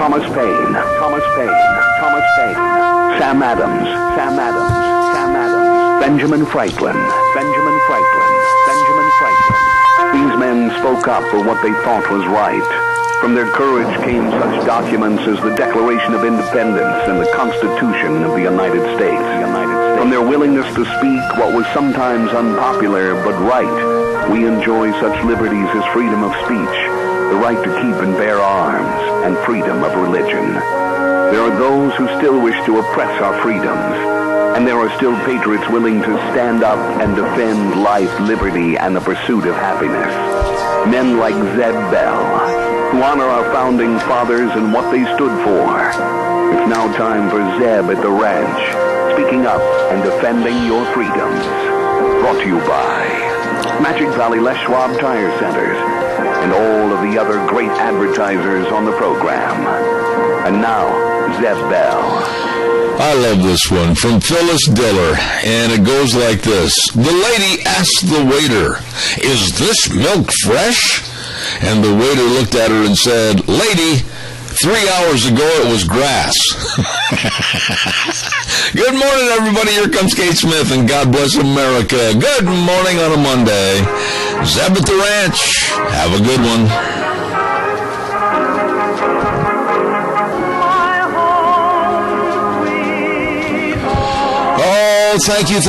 Thomas Paine, Sam Adams, Benjamin Franklin. These men spoke up for what they thought was right. From their courage came such documents as the Declaration of Independence and the Constitution of the United States. From their willingness to speak what was sometimes unpopular but right, we enjoy such liberties as freedom of speech, the right to keep and bear arms, and freedom of religion. There are those who still wish to oppress our freedoms, and there are still patriots willing to stand up and defend life, liberty, and the pursuit of happiness. Men like Zeb Bell, who honor our founding fathers and what they stood for. It's now time for Zeb at the Ranch, speaking up and defending your freedoms. Brought to you by Magic Valley Les Schwab Tire Centers and all of the other great advertisers on the program. And now, Zeb Bell. I love this one from Phyllis Diller, and it goes like this. The lady asked the waiter, "Is this milk fresh?" And the waiter looked at her and said, "Lady, 3 hours ago it was grass." Good morning, everybody. Here comes Kate Smith, and God bless America. Good morning on a Monday. Zeb at the Ranch. Have a good one. Thank you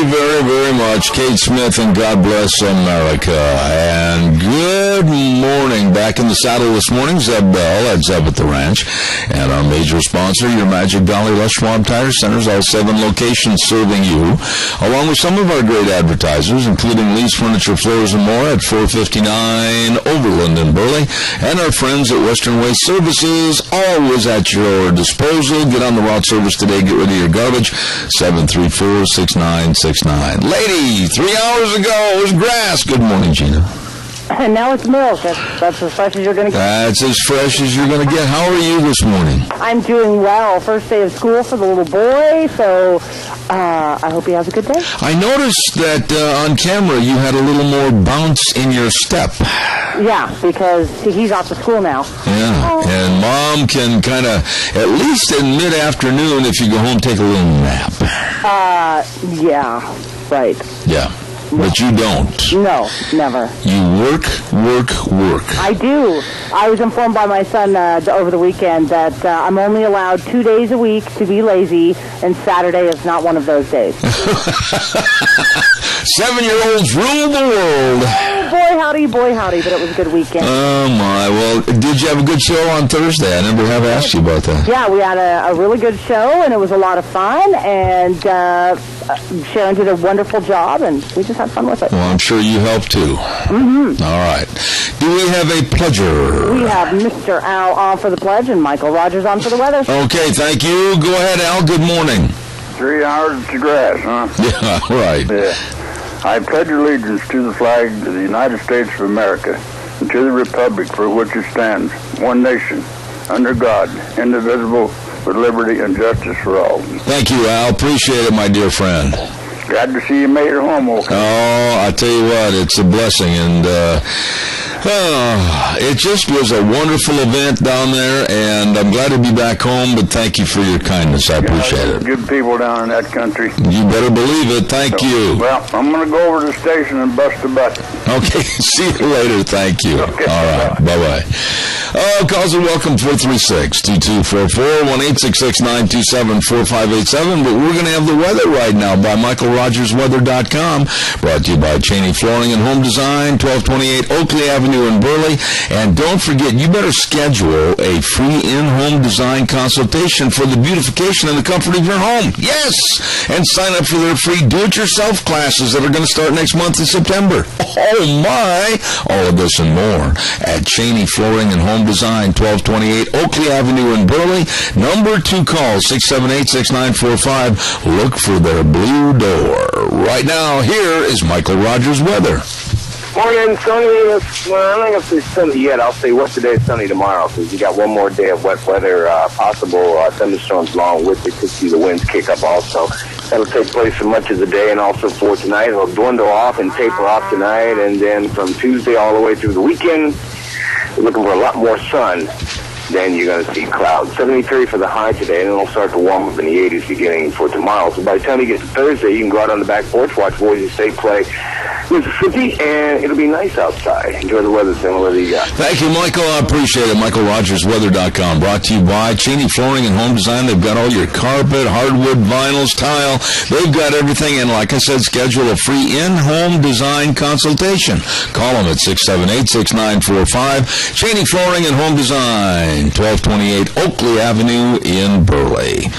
very, very much, Kate Smith, and God bless America. And good morning. Back in the saddle this morning, Zeb Bell at Zeb at the Ranch. And our major sponsor, your Magic Valley Les Schwab Tire Centers, all 7 locations serving you, along with some of our great advertisers, including Lee's Furniture, Floors, and More at 459 Overland in Burley, and our friends at Western Waste Services, always at your disposal. Get on the route service today. Get rid of your garbage. 734-6969. Lady, 3 hours ago it was grass. Good morning, Gina. And now it's milk. That's as fresh as you're going to get. That's as fresh as you're going to get. How are you this morning? I'm doing well. First day of school for the little boy, so I hope he has a good day. I noticed that on camera you had a little more bounce in your step. Yeah, because he's off to school now. Yeah, and Mom can kind of, at least in mid-afternoon, if you go home, take a little nap. Yeah, right. Yeah. But you don't. No, never. You work. I do. I was informed by my son over the weekend that I'm only allowed 2 days a week to be lazy, and Saturday is not one of those days. 7-year-olds rule the world. Oh, boy howdy, but it was a good weekend. Oh, my. Well, did you have a good show on Thursday? I never have asked you about that. Yeah, we had a really good show, and it was a lot of fun, and Sharon did a wonderful job, and we just had fun with it. Well, I'm sure you helped, too. Mm-hmm. All right. Do we have a pledger? We have Mr. Al on for the pledge and Michael Rogers on for the weather. Okay, thank you. Go ahead, Al. Good morning. 3 hours to grass, huh? Yeah, right. Yeah. I pledge allegiance to the flag of the United States of America and to the republic for which it stands, one nation, under God, indivisible, with liberty and justice for all. Thank you, Al. Appreciate it, my dear friend. Glad to see you made it home, okay? Oh, I tell you what, it's a blessing, and it just was a wonderful event down there, and I'm glad to be back home, but thank you for your kindness. I appreciate it. Good people down in that country. You better believe it. Thank you. Well, I'm going to go over to the station and bust a bucket. Okay, see you later. Thank you. Okay. All right, bye-bye. Calls are welcome, 436-2244, 1-866-927-4587, but we're going to have the weather right now by MichaelRogersWeather.com, brought to you by Cheney Flooring and Home Design, 1228 Oakley Avenue in Burley. And don't forget, you better schedule a free in-home design consultation for the beautification and the comfort of your home. Yes! And sign up for their free do-it-yourself classes that are going to start next month in September. Oh, my! All of this and more at Cheney Flooring and Home Design, 1228 Oakley Avenue in Burley. Number 2 call, 678-6945. Look for their blue door. Right now, here is Michael Rogers' weather. Morning, sunny. Well, I'm not going to say sunny yet. I'll say what's today, sunny tomorrow, because you got one more day of wet weather, possible thunderstorms along with it. Could see the winds kick up also. That'll take place for much of the day and also for tonight. It'll dwindle off and taper off tonight, and then from Tuesday all the way through the weekend, we're looking for a lot more sun. then you're going to see clouds. 73 for the high today, and it'll start to warm up in the 80s beginning for tomorrow. So by the time you get to Thursday, you can go out on the back porch, watch Boise State play Mississippi, and it'll be nice outside. Enjoy the weather, Sam. What do you got? Thank you, Michael. I appreciate it. MichaelRogersWeather.com. Brought to you by Cheney Flooring and Home Design. They've got all your carpet, hardwood, vinyls, tile. They've got everything. And like I said, schedule a free in-home design consultation. Call them at 678-6945. Cheney Flooring and Home Design, 1228 Oakley Avenue in Burley.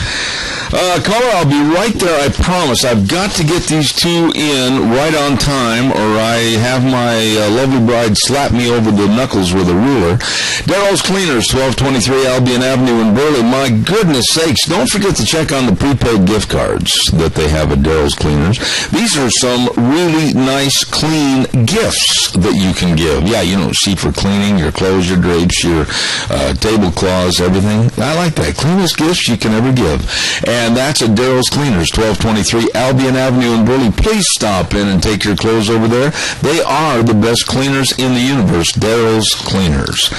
Caller, I'll be right there, I promise. I've got to get these two in right on time, or I have my lovely bride slap me over the knuckles with a ruler. Daryl's Cleaners, 1223 Albion Avenue in Burley. My goodness sakes, don't forget to check on the prepaid gift cards that they have at Daryl's Cleaners. These are some really nice, clean gifts that you can give. Yeah, sheet for cleaning, your clothes, your drapes, your tablecloths, everything. I like that. Cleanest gifts you can ever give. And that's at Daryl's Cleaners, 1223 Albion Avenue in Burley. Please stop in and take your clothes over there. They are the best cleaners in the universe, Daryl's Cleaners.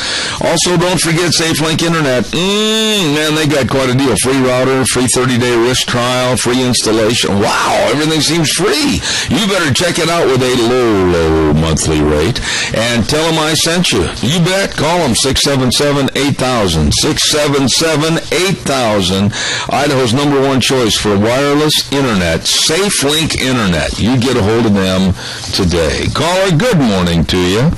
Also, don't forget SafeLink Internet. Man, they got quite a deal. Free router, free 30-day risk trial, free installation. Wow, everything seems free. You better check it out with a low monthly rate. And tell them I sent you. You bet. Call them, 677-8000. 677-8000. Idaho's number one choice for wireless internet, SafeLink Internet. You get a hold of them today. Caller, good morning to you.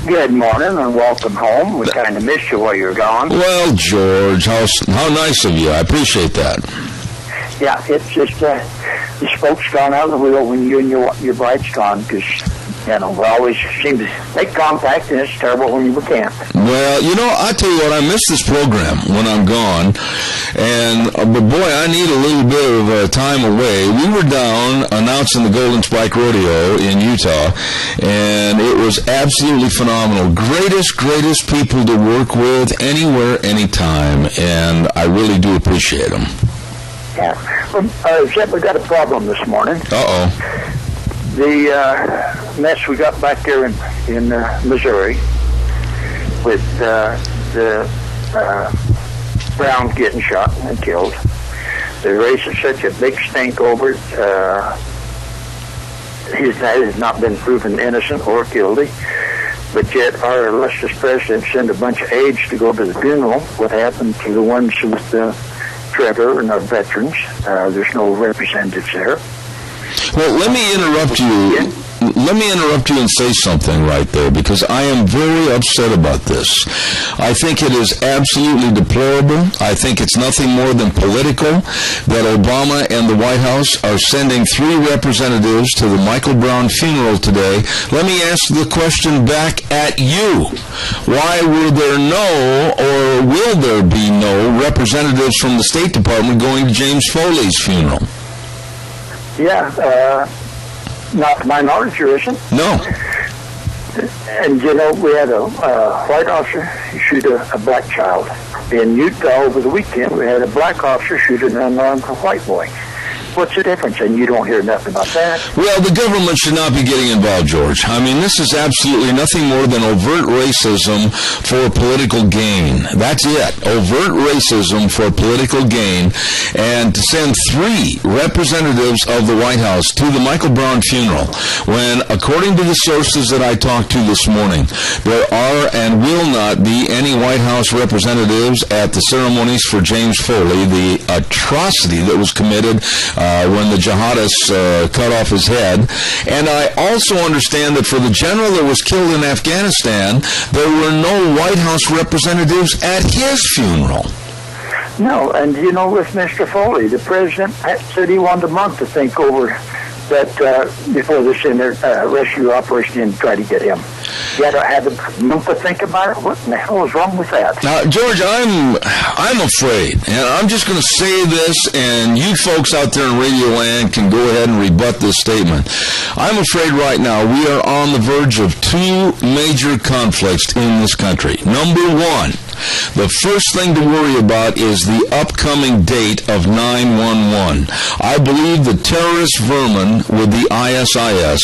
Good morning and welcome home. We kind of missed you while you were gone. Well, George, how nice of you. I appreciate that. Yeah, it's just the smoke's gone out of the wheel when you and your bride's gone, because we always seem to make contact, and it's terrible when you can't. Well, I tell you what, I miss this program when I'm gone, but boy, I need a little bit of time away. We were down announcing the Golden Spike Rodeo in Utah, and it was absolutely phenomenal. Greatest people to work with anywhere, anytime, and I really do appreciate them. Yeah. Except we got a problem this morning. Uh-oh. The mess we got back there in Missouri with the Browns getting shot and killed. They raised such a big stink over it. His dad has not been proven innocent or guilty, but yet our illustrious president sent a bunch of aides to go to the funeral. What happened to the ones with Trevor and our veterans? There's no representatives there. Well, let me interrupt you. Let me interrupt you and say something right there, because I am very upset about this. I think it is absolutely deplorable. I think it's nothing more than political that Obama and the White House are sending 3 representatives to the Michael Brown funeral today. Let me ask the question back at you. Why were there no, or will there be no, representatives from the State Department going to James Foley's funeral? Yeah, not to my knowledge, there isn't. No. And, we had a white officer shoot a black child. In Utah over the weekend, we had a black officer shoot an unarmed white boy. What's the difference? And you don't hear nothing about that. Well, the government should not be getting involved, George. I mean, this is absolutely nothing more than overt racism for political gain. That's it. Overt racism for political gain. And to send 3 representatives of the White House to the Michael Brown funeral, when, according to the sources that I talked to this morning, there are and will not be any White House representatives at the ceremonies for James Foley, the atrocity that was committed when the jihadists cut off his head. And I also understand that for the general that was killed in Afghanistan, there were no White House representatives at his funeral. No, and with Mr. Foley, the president said he wanted a month to think over that before they send their rescue operation in to try to get him. You had to have a month to think about it? What in the hell is wrong with that? Now, George, I'm afraid, and I'm just going to say this, and you folks out there in Radio Land can go ahead and rebut this statement. I'm afraid right now we are on the verge of 2 major conflicts in this country. Number 1, the first thing to worry about is the upcoming date of 9/11. I believe the terrorist vermin with the ISIS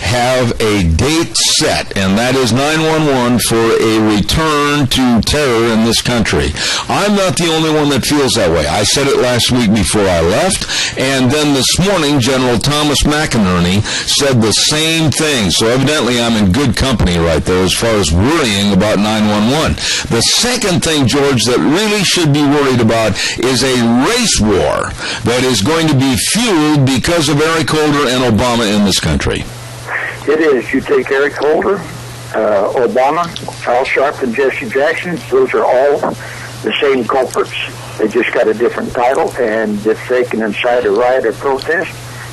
have a date set, and that is 9/11 for a return to terror in this country. I'm not the only one that feels that way. I said it last week before I left, and then this morning General Thomas McInerney said the same thing. So evidently I'm in good company right there as far as worrying about 9/11. The second thing, George, that really should be worried about is a race war that is going to be fueled because of Eric Holder and Obama in this country. It is. You take Eric Holder, Obama, Al Sharpton, Jesse Jackson, those are all the same culprits. They just got a different title, and if they can incite a riot or protest,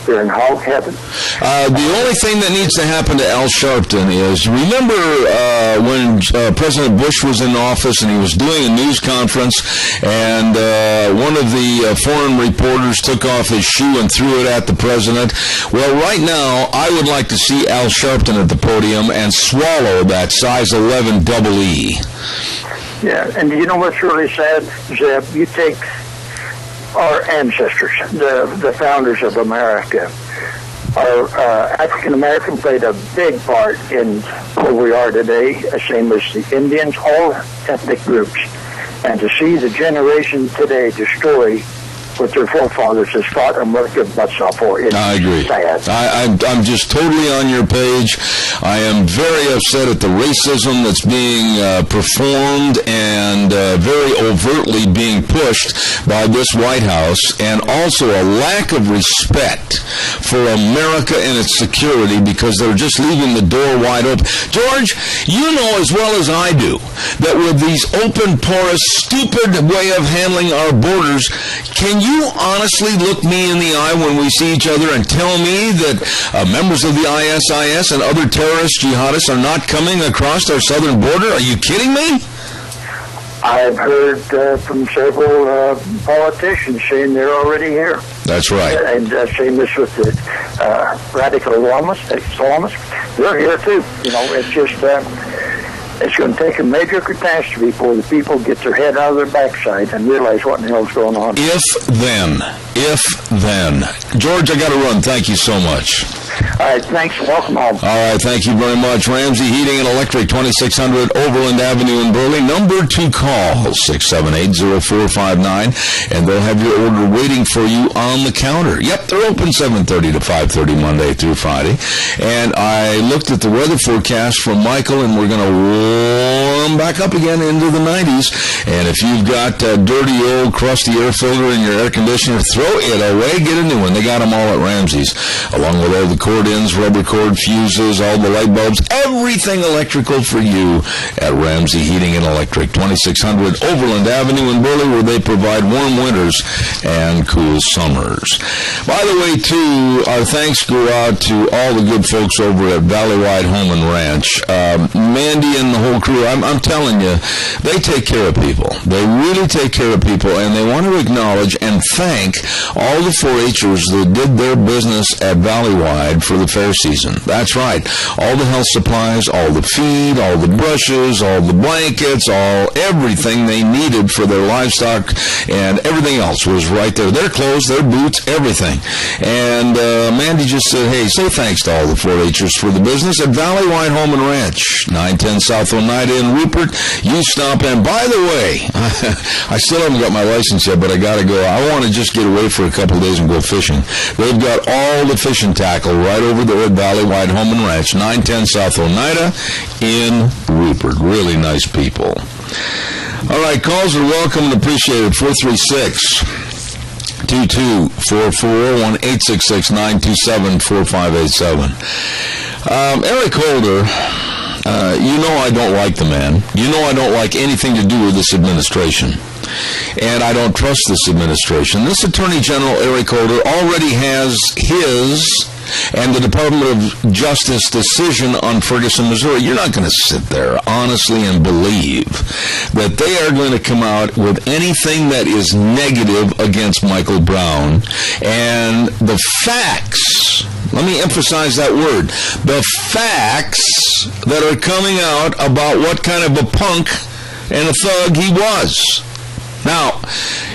they're in hog heaven. The only thing that needs to happen to Al Sharpton is, remember when President Bush was in office and he was doing a news conference, and one of the foreign reporters took off his shoe and threw it at the president? Well, right now, I would like to see Al Sharpton at the podium and swallow that size 11 double E. Yeah, and you know what's really sad, Zeb? You take our ancestors, the founders of America. Our African American played a big part in where we are today, same as the Indians, all ethnic groups. And to see the generation today destroy what their forefathers has fought and worked their butts off for, it's I agree. sad. I'm just totally on your page. I am very upset at the racism that's being performed and very overtly being pushed by this White House, and also a lack of respect for America and its security because they're just leaving the door wide open. George, you know as well as I do that with these open, porous, stupid way of handling our borders, can you honestly look me in the eye when we see each other and tell me that members of the ISIS and other terrorist jihadists are not coming across our southern border? Are you kidding me? I've heard from several politicians saying they're already here. That's right. And same as with the radical Islamists, they're here too. You know, it's just it's going to take a major catastrophe before the people get their head out of their backside and realize what in the hell's going on. If then. George, I got to run. Thank you so much. All right, thanks. Welcome home. All right, thank you very much. Ramsey Heating and Electric, 2600 Overland Avenue in Burley. Number 2 call, 678-0459, and they'll have your order waiting for you on the counter. Yep, they're open 7:30 to 5:30 Monday through Friday. And I looked at the weather forecast from Michael, and we're going to warm back up again into the 90s. And if you've got a dirty old crusty air filter in your air conditioner, throw it away, get a new one. They got them all at Ramsey's, along with all the cord ends, rubber cord fuses, all the light bulbs, everything electrical for you at Ramsey Heating and Electric, 2600 Overland Avenue in Burley, where they provide warm winters and cool summers. By the way, too, our thanks go out to all the good folks over at Valleywide Home and Ranch. Mandy and the whole crew, I'm telling you, they take care of people. They really take care of people, and they want to acknowledge and thank all the 4-H'ers that did their business at Valleywide for the fair season. That's right. All the health supplies, all the feed, all the brushes, all the blankets, everything they needed for their livestock, and everything else was right there. Their clothes, their boots, everything. And Mandy just said, hey, say thanks to all the 4-H'ers for the business at Valleywide Home and Ranch, 910 South Oneida in Rupert. You stop in. By the way, I still haven't got my license yet, but I got to go. I want to just get away for a couple of days and go fishing. They've got all the fishing tackle right over there at Valleywide Home and Ranch, 910 South Oneida in Rupert. Really nice people. All right, calls are welcome and appreciated. 436-2244, 1-866-927-4587. Eric Holder, you know I don't like the man. You know I don't like anything to do with this administration. And I don't trust this administration. This Attorney General, Eric Holder, already has his and the Department of Justice decision on Ferguson, Missouri. You're not going to sit there honestly and believe that they are going to come out with anything that is negative against Michael Brown. And the facts, let me emphasize that word, the facts that are coming out about what kind of a punk and a thug he was. Now,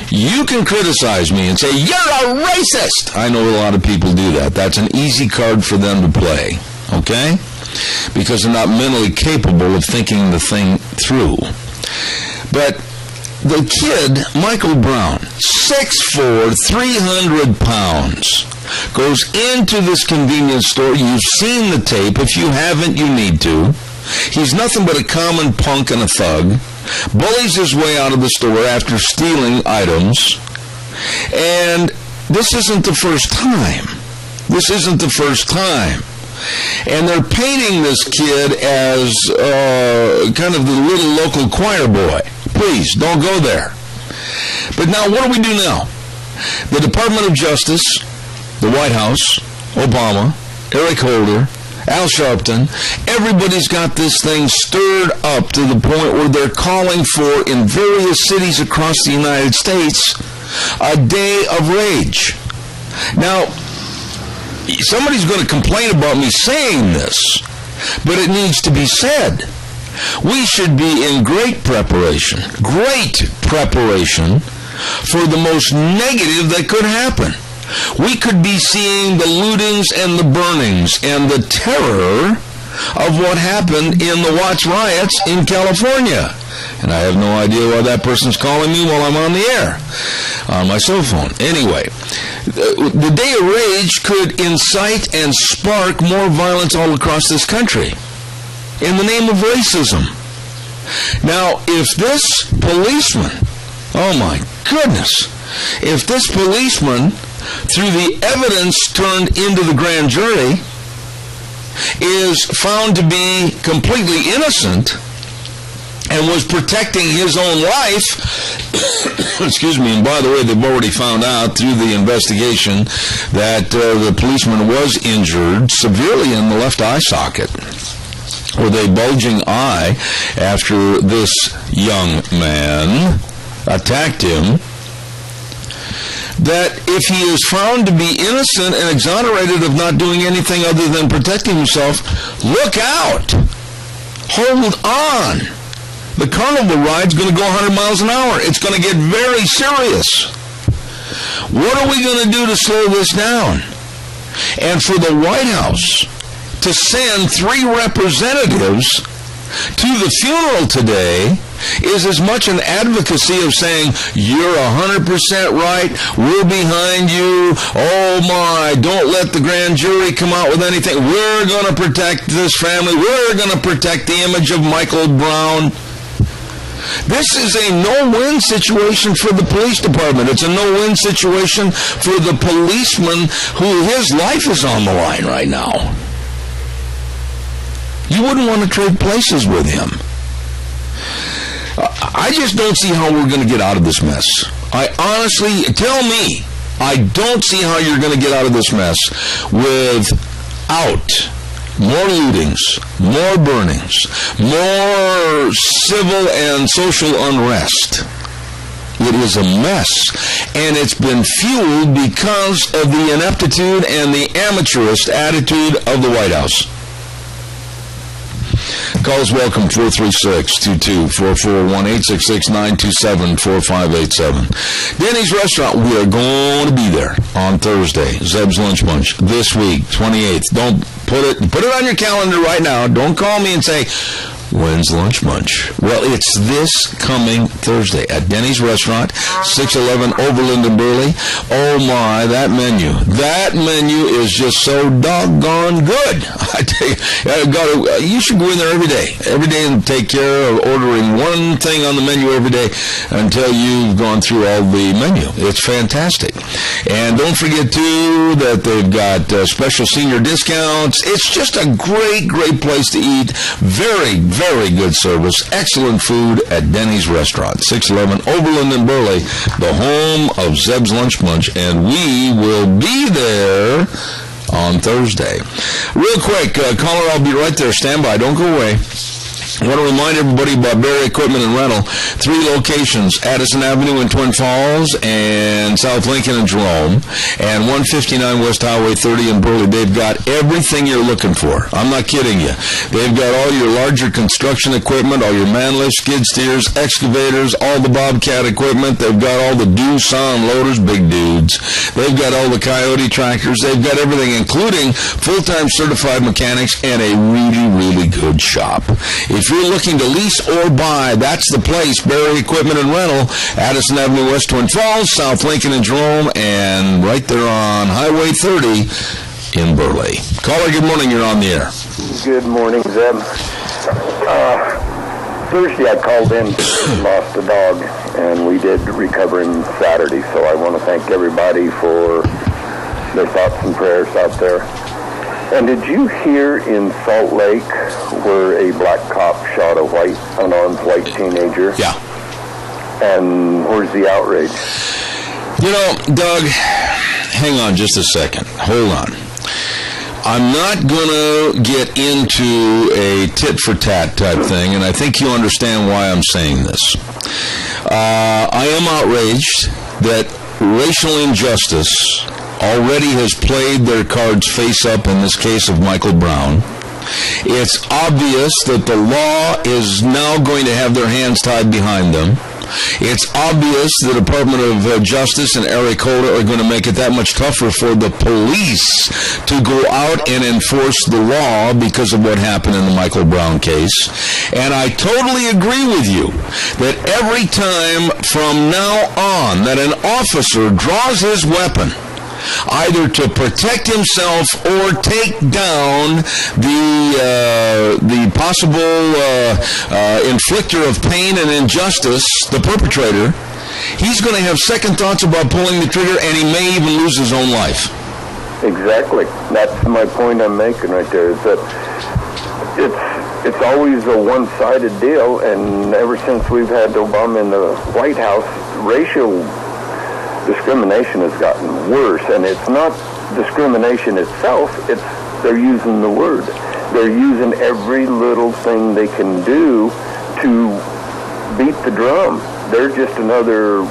you can criticize me and say, you're a racist. I know a lot of people do that. That's an easy card for them to play, okay? Because they're not mentally capable of thinking the thing through. But the kid, Michael Brown, 6'4", 300 pounds, goes into this convenience store. You've seen the tape. If you haven't, you need to. He's nothing but a common punk and a thug. Bullies his way out of the store after stealing items. And this isn't the first time. This isn't the first time. And they're painting this kid as kind of the little local choir boy. Please, don't go there. But now, what do we do now? The Department of Justice, the White House, Obama, Eric Holder, Al Sharpton, everybody's got this thing stirred up to the point where they're calling for, in various cities across the United States, a day of rage. Now, somebody's going to complain about me saying this, but it needs to be said. We should be in great preparation for the most negative that could happen. We could be seeing the lootings and the burnings and the terror of what happened in the Watts riots in California. And I have no idea why that person's calling me while I'm on the air on my cell phone. Anyway, the Day of Rage could incite and spark more violence all across this country in the name of racism. Now, if this policeman, oh my goodness, if this policeman, through the evidence turned into the grand jury, is found to be completely innocent and was protecting his own life, excuse me, and by the way, they've already found out through the investigation that the policeman was injured severely in the left eye socket with a bulging eye after this young man attacked him. That if he is found to be innocent and exonerated of not doing anything other than protecting himself, look out! Hold on! The carnival ride's going to go 100 miles an hour. It's going to get very serious. What are we going to do to slow this down? And for the White House to send 3 representatives to the funeral today is as much an advocacy of saying, you're 100% right, we're behind you, oh my, don't let the grand jury come out with anything, we're going to protect this family, we're going to protect the image of Michael Brown. This is a no-win situation for the police department. It's a no-win situation for the policeman who his life is on the line right now. You wouldn't want to trade places with him. I just don't see how we're going to get out of this mess. I honestly, tell me, I don't see how you're going to get out of this mess without more lootings, more burnings, more civil and social unrest. It is a mess, and it's been fueled because of the ineptitude and the amateurist attitude of the White House. Calls welcome, 436-2244, 1-866-927-4587. Denny's Restaurant, we are going to be there on Thursday. Zeb's Lunch Bunch this week, 28th. Don't put it on your calendar right now. Don't call me and say, when's Lunch Bunch? Well, it's this coming Thursday at Denny's Restaurant, 611 Overland and Burley. Oh my, that menu is just so doggone good. I tell you should go in there every day and take care of ordering one thing on the menu every day until you've gone through all the menu. It's fantastic. And don't forget, too, that they've got special senior discounts. It's just a great, great place to eat. Very, very good service. Excellent food at Denny's Restaurant, 611 Overland and Burley, the home of Zeb's Lunch Bunch, and we will be there on Thursday. Real quick, caller, I'll be right there. Stand by. Don't go away. I want to remind everybody about Barry Equipment and Rental. 3 locations, Addison Avenue in Twin Falls and South Lincoln and Jerome, and 159 West Highway 30 in Burley. They've got everything you're looking for. I'm not kidding you. They've got all your larger construction equipment, all your man lifts, skid steers, excavators, all the Bobcat equipment. They've got all the Doosan loaders, big dudes. They've got all the Coyote tractors. They've got everything, including full-time certified mechanics and a really, really good shop. If you're looking to lease or buy, that's the place. Barry Equipment and Rental, Addison Avenue West, Twin Falls, South Lincoln and Jerome, and right there on Highway 30 in Burley. Caller, good morning. You're on the air. Good morning, Zeb. Thursday I called in, lost a dog, and we did recover him Saturday, so I want to thank everybody for their thoughts and prayers out there. And did you hear in Salt Lake where a black cop shot a unarmed white teenager? Yeah. And where's the outrage? You know, Doug, hang on just a second. Hold on. I'm not going to get into a tit-for-tat type thing, and I think you understand why I'm saying this. I am outraged that racial injustice already has played their cards face up in this case of Michael Brown. It's obvious that the law is now going to have their hands tied behind them. It's obvious the Department of Justice and Eric Holder are going to make it that much tougher for the police to go out and enforce the law because of what happened in the Michael Brown case. And I totally agree with you that every time from now on that an officer draws his weapon, either to protect himself or take down the possible inflictor of pain and injustice, the perpetrator, he's going to have second thoughts about pulling the trigger, and he may even lose his own life. Exactly. That's my point I'm making right there, is that it's always a one-sided deal, and ever since we've had Obama in the White House, racial discrimination has gotten worse, and it's not discrimination itself, it's they're using the word. They're using every little thing they can do to beat the drum. They're just another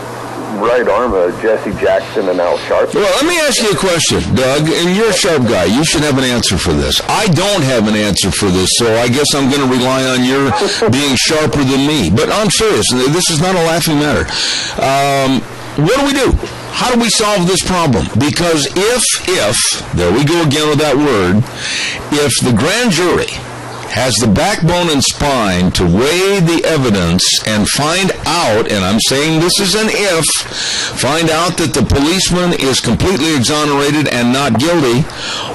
right arm of Jesse Jackson and Al Sharpton. Well, let me ask you a question, Doug, and you're a sharp guy. You should have an answer for this. I don't have an answer for this, so I guess I'm going to rely on your being sharper than me. But I'm serious. This is not a laughing matter. What do we do? How do we solve this problem? Because if, there we go again with that word, if the grand jury has the backbone and spine to weigh the evidence and find out, and I'm saying this is an if, find out that the policeman is completely exonerated and not guilty,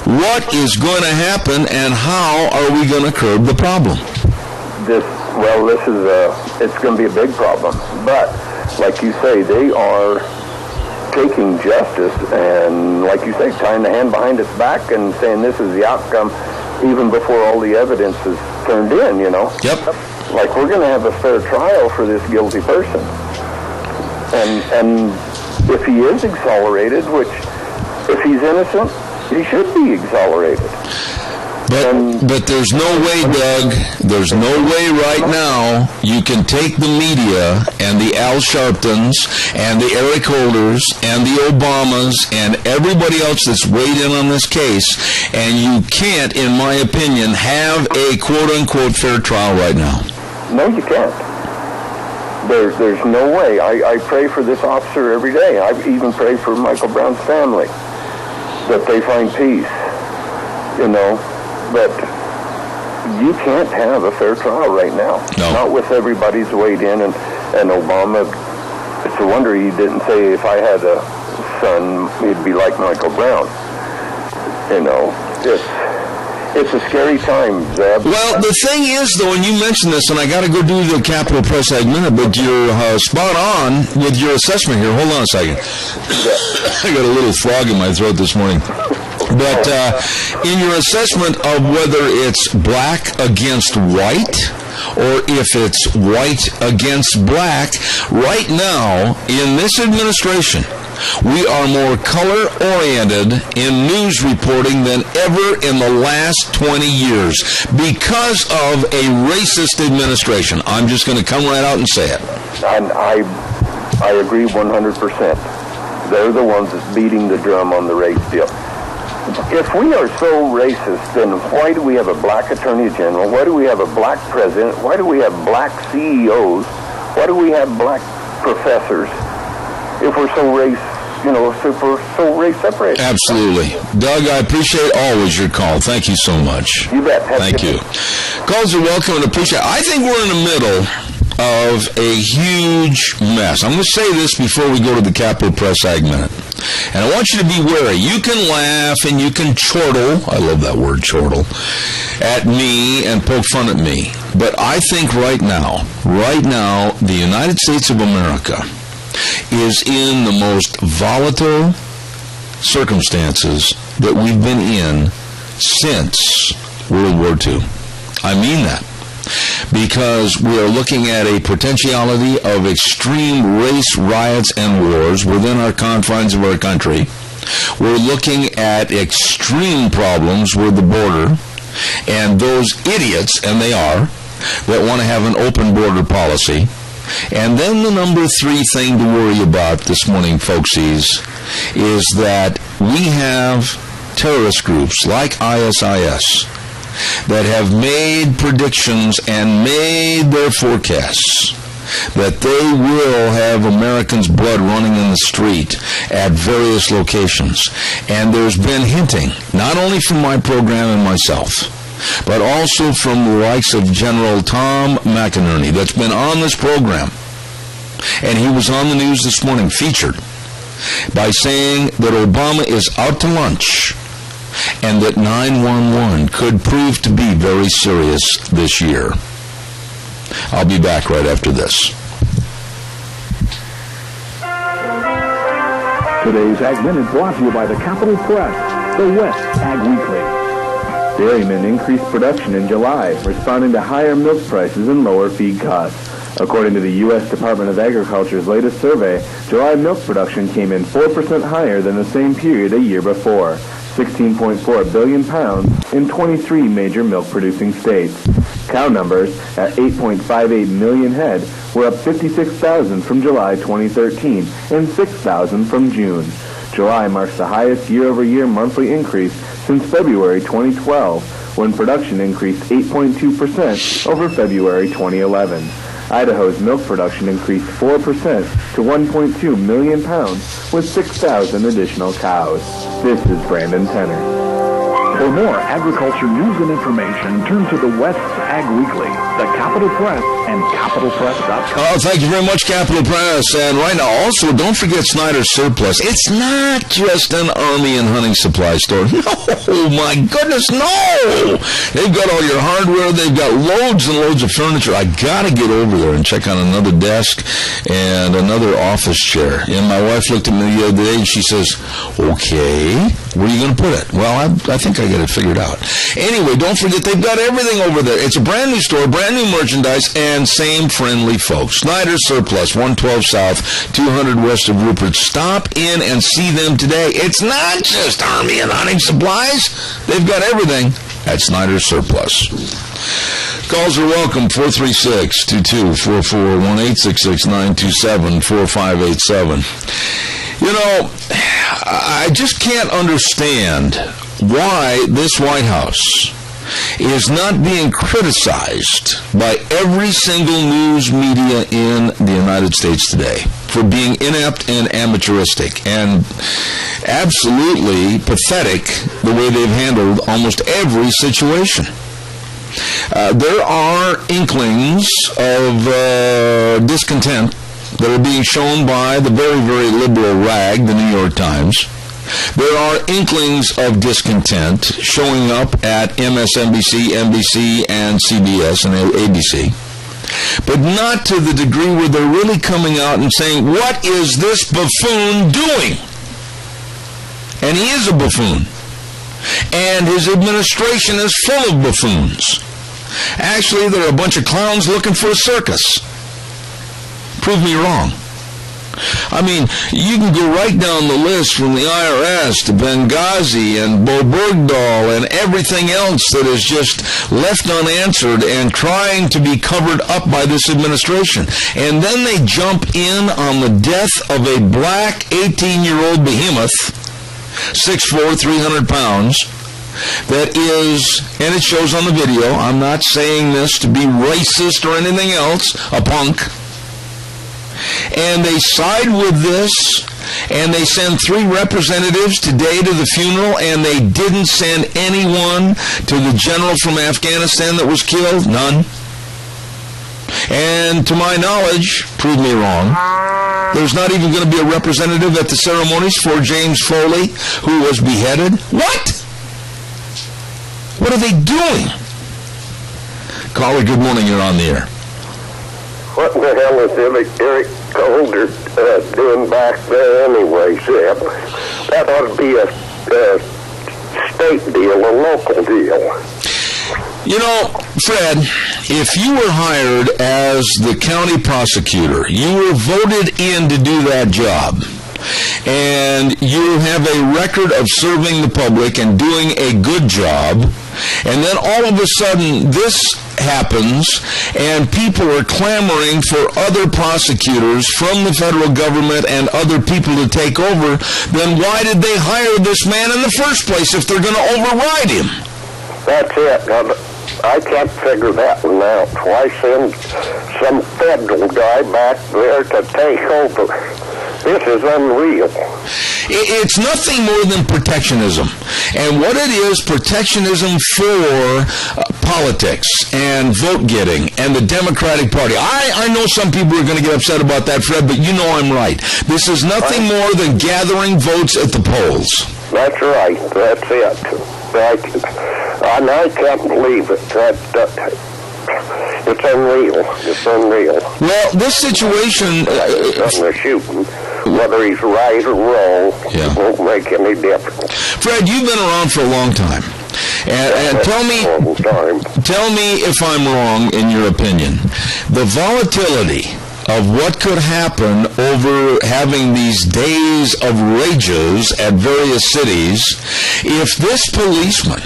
what is going to happen and how are we going to curb the problem? It's going to be a big problem, but like you say, they are taking justice and, like you say, tying the hand behind its back and saying this is the outcome even before all the evidence is turned in, you know? Yep. Like, we're going to have a fair trial for this guilty person. And if he is exonerated, which, if he's innocent, he should be exonerated. But there's no way, Doug, there's no way right now you can take the media and the Al Sharptons and the Eric Holders and the Obamas and everybody else that's weighed in on this case, and you can't, in my opinion, have a quote-unquote fair trial right now. No, you can't. There's no way. I pray for this officer every day. I even pray for Michael Brown's family, that they find peace, you know. But you can't have a fair trial right now. No. Not with everybody's weighed in, and Obama, it's a wonder he didn't say if I had a son, he'd be like Michael Brown. You know, it's a scary time, Zeb. Well, the thing is, though, and you mentioned this, and I got to go do the Capitol Press Ag Minute, but you're spot on with your assessment here. Hold on a second. I got a little frog in my throat this morning. But in your assessment of whether it's black against white or if it's white against black, right now in this administration, We are more color-oriented in news reporting than ever in the last 20 years because of a racist administration. I'm just going to come right out and say it. And I agree 100%. They're the ones that's beating the drum on the race deal. If we are so racist, then why do we have a black attorney general? Why do we have a black president? Why do we have black CEOs? Why do we have black professors? If we're so so race separated. Absolutely. Doug, I appreciate always your call. Thank you so much. You bet. Thank you. Calls are welcome and appreciated. I think we're in the middle of a huge mess. I'm going to say this before we go to the Capital Press Ag Minute. And I want you to be wary. You can laugh and you can chortle, I love that word, chortle, at me and poke fun at me. But I think right now, the United States of America is in the most volatile circumstances that we've been in since World War II. I mean that. Because we are looking at a potentiality of extreme race riots and wars within our confines of our country. We're looking at extreme problems with the border and those idiots, and they are, that want to have an open border policy. And then the number 3 thing to worry about this morning, folksies, is that we have terrorist groups like ISIS that have made predictions and made their forecasts that they will have Americans' blood running in the street at various locations. And there's been hinting, not only from my program and myself, but also from the likes of General Tom McInerney that's been on this program. And he was on the news this morning, featured, by saying that Obama is out to lunch and that 911 could prove to be very serious this year. I'll be back right after this. Today's Ag Minute brought to you by the Capital Press, the West Ag Weekly. Dairymen increased production in July, responding to higher milk prices and lower feed costs. According to the U.S. Department of Agriculture's latest survey, July milk production came in 4% higher than the same period a year before, 16.4 billion pounds in 23 major milk-producing states. Cow numbers, at 8.58 million head, were up 56,000 from July 2013 and 6,000 from June. July marks the highest year-over-year monthly increase since February 2012, when production increased 8.2% over February 2011. Idaho's milk production increased 4% to 1.2 million pounds with 6,000 additional cows. This is Brandon Tenner. For more agriculture news and information, turn to the West Ag Weekly, the Capital Press, and CapitalPress.com. Oh, thank you very much, Capital Press. And right now, also, don't forget Snyder's Surplus. It's not just an army and hunting supply store. No, my goodness, no! They've got all your hardware. They've got loads and loads of furniture. I got to get over there and check on another desk and another office chair. And my wife looked at me the other day and she says, okay, where are you going to put it? Well, I think I get it figured out. Anyway, don't forget, they've got everything over there. It's a brand new store, brand new merchandise, and same friendly folks. Snyder's Surplus, 112 South, 200 west of Rupert. Stop in and see them today. It's not just army and hunting supplies. They've got everything at Snyder's Surplus. Calls are welcome, 436-2244, 1-866-927-4587. You know, I just can't understand why this White House is not being criticized by every single news media in the United States today for being inept and amateuristic and absolutely pathetic the way they've handled almost every situation. There are inklings of discontent that are being shown by the very, very liberal rag, the New York Times. There are inklings of discontent showing up at MSNBC, NBC, and CBS and ABC, but not to the degree where they're really coming out and saying, what is this buffoon doing? And he is a buffoon. And his administration is full of buffoons. Actually, they're a bunch of clowns looking for a circus. Prove me wrong. I mean, you can go right down the list from the IRS to Benghazi and Bo Bergdahl and everything else that is just left unanswered and trying to be covered up by this administration. And then they jump in on the death of a black 18-year-old behemoth, 6'4", 300 pounds, that is, and it shows on the video, I'm not saying this to be racist or anything else, a punk. And they side with this, and they send 3 representatives today to the funeral, and they didn't send anyone to the general from Afghanistan that was killed? None. And to my knowledge, prove me wrong, there's not even going to be a representative at the ceremonies for James Foley, who was beheaded. What? What are they doing? Caller, good morning. You're on the air. What in the hell is Eric Holder doing back there anyway, Zeb? That ought to be a state deal, a local deal. You know, Fred, if you were hired as the county prosecutor, you were voted in to do that job, and you have a record of serving the public and doing a good job, and then all of a sudden this happens and people are clamoring for other prosecutors from the federal government and other people to take over, then why did they hire this man in the first place if they're going to override him? That's it. I can't figure that one out. Why send some federal guy back there to take over? This is unreal. It's nothing more than protectionism. And what it is, protectionism for politics and vote getting and the Democratic Party. I know some people are going to get upset about that, Fred, but you know I'm right. This is nothing more than gathering votes at the polls. That's right. That's it. And I can't believe it. It's unreal. It's unreal. Well, this situation... they're shooting. Whether he's right or wrong, it won't make any difference. Fred, you've been around for a long time. And tell me if I'm wrong in your opinion. The volatility of what could happen over having these days of rages at various cities, if this policeman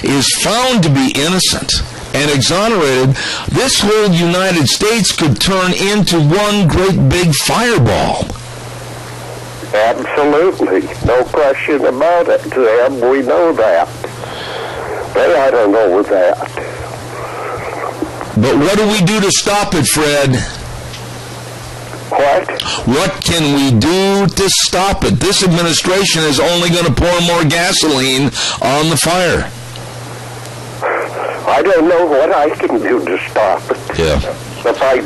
is found to be innocent and exonerated, this whole United States could turn into one great big fireball. Absolutely. No question about it, Zeb. We know that. But I don't know that. But what do we do to stop it, Fred? What? What can we do to stop it? This administration is only going to pour more gasoline on the fire. I don't know what I can do to stop it. Yeah. If I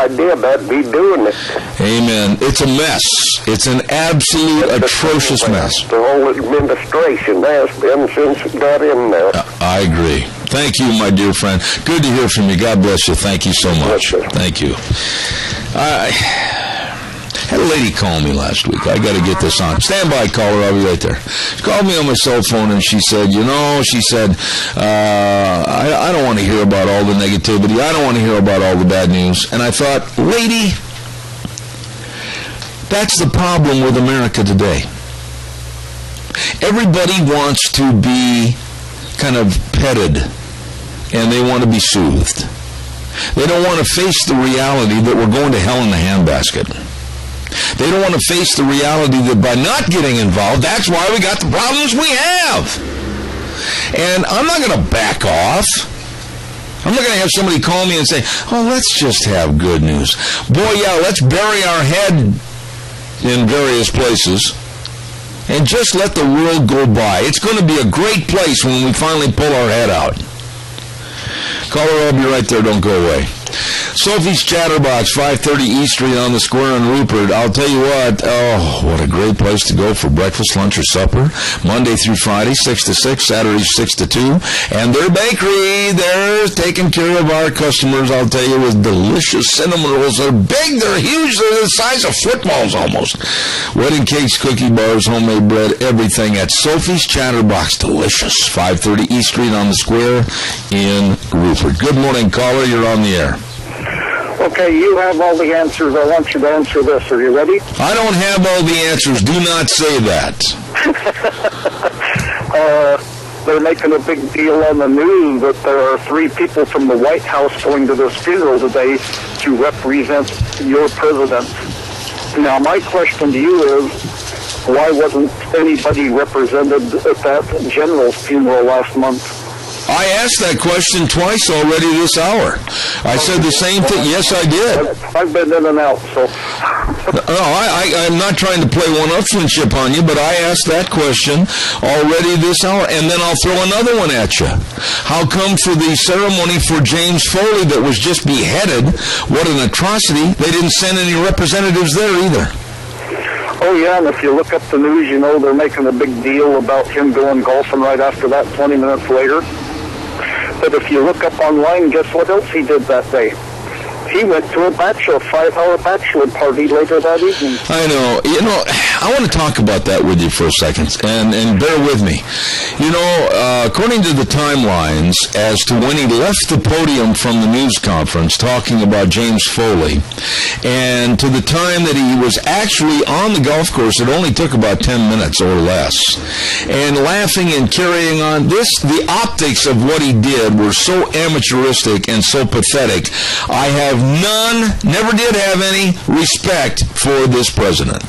did, I'd be doing it. Amen. It's a mess. It's an absolute atrocious mess. The whole administration has been since it got in there. I agree. Thank you, my dear friend. Good to hear from you. God bless you. Thank you so much. Thank you. I had a lady call me last week. I got to get this on. Stand by, caller. I'll be right there. She called me on my cell phone, and she said, I don't want to hear about all the negativity. I don't want to hear about all the bad news. And I thought, lady, that's the problem with America today. Everybody wants to be kind of petted, and they want to be soothed. They don't want to face the reality that we're going to hell in the handbasket. They don't want to face the reality that by not getting involved, that's why we got the problems we have. And I'm not going to back off. I'm not going to have somebody call me and say, oh, let's just have good news. Boy, yeah, let's bury our head in various places and just let the world go by. It's going to be a great place when we finally pull our head out. Caller, I'll be right there. Don't go away. Sophie's Chatterbox, 530 East Street on the Square in Rupert. I'll tell you what, what a great place to go for breakfast, lunch, or supper. Monday through Friday, 6 to 6, Saturday, 6 to 2. And their bakery, they're taking care of our customers, I'll tell you, with delicious cinnamon rolls. They're big, they're huge, they're the size of footballs almost. Wedding cakes, cookie bars, homemade bread, everything at Sophie's Chatterbox. Delicious. 530 East Street on the Square in Rupert. Good morning, caller. You're on the air. Okay, Okay, you have all the answers. I want you to answer this. Are you ready? I don't have all the answers. Do not say that. They're making a big deal on the news that there are 3 people from the White House going to this funeral today to represent your president. Now, my question to you is, why wasn't anybody represented at that general's funeral last month? I asked that question twice already this hour. I said the same thing. Yes, I did. I've been in and out, so... No, I'm not trying to play one-upsmanship on you, but I asked that question already this hour, and then I'll throw another one at you. How come for the ceremony for James Foley that was just beheaded, what an atrocity, they didn't send any representatives there either? Oh, yeah, and if you look up the news, you know, they're making a big deal about him going golfing right after that 20 minutes later. But if you look up online, guess what else he did that day? He went to a 5-hour bachelor party later that evening. I know. You know, I want to talk about that with you for a second, and bear with me. You know, according to the timelines as to when he left the podium from the news conference talking about James Foley, and to the time that he was actually on the golf course, it only took about 10 minutes or less. And laughing and carrying on, the optics of what he did were so amateuristic and so pathetic. I have never did have any respect for this president.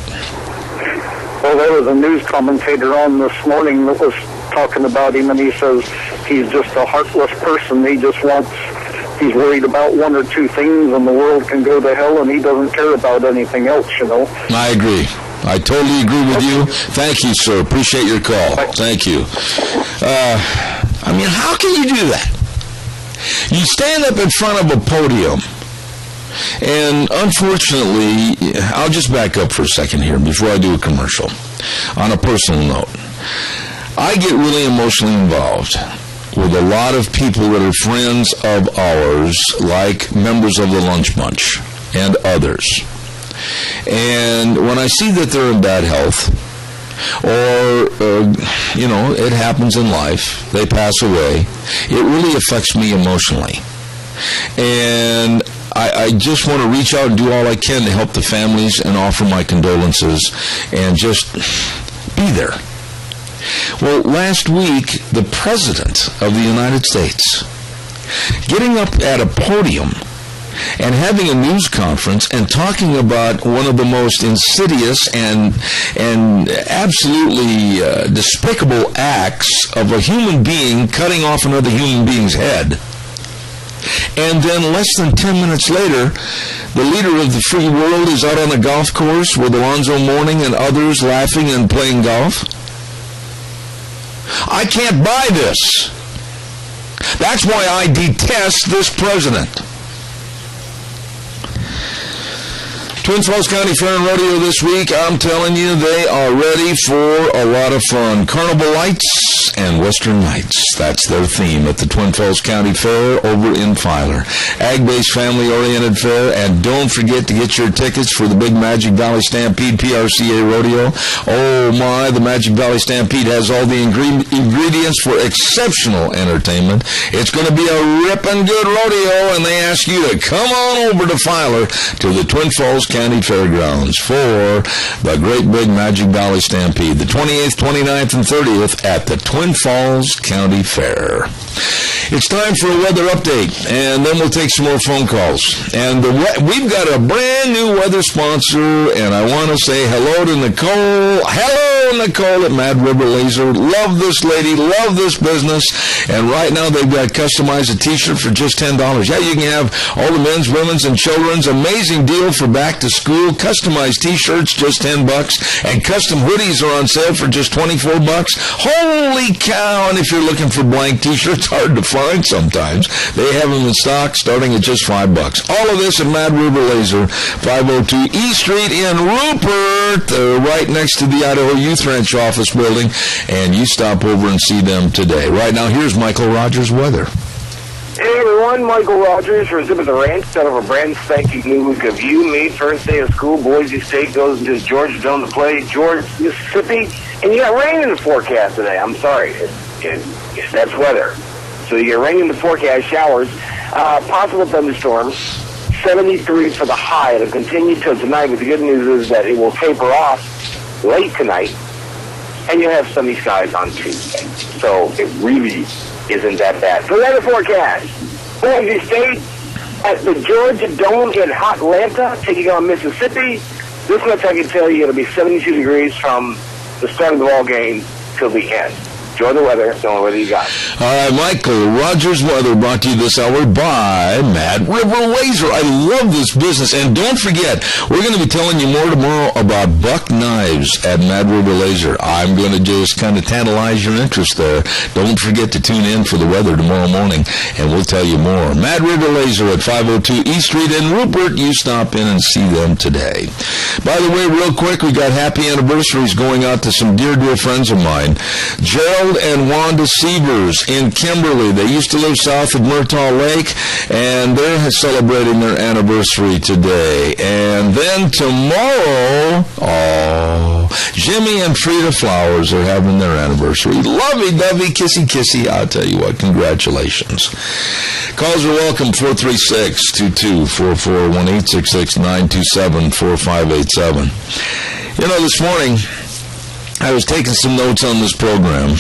Well, there was a news commentator on this morning that was talking about him, and he says he's just a heartless person. He's worried about 1 or 2 things, and the world can go to hell, and he doesn't care about anything else, you know. I agree. I totally agree with you. Thank you, sir. Appreciate your call. Thank you. I mean, how can you do that? You stand up in front of a podium, and unfortunately, I'll just back up for a second here before I do a commercial. On a personal note, I get really emotionally involved with a lot of people that are friends of ours, like members of the Lunch Bunch and others. And when I see that they're in bad health, or, you know, it happens in life, they pass away, it really affects me emotionally. And I just want to reach out and do all I can to help the families and offer my condolences and just be there. Well, last week, the President of the United States, getting up at a podium and having a news conference and talking about one of the most insidious and absolutely despicable acts of a human being cutting off another human being's head. And then less than 10 minutes later, the leader of the free world is out on a golf course with Alonzo Mourning and others laughing and playing golf. I can't buy this. That's why I detest this president. Twin Falls County Fair and Rodeo this week, I'm telling you, they are ready for a lot of fun. Carnival Lights and Western Lights. That's their theme at the Twin Falls County Fair over in Filer. Ag-based, family-oriented fair, and don't forget to get your tickets for the big Magic Valley Stampede PRCA Rodeo. Oh my, the Magic Valley Stampede has all the ingredients for exceptional entertainment. It's going to be a ripping good rodeo, and they ask you to come on over to Filer to the Twin Falls County Fairgrounds for the great big Magic Valley Stampede, the 28th, 29th, and 30th at the Twin Falls County Fair. It's time for a weather update, and then we'll take some more phone calls. And we've got a brand new weather sponsor, and I want to say hello to Nicole. Hello, Nicole at Mad River Laser. Love this lady, love this business. And right now they've got customized a t-shirt for just $10. Yeah, you can have all the men's, women's, and children's. Amazing deal for back to school. Customized t-shirts, just $10. And custom hoodies are on sale for just $24. Holy cow! And if you're looking for blank t-shirts, hard to find sometimes. They have them in stock starting at just $5. All of this at Mad River Laser, 502 E Street in Rupert, right next to the Idaho Youth Ranch office building. And you stop over and see them today. Right now, here's Michael Rogers' weather. Hey everyone, Michael Rogers for Zip at the Ranch, out of a brand spanking new week of you. Me, first day of school, Boise State goes into Georgetown to play George, Mississippi, and you got rain in the forecast today. I'm sorry, that's weather. So you get rain in the forecast, showers, possible thunderstorms, 73 for the high. It'll continue till tonight, but the good news is that it will taper off late tonight, and you'll have sunny skies on Tuesday. So it really isn't that bad. For weather forecast, Boise State at the Georgia Dome in Hotlanta, taking on Mississippi. This much I can tell you, it'll be 72 degrees from the start of the ball game till the end. Enjoy the weather. Don't know whether you got it. All right, Michael, Rogers Weather brought to you this hour by Mad River Laser. I love this business. And don't forget, we're going to be telling you more tomorrow about buck knives at Mad River Laser. I'm going to just kind of tantalize your interest there. Don't forget to tune in for the weather tomorrow morning, and we'll tell you more. Mad River Laser at 502 East Street in Rupert. You stop in and see them today. By the way, real quick, we got happy anniversaries going out to some dear, dear friends of mine. Gerald and Wanda Sievers in Kimberly. They used to live south of Murtaugh Lake, and they're celebrating their anniversary today. And then tomorrow, Jimmy and Frida Flowers are having their anniversary. Lovey-dovey, kissy-kissy. I'll tell you what, congratulations. Calls are welcome, 436-2244, 1-866-927-4587. You know, this morning, I was taking some notes on this program,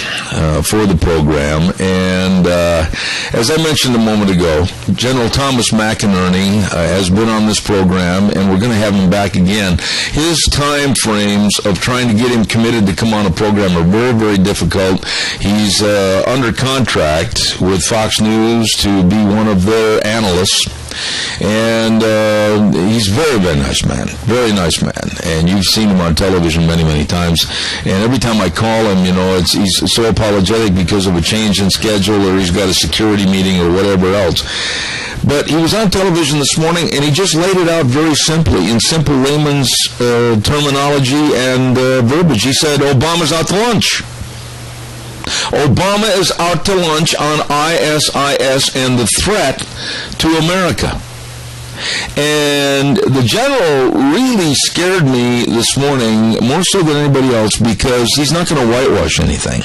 for the program, and as I mentioned a moment ago, General Thomas McInerney has been on this program, and we're going to have him back again. His time frames of trying to get him committed to come on a program are very, very difficult. He's under contract with Fox News to be one of their analysts. And he's a very, very nice man. Very nice man. And you've seen him on television many, many times. And every time I call him, you know, he's so apologetic because of a change in schedule, or he's got a security meeting or whatever else. But he was on television this morning, and he just laid it out very simply, in simple layman's terminology and verbiage. He said, Obama's out to lunch. Obama is out to lunch on ISIS and the threat to America. And the general really scared me this morning, more so than anybody else, because he's not going to whitewash anything.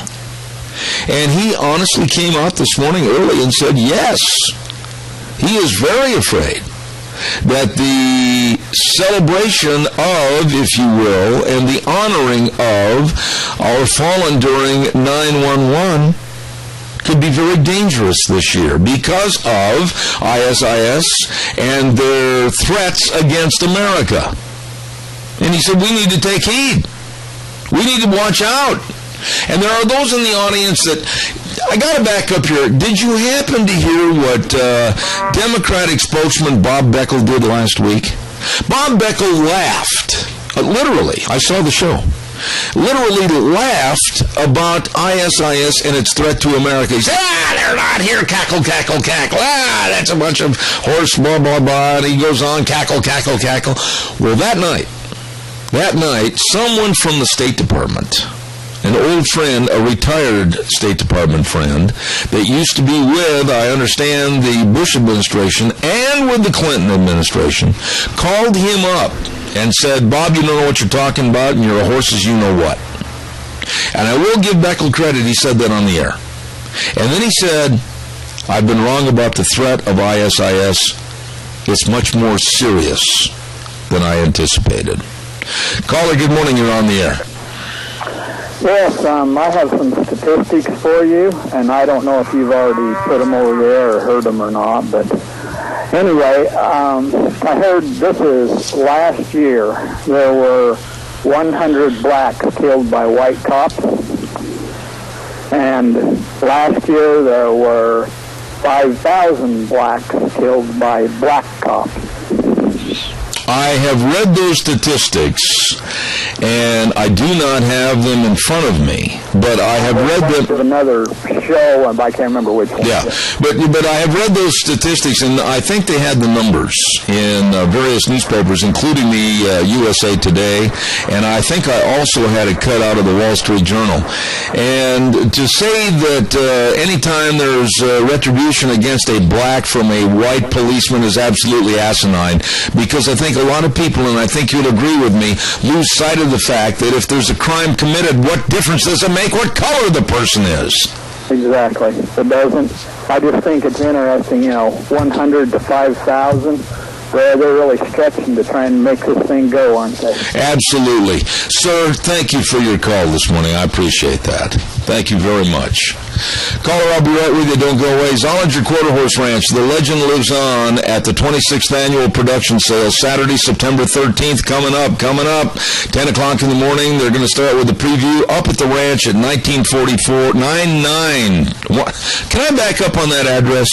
And he honestly came out this morning early and said, yes, he is very afraid that the celebration of, if you will, and the honoring of our fallen during 9/11 could be very dangerous this year because of ISIS and their threats against America. And he said, we need to take heed. We need to watch out. And there are those in the audience that, I got to back up here. Did you happen to hear what Democratic spokesman Bob Beckel did last week? Bob Beckel laughed. Literally, I saw the show. Literally laughed about ISIS and its threat to America. He said, they're not here, cackle, cackle, cackle. That's a bunch of horse, blah, blah, blah. And he goes on, cackle, cackle, cackle. Well, that night, someone from the State Department, an old friend, a retired State Department friend that used to be with, I understand, the Bush administration and with the Clinton administration, called him up and said, Bob, you don't know what you're talking about, and you're a horse's you-know-what. And I will give Beckel credit, he said that on the air. And then he said, I've been wrong about the threat of ISIS. It's much more serious than I anticipated. Caller, good morning, you're on the air. Yes, I have some statistics for you, and I don't know if you've already put them over there or heard them or not, but anyway, I heard this is last year. There were 100 blacks killed by white cops, and last year there were 5,000 blacks killed by black cops. I have read those statistics, and I do not have them in front of me, but I have read them. Another show, and I can't remember which one. Yeah, but I have read those statistics, and I think they had the numbers in various newspapers, including the USA Today, and I think I also had it cut out of the Wall Street Journal. And to say that anytime there's retribution against a black from a white policeman is absolutely asinine, because I think a lot of people, and I think you'll agree with me, lose sight of the fact that if there's a crime committed, what difference does it make what color the person is? Exactly. It doesn't. I just think it's interesting, 100 to 5,000. Well, they're really stretching to try and make this thing go, aren't they? Absolutely. Sir, thank you for your call this morning. I appreciate that. Thank you very much. Caller, I'll be right with you. Don't go away. Zollinger Quarter Horse Ranch. The legend lives on at the 26th Annual Production Sale, Saturday, September 13th. Coming up. 10 o'clock in the morning. They're going to start with the preview up at the ranch at 1944. 99. Can I back up on that address?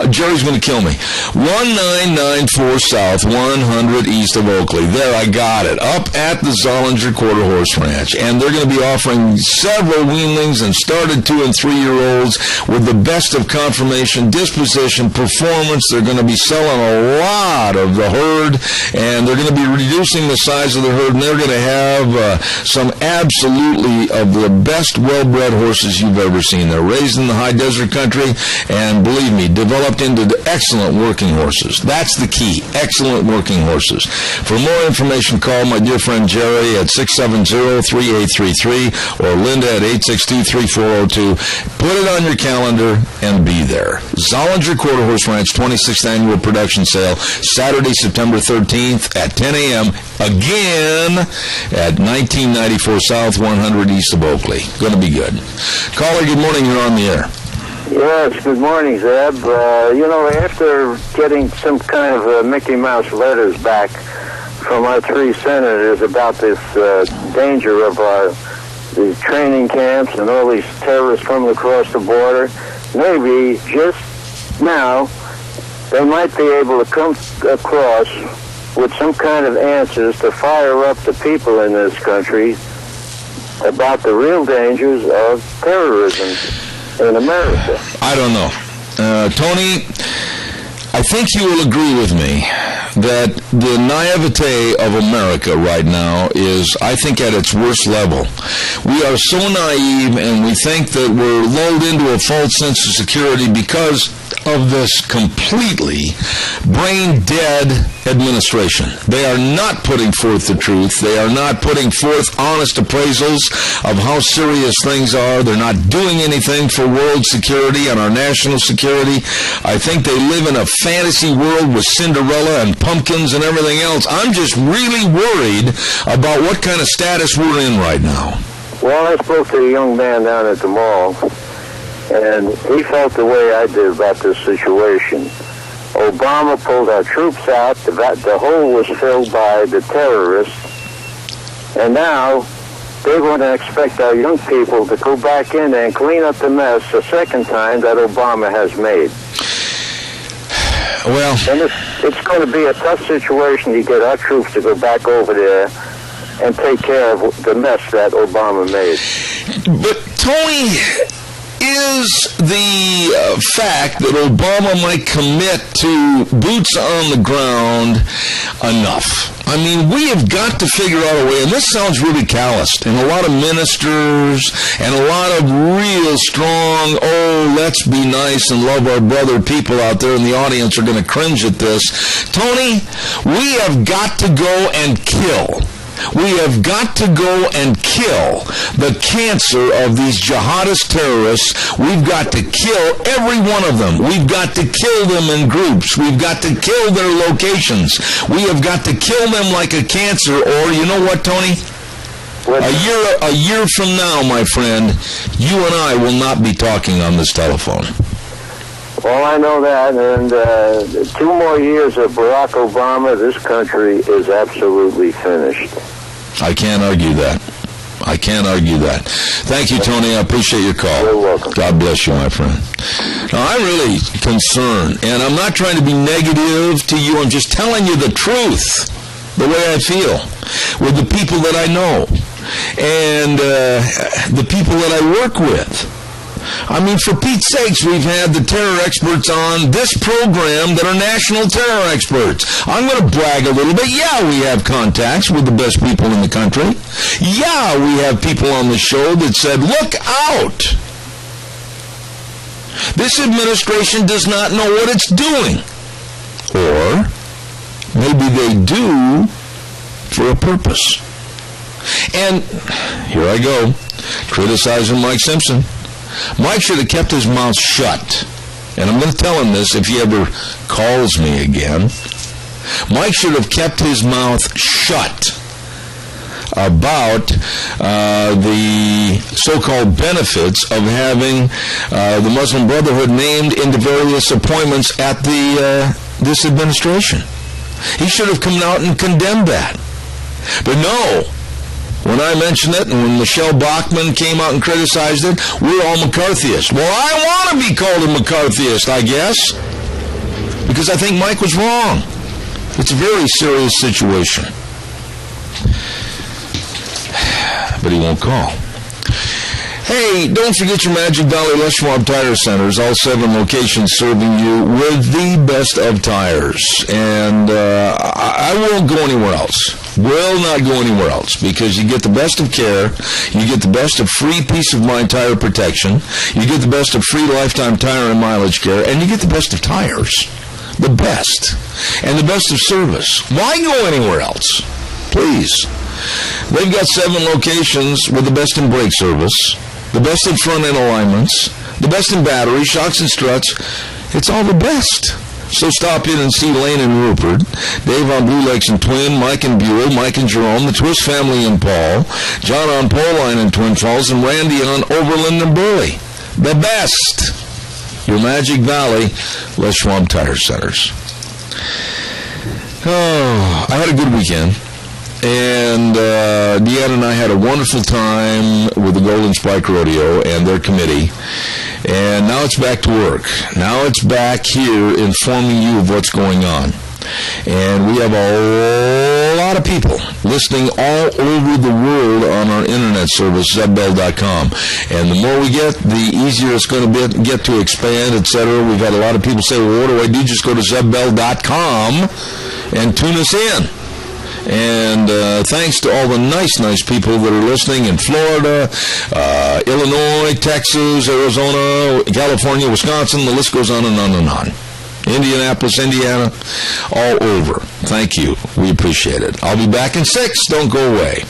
Jerry's going to kill me. 1994 South, 100 east of Oakley. There, I got it. Up at the Zollinger Quarter Horse Ranch. And they're going to be offering several weanlings and started 2- and 3-year-olds with the best of conformation, disposition, performance. They're going to be selling a lot of the herd, and they're going to be reducing the size of the herd, and they're going to have some absolutely of the best well-bred horses you've ever seen. They're raised in the high desert country, and believe me, developed into excellent working horses. That's the key, excellent working horses. For more information, call my dear friend Jerry at 670-3833 or Linda at 862-3402. Put it on your calendar and be there. Zollinger Quarter Horse Ranch 26th Annual Production Sale, Saturday, September 13th at 10 a.m. Again at 1994 South, 100 east of Oakley. Going to be good. Caller, good morning. You're on the air. Yes, good morning, Zeb. After getting some kind of Mickey Mouse letters back from our 3 senators about this danger of these training camps and all these terrorists coming across the border, maybe just now they might be able to come across with some kind of answers to fire up the people in this country about the real dangers of terrorism in America. I don't know. Tony, I think you will agree with me that the naivete of America right now is, I think, at its worst level. We are so naive, and we think that we're lulled into a false sense of security because of this completely brain-dead administration. They are not putting forth the truth. They are not putting forth honest appraisals of how serious things are. They're not doing anything for world security and our national security. I think they live in a fantasy world with Cinderella and pumpkins and everything else. I'm just really worried about what kind of status we're in right now. Well, I spoke to a young man down at the mall, and he felt the way I did about this situation. Obama pulled our troops out. The hole was filled by the terrorists. And now they want to expect our young people to go back in and clean up the mess a second time that Obama has made. Well, and it's going to be a tough situation to get our troops to go back over there and take care of the mess that Obama made. But, Tony, is the fact that Obama might commit to boots on the ground enough? I mean, we have got to figure out a way, and this sounds really calloused, and a lot of ministers and a lot of real strong, let's be nice and love our brother people out there in the audience are going to cringe at this. Tony, we have got to go and kill. We have got to go and kill the cancer of these jihadist terrorists. We've got to kill every one of them. We've got to kill them in groups. We've got to kill their locations. We have got to kill them like a cancer, or you know what, Tony? A year from now, my friend, you and I will not be talking on this telephone. Well, I know that, and 2 more years of Barack Obama, this country is absolutely finished. I can't argue that. Thank you, Tony. I appreciate your call. You're welcome. God bless you, my friend. Now, I'm really concerned, and I'm not trying to be negative to you. I'm just telling you the truth, the way I feel, with the people that I know and the people that I work with. I mean, for Pete's sakes, we've had the terror experts on this program that are national terror experts. I'm going to brag a little bit. Yeah, we have contacts with the best people in the country. Yeah, we have people on the show that said, look out. This administration does not know what it's doing. Or maybe they do for a purpose. And here I go, criticizing Mike Simpson. Mike should have kept his mouth shut. And I'm going to tell him this if he ever calls me again. Mike should have kept his mouth shut about the so-called benefits of having the Muslim Brotherhood named into various appointments at this administration. He should have come out and condemned that. But no, when I mentioned it and when Michelle Bachmann came out and criticized it, we're all McCarthyists. Well, I want to be called a McCarthyist, I guess, because I think Mike was wrong. It's a very serious situation. But he won't call. Hey, don't forget your Magic Valley Les Schwab Tire Centers, all 7 locations serving you with the best of tires. And I won't go anywhere else. Will not go anywhere else, because you get the best of care, you get the best of free peace of mind tire protection, you get the best of free lifetime tire and mileage care, and you get the best of tires. The best. And the best of service. Why go anywhere else? Please. They've got 7 locations with the best in brake service, the best in front end alignments, the best in batteries, shocks and struts. It's all the best. So stop in and see Lane and Rupert, Dave on Blue Lakes and Twin, Mike and Buell, Mike and Jerome, the Twist family in Paul, John on Poline and Twin Falls, and Randy on Overland and Burley. The best. Your Magic Valley Les Schwab Tire Centers. Oh, I had a good weekend. And Deanna and I had a wonderful time with the Golden Spike Rodeo and their committee. And now it's back to work. Now it's back here informing you of what's going on. And we have a lot of people listening all over the world on our internet service, ZebBell.com. And the more we get, the easier it's going to get to expand, etc. We've had a lot of people say, well, what do I do? Just go to ZebBell.com and tune us in. And thanks to all the nice people that are listening in Florida, Illinois, Texas, Arizona, California, Wisconsin, the list goes on and on and on. Indianapolis, Indiana, all over. Thank you. We appreciate it. I'll be back in 6. Don't go away.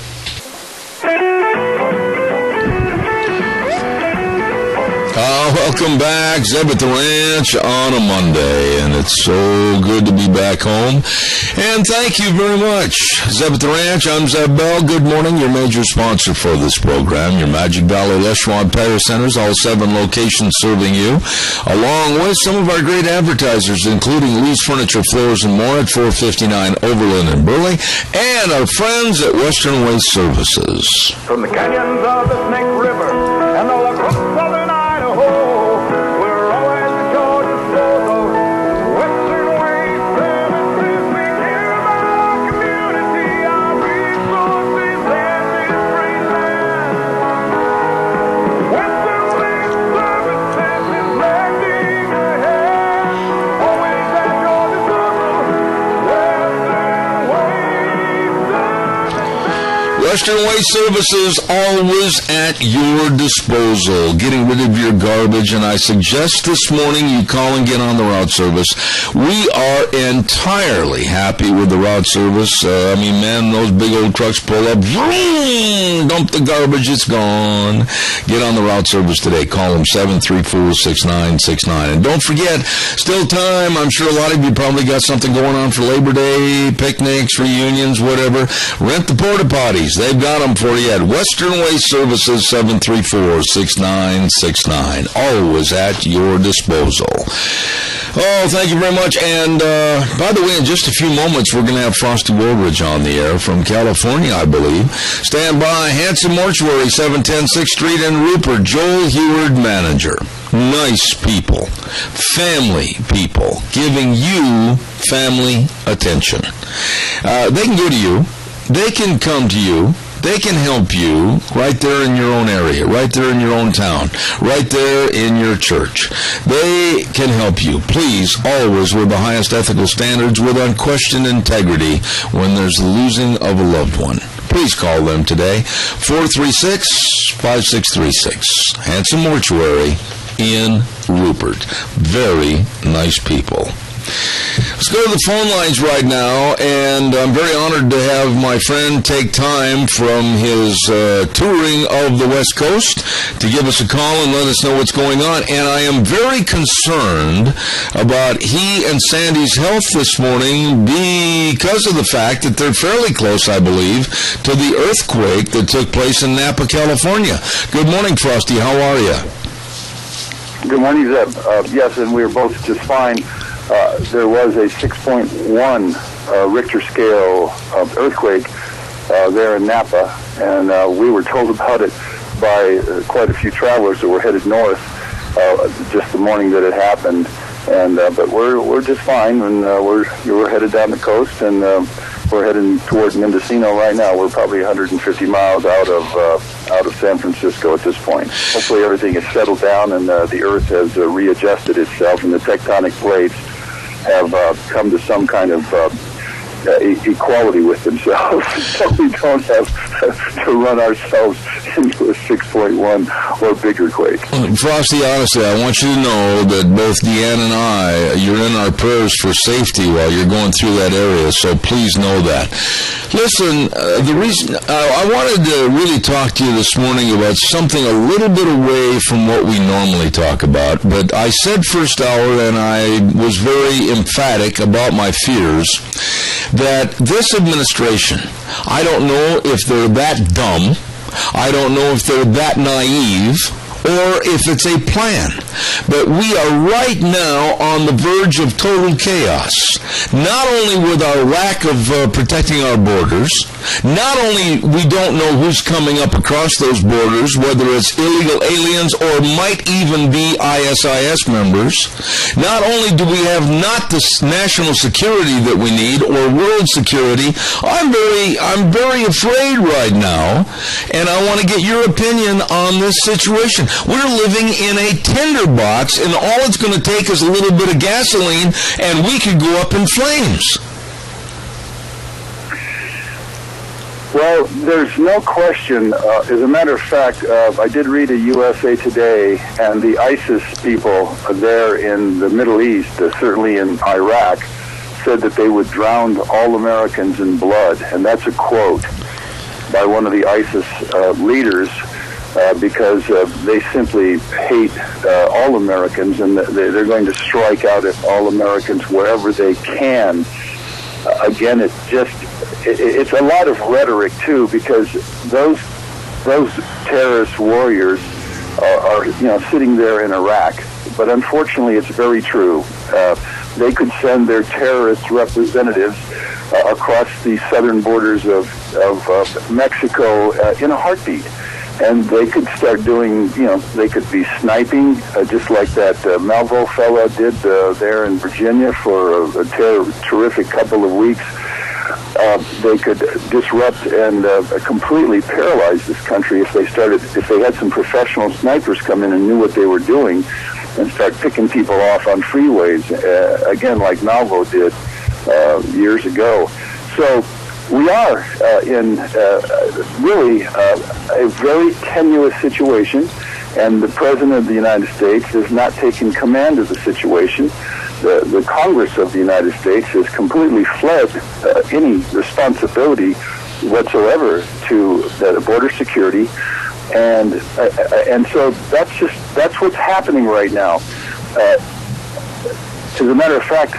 Welcome back, Zeb at the Ranch on a Monday, and it's so good to be back home. And thank you very much. Zeb at the Ranch, I'm Zeb Bell. Good morning, your major sponsor for this program, your Magic Valley Les Schwab Tire Centers, all 7 locations serving you, along with some of our great advertisers, including Lee's Furniture, Floors, and More at 459 Overland and Burley, and our friends at Western Waste Services. From the canyons of the Snake River and the La Crosse Southern Idaho, we're always at your disposal. Western Waste Services, we care about our community, our resources, and this great land. Western Waste Services is lending a hand, always at your disposal. Western Waste Services. Western Waste Services, always at your disposal, getting rid of your garbage, and I suggest this morning you call and get on the route service. We are entirely happy with the route service. Man, those big old trucks pull up, vroom, dump the garbage, it's gone. Get on the route service today. Call them 734-6969. And don't forget, still time. I'm sure a lot of you probably got something going on for Labor Day, picnics, reunions, whatever. Rent the porta potties. They've got them for you at Western Waste Services, 734-6969. Always at your disposal. Oh, thank you very much. And by the way, in just a few moments, we're going to have Frosty Woolridge on the air from California, I believe. Stand by. Hanson Mortuary, 710 6th Street in Rupert. Joel Heward, manager. Nice people. Family people. Giving you family attention. They can go to you. They can come to you. They can help you right there in your own area, right there in your own town, right there in your church. They can help you. Please, always with the highest ethical standards, with unquestioned integrity when there's the losing of a loved one. Please call them today, 436-5636. Hanson Mortuary in Rupert. Very nice people. Let's go to the phone lines right now, and I'm very honored to have my friend take time from his touring of the West Coast to give us a call and let us know what's going on. And I am very concerned about he and Sandy's health this morning because of the fact that they're fairly close, I believe, to the earthquake that took place in Napa, California. Good morning, Frosty. How are you? Good morning, Zeb. Yes, and we were both just fine. There was a 6.1 Richter scale earthquake there in Napa, and we were told about it by quite a few travelers that were headed north just the morning that it happened. And but we're just fine, and we're headed down the coast, and we're heading toward Mendocino right now. We're probably 150 miles out of San Francisco at this point. Hopefully everything is settled down, and the Earth has readjusted itself, and the tectonic plates have come to some kind of equality with themselves, so we don't have to run ourselves into a 6.1 or bigger quake. Frosty, honestly, I want you to know that both Deanne and I, you're in our prayers for safety while you're going through that area, so please know that. Listen, the reason I wanted to really talk to you this morning about something a little bit away from what we normally talk about, but I said first hour, and I was very emphatic about my fears, that this administration, I don't know if they're that dumb, I don't know if they're that naive, or if it's a plan. But we are right now on the verge of total chaos. Not only with our lack of protecting our borders, not only we don't know who's coming up across those borders, whether it's illegal aliens or might even be ISIS members, not only do we have not the national security that we need or world security, I'm very afraid right now, and I want to get your opinion on this situation. We're living in a tinderbox, and all it's going to take is a little bit of gasoline, and we could go up in flames. Well, there's no question. As a matter of fact, I did read a USA Today, and the ISIS people there in the Middle East, certainly in Iraq, said that they would drown all Americans in blood. And that's a quote by one of the ISIS leaders, because they simply hate all Americans, and they're going to strike out at all Americans wherever they can. Again, it's a lot of rhetoric too, because those terrorist warriors are sitting there in Iraq. But unfortunately, it's very true. They could send their terrorist representatives across the southern borders of Mexico in a heartbeat. And they could start doing, they could be sniping, just like that Malvo fella did there in Virginia for a terrific couple of weeks. They could disrupt and completely paralyze this country if they had some professional snipers come in and knew what they were doing and start picking people off on freeways, again, like Malvo did years ago. So we are in really a very tenuous situation, and the President of the United States has not taken command of the situation. The Congress of the United States has completely fled any responsibility whatsoever to border security, and so that's what's happening right now. As a matter of fact,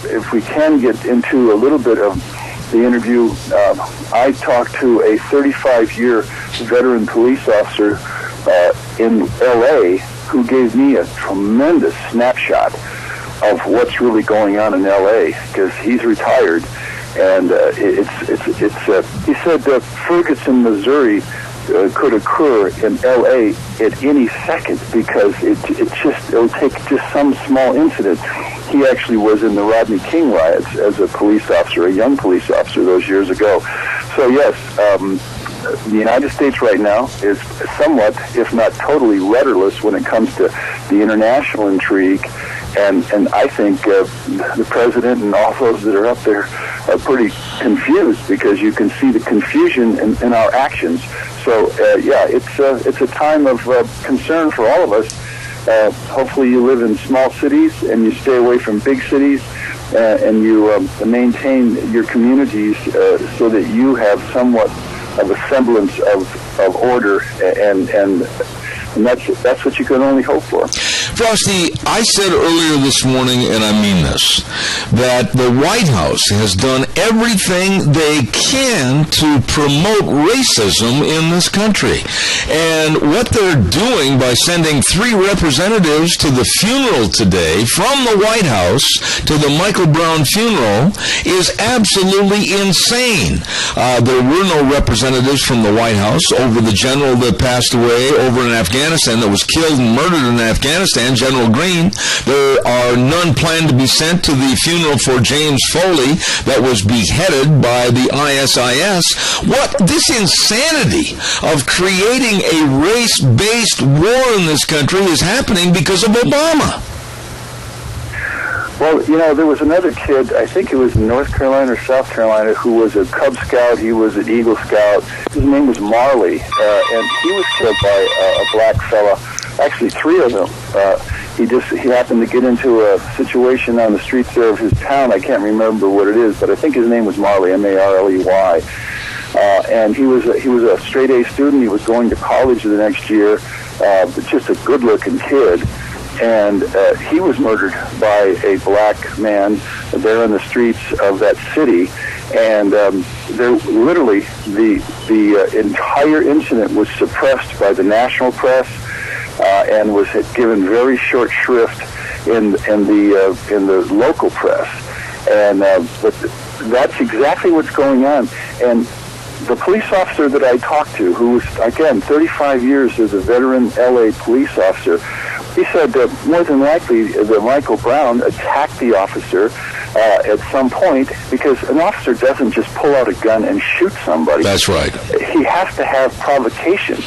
if we can get into a little bit of the interview, I talked to a 35-year veteran police officer in L.A. who gave me a tremendous snapshot of what's really going on in L.A. because he's retired, and he said that Ferguson, Missouri, could occur in L.A. at any second because it'll take just some small incident. He actually was in the Rodney King riots as a police officer, a young police officer those years ago. So yes, the United States right now is somewhat, if not totally, rudderless when it comes to the international intrigue. And I think the president and all those that are up there are pretty confused because you can see the confusion in our actions. So it's a time of concern for all of us. Hopefully you live in small cities and you stay away from big cities. and you maintain your communities so that you have somewhat of a semblance of order, and that's what you can only hope for. Frosty, I said earlier this morning, and I mean this, that the White House has done everything they can to promote racism in this country. And what they're doing by sending 3 representatives to the funeral today from the White House to the Michael Brown funeral is absolutely insane. There were no representatives from the White House over the general that passed away over in Afghanistan, that was killed and murdered in Afghanistan, General Green. There are none planned to be sent to the funeral for James Foley that was beheaded by the ISIS. What this insanity of creating a race-based war in this country is happening because of Obama. Well, you know, there was another kid, I think it was in North Carolina or South Carolina, who was a Cub Scout. He was an Eagle Scout. His name was Marley, and he was killed by a black fella. Actually, 3 of them. He happened to get into a situation on the streets there of his town. I can't remember what it is, but I think his name was Marley, M-A-R-L-E-Y. And he was a straight A student. He was going to college the next year, just a good-looking kid. And he was murdered by a black man there in the streets of that city. And there, literally, the entire incident was suppressed by the national press and was given very short shrift in the local press. And but that's exactly what's going on. And the police officer that I talked to, who was, again, 35 years as a veteran L.A. police officer, he said that more than likely that Michael Brown attacked the officer at some point, because an officer doesn't just pull out a gun and shoot somebody. That's right. He has to have provocation.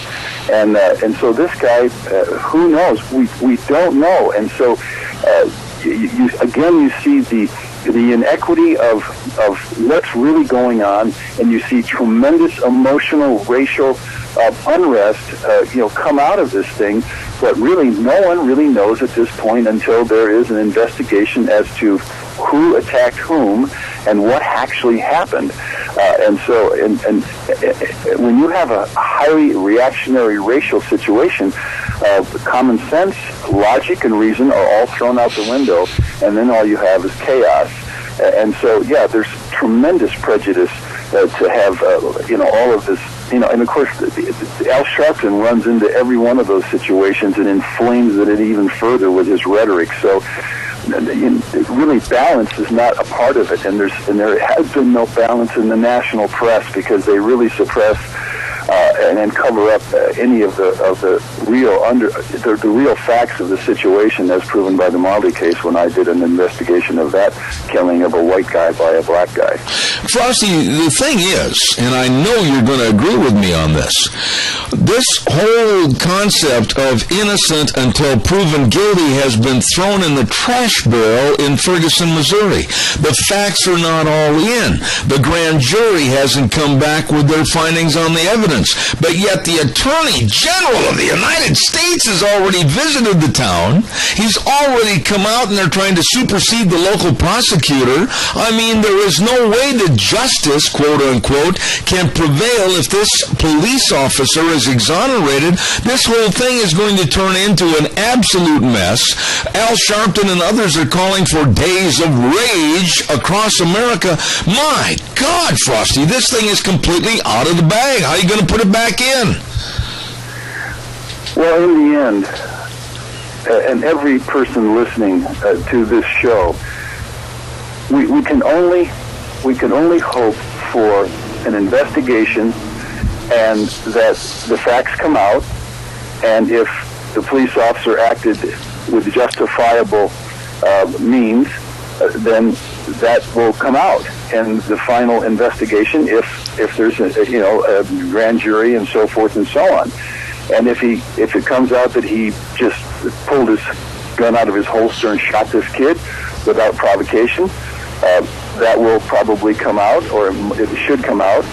And so this guy, who knows? We don't know. And so, you see the inequity of what's really going on, and you see tremendous emotional, racial unrest, come out of this thing. But really, no one really knows at this point until there is an investigation as to who attacked whom and what actually happened. And when you have a highly reactionary racial situation, common sense, logic, and reason are all thrown out the window, and then all you have is chaos. And so, there's tremendous prejudice to have, all of this, and of course, Al Sharpton runs into every one of those situations and inflames it even further with his rhetoric. So, really, balance is not a part of it, and there has been no balance in the national press, because they really suppress and cover up any of the real facts of the situation, as proven by the Marley case when I did an investigation of that killing of a white guy by a black guy. Frosty, the thing is, and I know you're going to agree with me on this whole concept of innocent until proven guilty has been thrown in the trash barrel in Ferguson, Missouri. The facts are not all in. The grand jury hasn't come back with their findings on the evidence. But yet the Attorney General of the United States has already visited the town. He's already come out, and they're trying to supersede the local prosecutor. I mean, there is no way that justice, quote unquote, can prevail if this police officer is exonerated. This whole thing is going to turn into an absolute mess. Al Sharpton and others are calling for days of rage across America. My God, Frosty, this thing is completely out of the bag. How are you going to put it back in? Well, in the end, and every person listening to this show, we can only hope for an investigation, and that the facts come out, and if the police officer acted with justifiable means, then that will come out, and the final investigation, if there's a grand jury and so forth and so on. And if it comes out that he just pulled his gun out of his holster and shot this kid without provocation, that will probably come out, or it should come out,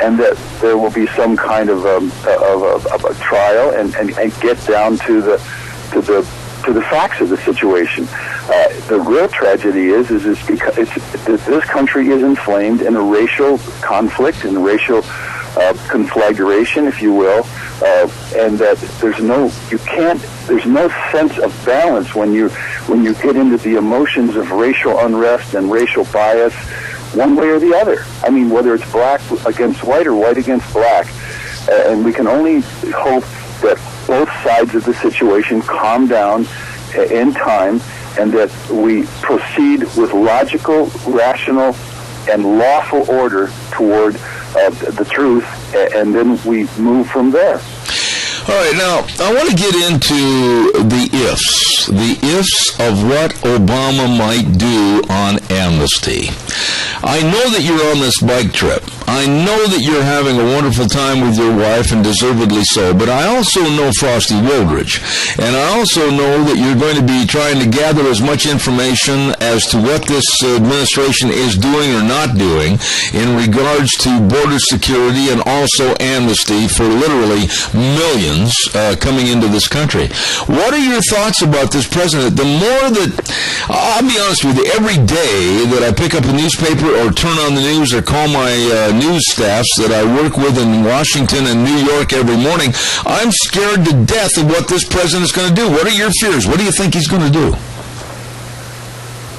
and that there will be some kind of a trial and get down to the facts of the situation. The real tragedy is because this country is inflamed in a racial conflict, in a racial conflagration, if you will, and that there's no sense of balance when you get into the emotions of racial unrest and racial bias, one way or the other. I mean, whether it's black against white or white against black, and we can only hope that both sides of the situation calm down in time, and that we proceed with logical, rational, and lawful order toward the truth, and then we move from there. All right, now, I want to get into the ifs of what Obama might do on amnesty. I know that you're on this bike trip. I know that you're having a wonderful time with your wife, and deservedly so, but I also know Frosty Wildridge, and I also know that you're going to be trying to gather as much information as to what this administration is doing or not doing in regards to border security and also amnesty for literally millions coming into this country. What are your thoughts about this president? The more that, I'll be honest with you, every day that I pick up a newspaper or turn on the news or call my news staffs that I work with in Washington and New York every morning, I'm scared to death of what this president is going to do. What are your fears? What do you think he's going to do?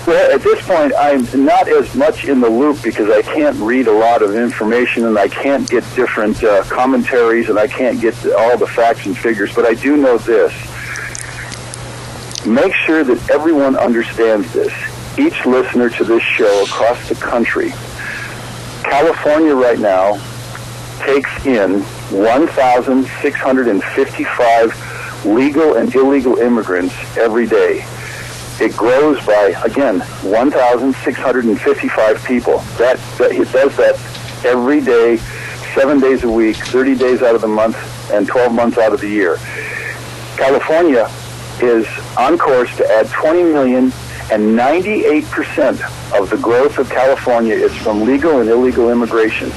Well, at this point, I'm not as much in the loop because I can't read a lot of information and I can't get different commentaries and I can't get all the facts and figures, but I do know this. Make sure that everyone understands this. Each listener to this show across the country, California right now takes in 1,655 legal and illegal immigrants every day. It grows by, again, 1,655 people. It does that every day, 7 days a week, 30 days out of the month, and 12 months out of the year. California is on course to add 20 million, and 98% of the growth of California is from legal and illegal immigration.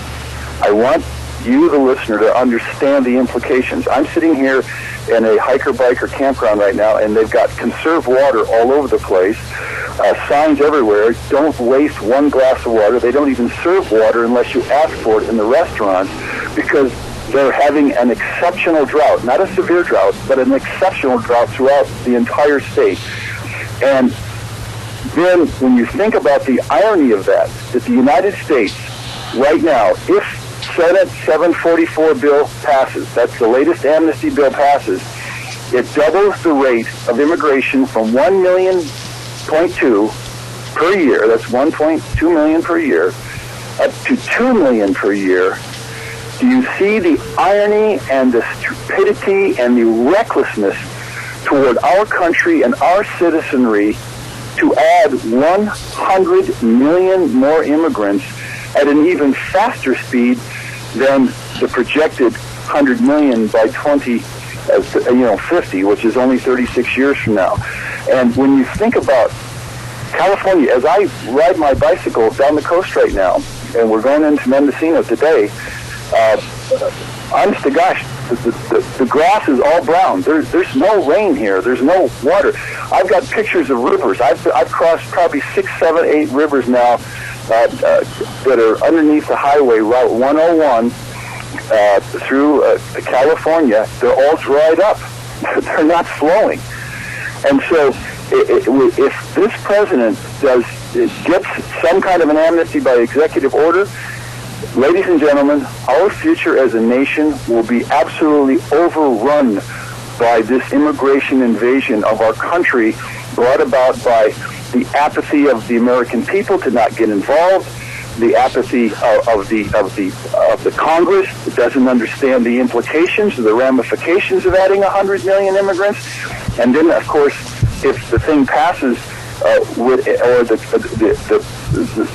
I want you, the listener, to understand the implications. I'm sitting here in a hiker-biker campground right now, and they've got conserve water all over the place, signs everywhere, don't waste one glass of water. They don't even serve water unless you ask for it in the restaurants, because they're having an exceptional drought, not a severe drought, but an exceptional drought throughout the entire state. And then when you think about the irony of that the United States right now, if Senate 744 bill passes, that's the latest amnesty bill passes, it doubles the rate of immigration from 1.2 million per year, that's 1.2 million per year, up to 2 million per year. Do you see the irony and the stupidity and the recklessness toward our country and our citizenry to add 100 million more immigrants at an even faster speed than the projected 100 million by 2050, which is only 36 years from now? And when you think about California, as I ride my bicycle down the coast right now, and we're going into Mendocino today, honest to gosh, the grass is all brown. There's no rain here. There's no water. I've got pictures of rivers. I've crossed probably 6, 7, 8 rivers now that are underneath the highway, Route 101, through California. They're all dried up. They're not flowing. And so if this president gets some kind of an amnesty by executive order, ladies and gentlemen, our future as a nation will be absolutely overrun by this immigration invasion of our country, brought about by the apathy of the American people to not get involved, the apathy of the Congress that doesn't understand the implications, the ramifications of adding 100 million immigrants, and then, of course, if the thing passes,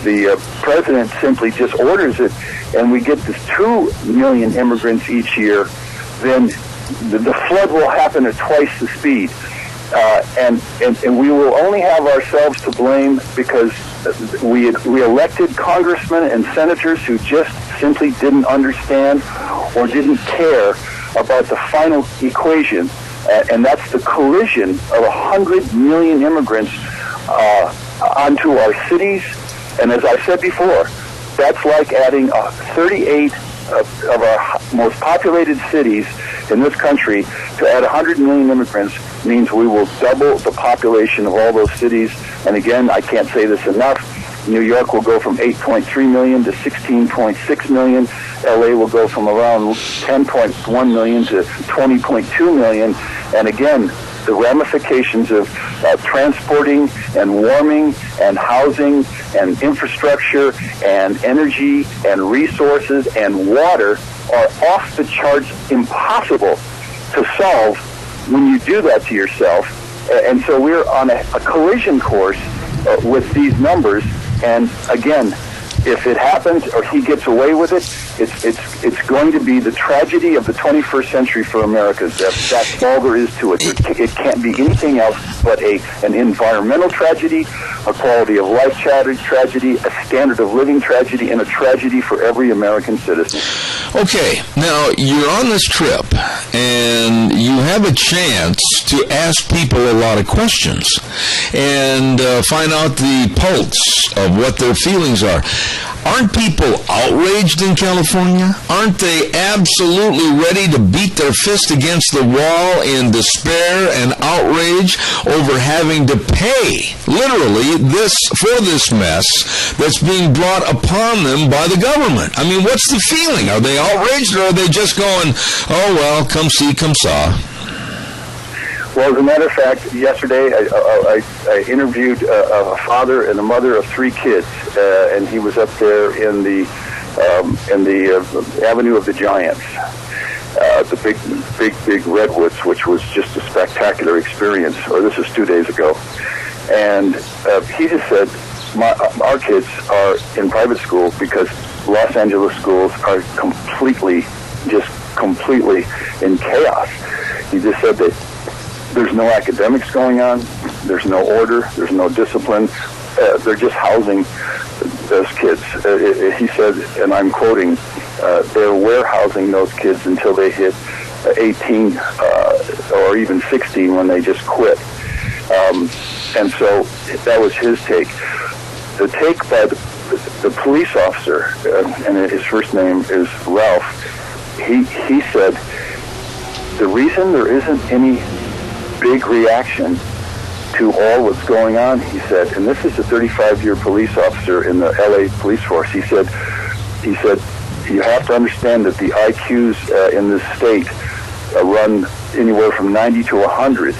the president simply just orders it, and we get this 2 million immigrants each year, then the flood will happen at twice the speed. And we will only have ourselves to blame because we elected congressmen and senators who just simply didn't understand or didn't care about the final equation, and that's the collision of 100 million immigrants onto our cities. And as I said before, that's like adding 38 of our most populated cities in this country. To add 100 million immigrants means we will double the population of all those cities. And again, I can't say this enough, New York will go from 8.3 million to 16.6 million. LA will go from around 10.1 million to 20.2 million. And again, the ramifications of transporting and warming and housing and infrastructure and energy and resources and water are off the charts, impossible to solve when you do that to yourself. And so we're on a collision course with these numbers. And again, if it happens or he gets away with it, it's going to be the tragedy of the 21st century for America. That's all there is to it. It can't be anything else but an environmental tragedy, a quality of life tragedy, a standard of living tragedy, and a tragedy for every American citizen. Okay, now you're on this trip, and you have a chance to ask people a lot of questions and find out the pulse of what their feelings are. Aren't people outraged in California? Aren't they absolutely ready to beat their fist against the wall in despair and outrage over having to pay, literally, for this mess that's being brought upon them by the government? I mean, what's the feeling? Are they outraged, or are they just going, oh, well, come see, come saw? Well, as a matter of fact, yesterday I interviewed a father and a mother of 3 kids, and he was up there in the Avenue of the Giants, the big redwoods, which was just a spectacular experience. Or this is 2 days ago, and he just said, our kids are in private school because Los Angeles schools are completely in chaos. He just said that there's no academics going on, there's no order, there's no discipline. They're just housing those kids. He said, and I'm quoting, they're warehousing those kids until they hit 18 or even 16 when they just quit. And so that was his take. The take by the police officer, and his first name is Ralph, he said, the reason there isn't any big reaction to all what's going on, he said, and this is a 35-year police officer in the LA police force, he said, you have to understand that the IQs in this state run anywhere from 90 to 100.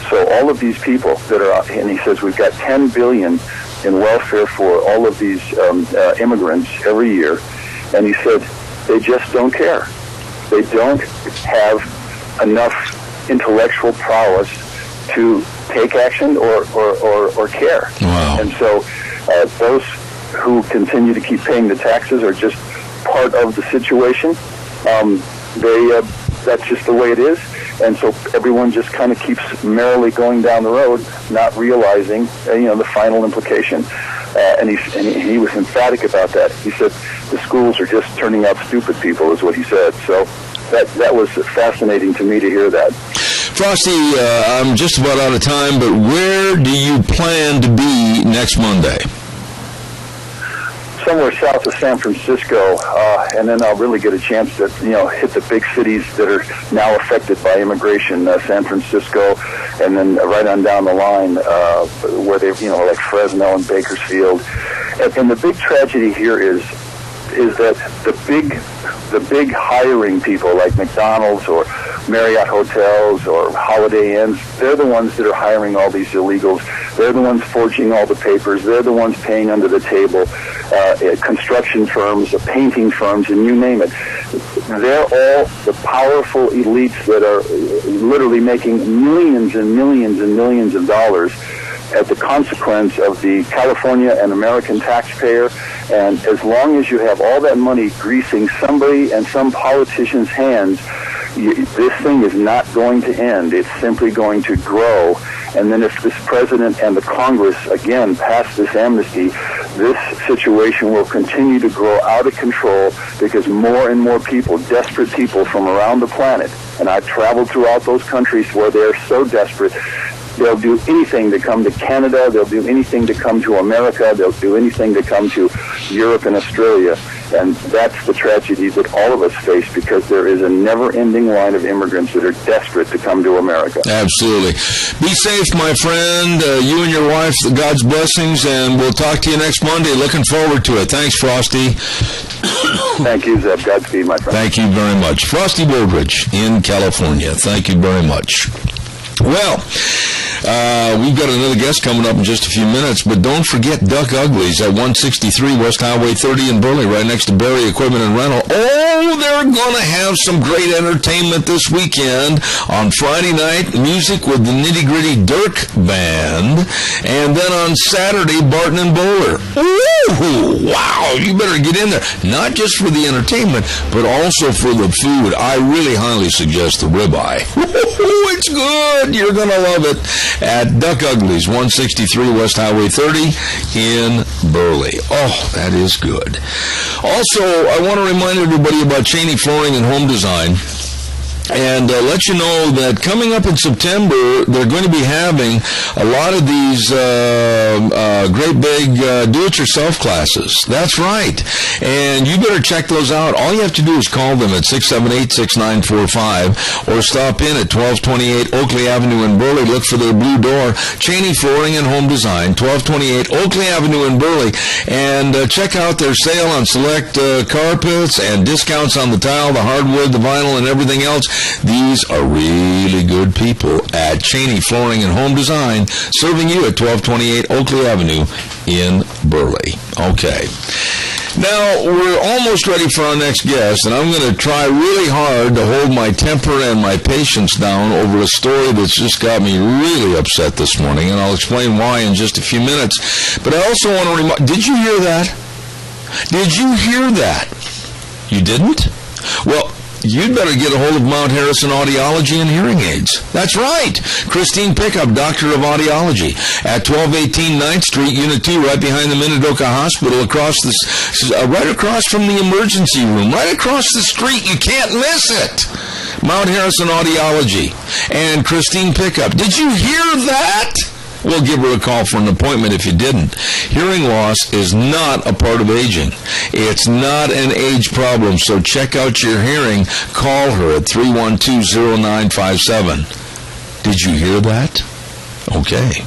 So all of these people that are, and he says we've got $10 billion in welfare for all of these immigrants every year, and he said they just don't care. They don't have enough intellectual prowess to take action or care. Wow. And so those who continue to keep paying the taxes are just part of the situation. That's just the way it is. And so everyone just kind of keeps merrily going down the road, not realizing, the final implication. And he was emphatic about that. He said the schools are just turning out stupid people, is what he said. So that was fascinating to me to hear that. Frosty, I'm just about out of time, but where do you plan to be next Monday? Somewhere south of San Francisco, and then I'll really get a chance to, hit the big cities that are now affected by immigration, San Francisco, and then right on down the line where they, like Fresno and Bakersfield. And the big tragedy here is that the big hiring people like McDonald's or Marriott Hotels or Holiday Inns, they're the ones that are hiring all these illegals. They're the ones forging all the papers. They're the ones paying under the table. Construction firms, painting firms, and you name it. They're all the powerful elites that are literally making millions and millions and millions of dollars as the consequence of the California and American taxpayer. And as long as you have all that money greasing somebody and some politician's hands, this thing is not going to end. It's simply going to grow. And then if this president and the Congress, again, pass this amnesty, this situation will continue to grow out of control because more and more people, desperate people from around the planet, and I've traveled throughout those countries where they're so desperate, They'll do anything to come to Canada. They'll do anything to come to America. They'll do anything to come to Europe and Australia. And that's the tragedy that all of us face, because there is a never-ending line of immigrants that are desperate to come to America. Absolutely. Be safe, my friend. You and your wife, God's blessings, and we'll talk to you next Monday. Looking forward to it. Thanks, Frosty. Thank you, Zeb. Godspeed, my friend. Thank you very much. Frosty Bowdridge in California. Thank you very much. Well, we've got another guest coming up in just a few minutes, but don't forget Duck Uglies at 163 West Highway 30 in Burley, right next to Berry Equipment and Rental. Oh, they're going to have some great entertainment this weekend. On Friday night, music with the Nitty Gritty Dirk Band, and then on Saturday, Barton and Bowler. Ooh, wow, you better get in there. Not just for the entertainment, but also for the food. I really highly suggest the ribeye. It's good. You're going to love it at Duck Uglies, 163 West Highway 30 in Burley. Oh, that is good. Also, I want to remind everybody about Cheney Flooring and Home Design. And let you know that coming up in September, they're going to be having a lot of these great big do-it-yourself classes. That's right. And you better check those out. All you have to do is call them at 678-6945 or stop in at 1228 Oakley Avenue in Burley. Look for their blue door, Cheney Flooring and Home Design, 1228 Oakley Avenue in Burley. And check out their sale on select carpets and discounts on the tile, the hardwood, the vinyl, and everything else. These are really good people at Cheney Flooring and Home Design, serving you at 1228 Oakley Avenue in Burley. Okay. Now, we're almost ready for our next guest, and I'm going to try really hard to hold my temper and my patience down over a story that's just got me really upset this morning, and I'll explain why in just a few minutes. But I also want to remind, did you hear that? Did you hear that? You didn't? Well, you'd better get a hold of Mount Harrison Audiology and Hearing Aids. That's right. Christine Pickup, Doctor of Audiology, at 1218 9th Street, Unit 2, right behind the Minidoka Hospital, right across from the emergency room, right across the street. You can't miss it. Mount Harrison Audiology and Christine Pickup. Did you hear that? Well, give her a call for an appointment if you didn't. Hearing loss is not a part of aging. It's not an age problem, so check out your hearing. Call her at 312-0957. Did you hear that? Okay.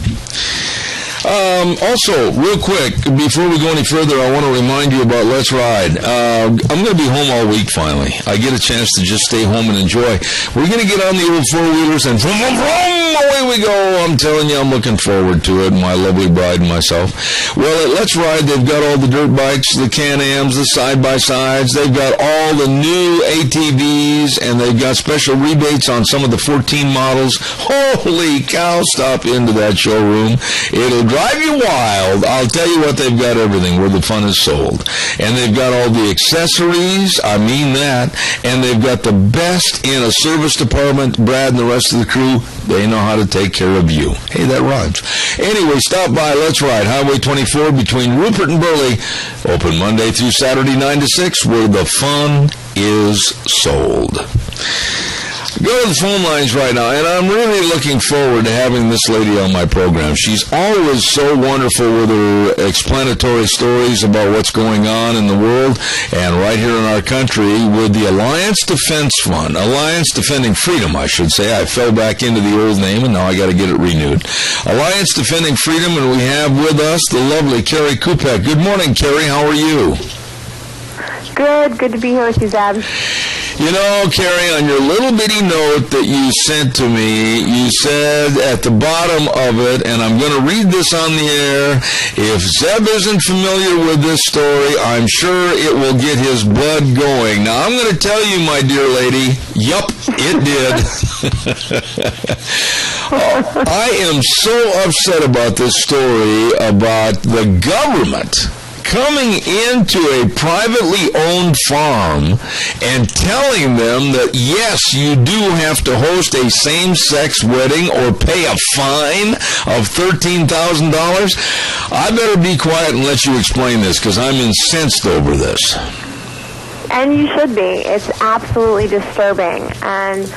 Also, real quick, before we go any further, I want to remind you about Let's Ride. I'm going to be home all week, finally. I get a chance to just stay home and enjoy. We're going to get on the old four-wheelers, and vroom, vroom, vroom, away we go. I'm telling you, I'm looking forward to it, my lovely bride and myself. Well, at Let's Ride, they've got all the dirt bikes, the Can-Ams, the side-by-sides. They've got all the new ATVs, and they've got special rebates on some of the 14 models. Holy cow, stop into that showroom. It'll drive you wild. I'll tell you what, they've got everything where the fun is sold. And they've got all the accessories, I mean that, and they've got the best in a service department. Brad and the rest of the crew, they know how to take care of you. Hey, that rhymes. Anyway, stop by Let's Ride, Highway 24 between Rupert and Burley, open Monday through Saturday 9 to 6, where the fun is sold. Go to the phone lines right now, and I'm really looking forward to having this lady on my program. She's always so wonderful with her explanatory stories about what's going on in the world and right here in our country with the Alliance Defense Fund. Alliance Defending Freedom, I should say. I fell back into the old name, and now I got to get it renewed. Alliance Defending Freedom, and we have with us the lovely Carrie Kupek. Good morning, Carrie. How are you? Good to be here with you, Zeb. You know, Carrie, on your little bitty note that you sent to me, you said at the bottom of it, and I'm going to read this on the air, if Zeb isn't familiar with this story, I'm sure it will get his blood going. Now, I'm going to tell you, my dear lady, yup, it did. I am so upset about this story about the government coming into a privately owned farm and telling them that, yes, you do have to host a same-sex wedding or pay a fine of $13,000. I better be quiet and let you explain this, because I'm incensed over this. And you should be. It's absolutely disturbing. And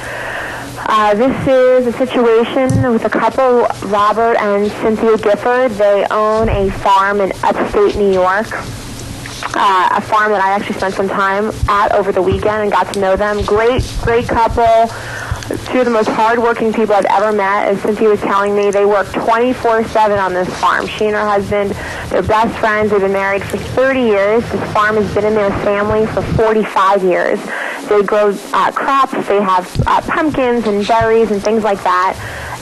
This is a situation with a couple, Robert and Cynthia Gifford. They own a farm in upstate New York, a farm that I actually spent some time at over the weekend and got to know them. Great couple. Two of the most hardworking people I've ever met. As Cynthia was telling me, they work 24/7 on this farm. She and her husband, they're best friends. They've been married for 30 years. This farm has been in their family for 45 years. They grow crops. They have pumpkins and berries and things like that.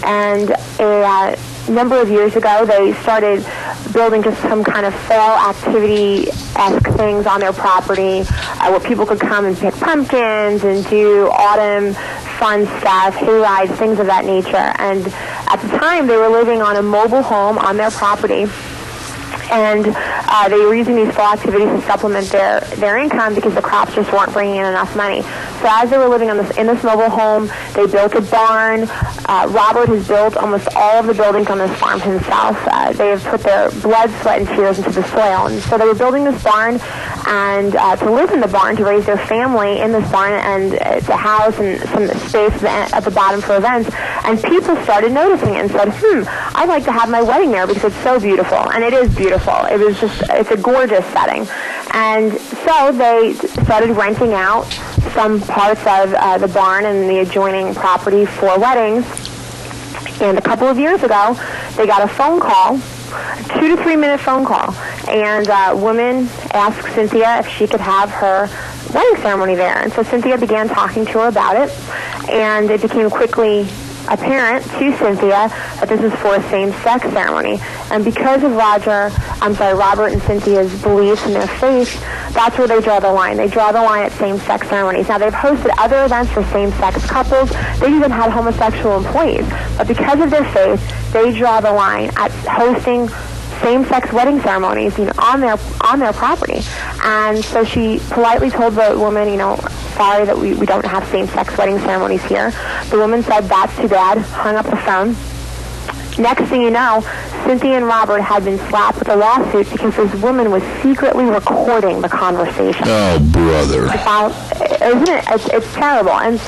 And a number of years ago, they started building just some kind of fall activity-esque things on their property where people could come and pick pumpkins and do autumn fun stuff, hay rides, things of that nature. And at the time, they were living on a mobile home on their property. And they were using these fall activities to supplement their income because the crops just weren't bringing in enough money. So as they were living in this mobile home, they built a barn. Robert has built almost all of the buildings on this farm himself. They have put their blood, sweat, and tears into the soil. And so they were building this barn and to live in the barn, to raise their family in this barn, and the house and some space at the bottom for events. And people started noticing it and said, I'd like to have my wedding there because it's so beautiful. And it is beautiful. It's a gorgeous setting. And so they started renting out some parts of the barn and the adjoining property for weddings. And a couple of years ago, they got a phone call, a 2 to 3 minute phone call. And a woman asked Cynthia if she could have her wedding ceremony there. And so Cynthia began talking to her about it. And it became quickly apparent to Cynthia that this is for a same-sex ceremony. And because of Robert and Cynthia's beliefs and their faith, that's where they draw the line. They draw the line at same-sex ceremonies. Now, they've hosted other events for same-sex couples. They've even had homosexual employees. But because of their faith, they draw the line at hosting same-sex wedding ceremonies, on their property. And so she politely told the woman, sorry that we don't have same-sex wedding ceremonies here. The woman said, that's too bad, hung up the phone. Next thing you know, Cynthia and Robert had been slapped with a lawsuit because this woman was secretly recording the conversation. Oh, brother. Isn't it? It's terrible. And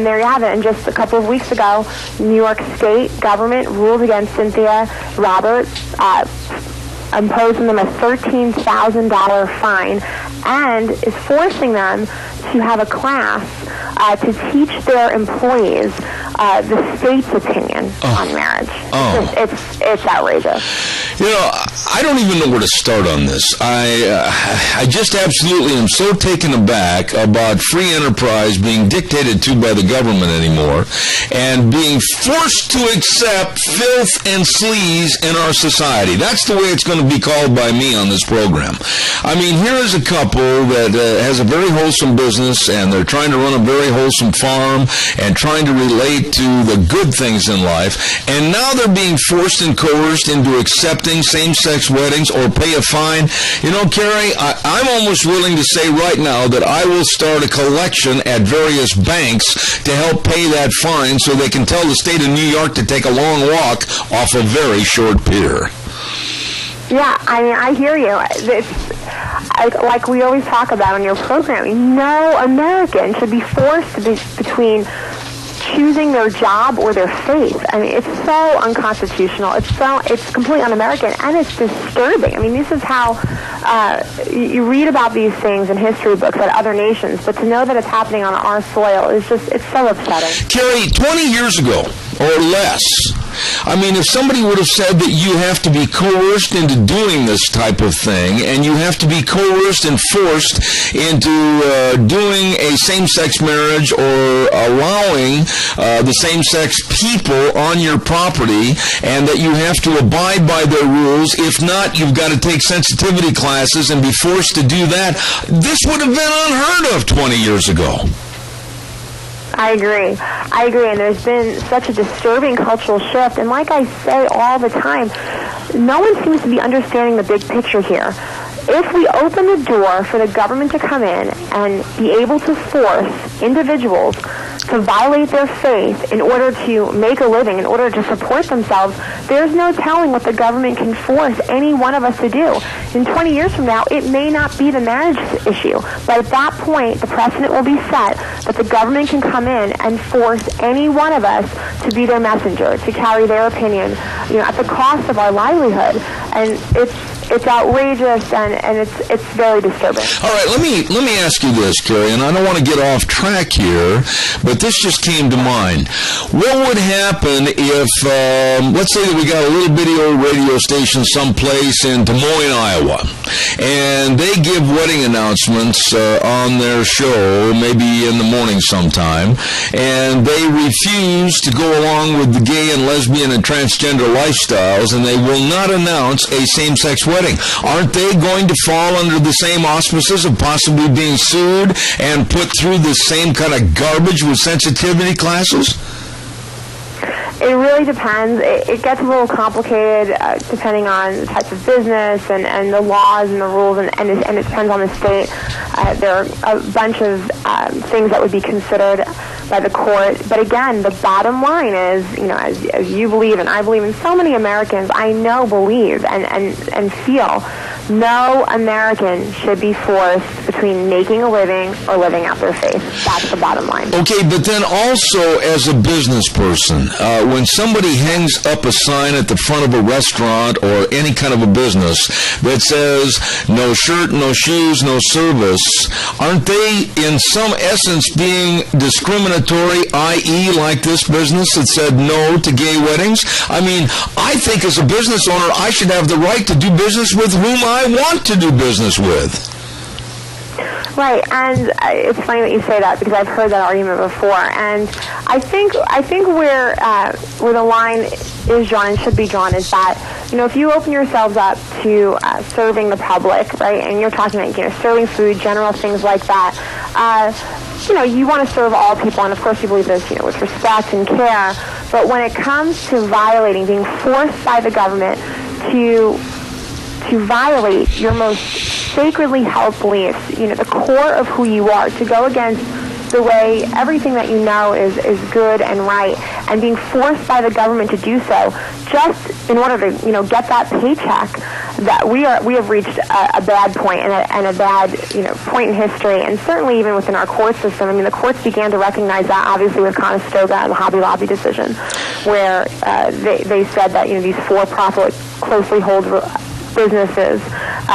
there you have it. And just a couple of weeks ago, New York State government ruled against Cynthia, Robert, imposing them a $13,000 fine, and is forcing them to have a class to teach their employees the state's opinion on marriage. It's outrageous. I don't even know where to start on this. I just absolutely am so taken aback about free enterprise being dictated to by the government anymore and being forced to accept filth and sleaze in our society. That's the way it's going to be called by me on this program. I mean, here is a couple that has a very wholesome business, and they're trying to run a very wholesome farm and trying to relate to the good things in life, and now they're being forced and coerced into accepting same-sex weddings or pay a fine. Carrie, I'm almost willing to say right now that I will start a collection at various banks to help pay that fine so they can tell the state of New York to take a long walk off a very short pier. Yeah, I hear you. Like we always talk about on your program, no American should be forced to be between choosing their job or their faith. I mean, it's so unconstitutional. It's completely un-American, and it's disturbing. I mean, this is how you read about these things in history books at other nations, but to know that it's happening on our soil is it's so upsetting. Carrie, 20 years ago or less, I mean, if somebody would have said that you have to be coerced into doing this type of thing, and you have to be coerced and forced into doing a same-sex marriage or allowing the same-sex people on your property, and that you have to abide by their rules, if not, you've got to take sensitivity classes and be forced to do that, this would have been unheard of 20 years ago. I agree, and there's been such a disturbing cultural shift, and like I say all the time, no one seems to be understanding the big picture here. If we open the door for the government to come in and be able to force individuals to violate their faith in order to make a living, in order to support themselves, there's no telling what the government can force any one of us to do. In 20 years from now, it may not be the marriage issue, but at that point, the precedent will be set that the government can come in and force any one of us to be their messenger, to carry their opinion, at the cost of our livelihood. And it's outrageous, and it's very disturbing. All right, let me ask you this, Carrie, and I don't want to get off track here, but this just came to mind. What would happen if, let's say that we got a little bitty old radio station someplace in Des Moines, Iowa, and they give wedding announcements on their show, maybe in the morning sometime, and they refuse to go along with the gay and lesbian and transgender lifestyles, and they will not announce a same-sex wedding. Aren't they going to fall under the same auspices of possibly being sued and put through the same kind of garbage with sensitivity classes? It really depends. It gets a little complicated depending on the types of business and the laws and the rules, and it depends on the state. There are a bunch of things that would be considered by the court. But again, the bottom line is, as you believe and I believe, and so many Americans I know believe and feel, no American should be forced between making a living or living out their faith. That's the bottom line. Okay, but then also as a business person, when somebody hangs up a sign at the front of a restaurant or any kind of a business that says no shirt, no shoes, no service, aren't they in some essence being discriminatory, i.e. like this business that said no to gay weddings? I mean, I think as a business owner, I should have the right to do business with whom I want to do business with. Right, and it's funny that you say that because I've heard that argument before, and I think where the line is drawn and should be drawn is that, if you open yourselves up to serving the public, right, and you're talking about, serving food, general things like that, you want to serve all people, and of course you believe this, with respect and care, but when it comes to violating, being forced by the government to violate your most sacredly held beliefs, the core of who you are, to go against the way everything that you know is good and right, and being forced by the government to do so just in order to get that paycheck, that we have reached a bad point and a bad point in history, and certainly even within our court system. I mean, the courts began to recognize that obviously with Conestoga and the Hobby Lobby decision, where they said that these for-profit, closely held businesses,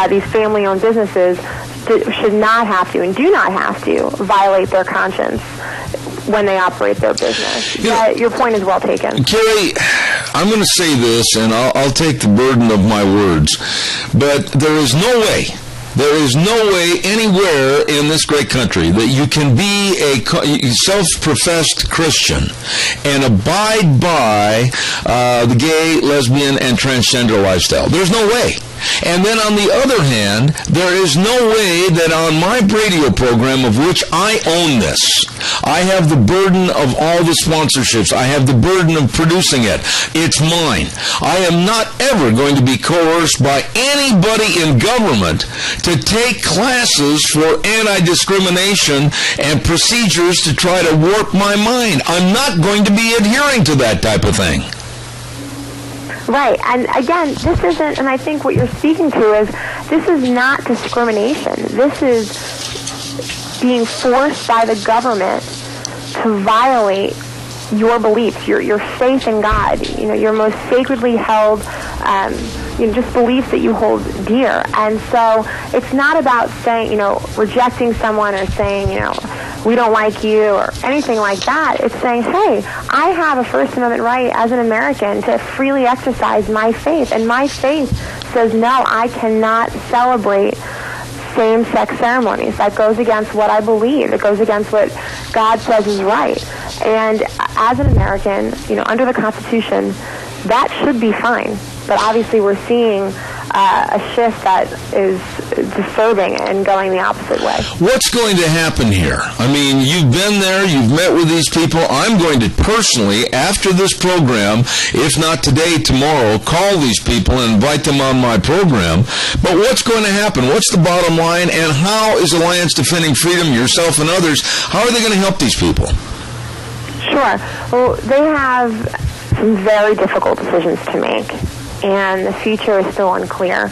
these family-owned businesses, should not have to and do not have to violate their conscience when they operate their business. Your point is well taken. Carrie, I'm going to say this, and I'll take the burden of my words, but there is no way anywhere in this great country that you can be a self-professed Christian and abide by the gay, lesbian, and transgender lifestyle. There's no way. And then on the other hand, there is no way that on my radio program, of which I own this, I have the burden of all the sponsorships. I have the burden of producing it. It's mine. I am not ever going to be coerced by anybody in government to take classes for anti-discrimination and procedures to try to warp my mind. I'm not going to be adhering to that type of thing. Right, and again, this isn't, and I think what you're speaking to is, this is not discrimination. This is being forced by the government to violate your beliefs, your faith in God, your most sacredly held, just beliefs that you hold dear. And so it's not about saying, rejecting someone or saying, we don't like you or anything like that. It's saying, hey, I have a First Amendment right as an American to freely exercise my faith. And my faith says, no, I cannot celebrate same-sex ceremonies. That goes against what I believe. It goes against what God says is right. And as an American, under the Constitution, that should be fine. But obviously we're seeing a shift that is disturbing and going the opposite way. What's going to happen here? I mean, you've been there, you've met with these people. I'm going to personally, after this program, if not today, tomorrow, call these people and invite them on my program. But what's going to happen? What's the bottom line? And how is Alliance Defending Freedom, yourself and others, how are they going to help these people? Sure. Well, they have some very difficult decisions to make, and the future is still unclear.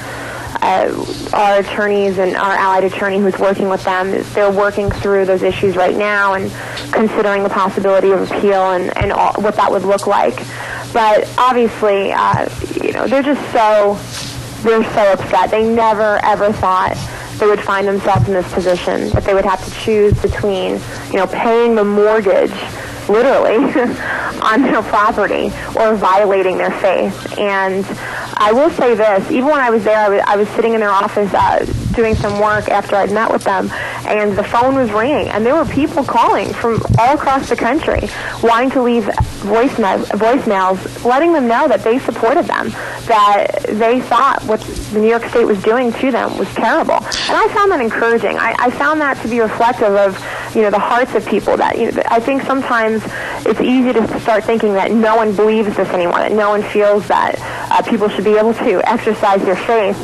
Our attorneys and our allied attorney who's working with them, they're working through those issues right now and considering the possibility of appeal and what that would look like. But obviously, they're so upset. They never, ever thought they would find themselves in this position, that they would have to choose between, paying the mortgage, literally, on their property or violating their faith. And I will say this, even when I was there, I was sitting in their office doing some work after I'd met with them, and the phone was ringing, and there were people calling from all across the country wanting to leave voicemails letting them know that they supported them, that they thought what the New York State was doing to them was terrible. And I found that encouraging. I found that to be reflective of, the hearts of people. That I think sometimes it's easy to start thinking that no one believes this anymore, that no one feels that people should be able to exercise their faith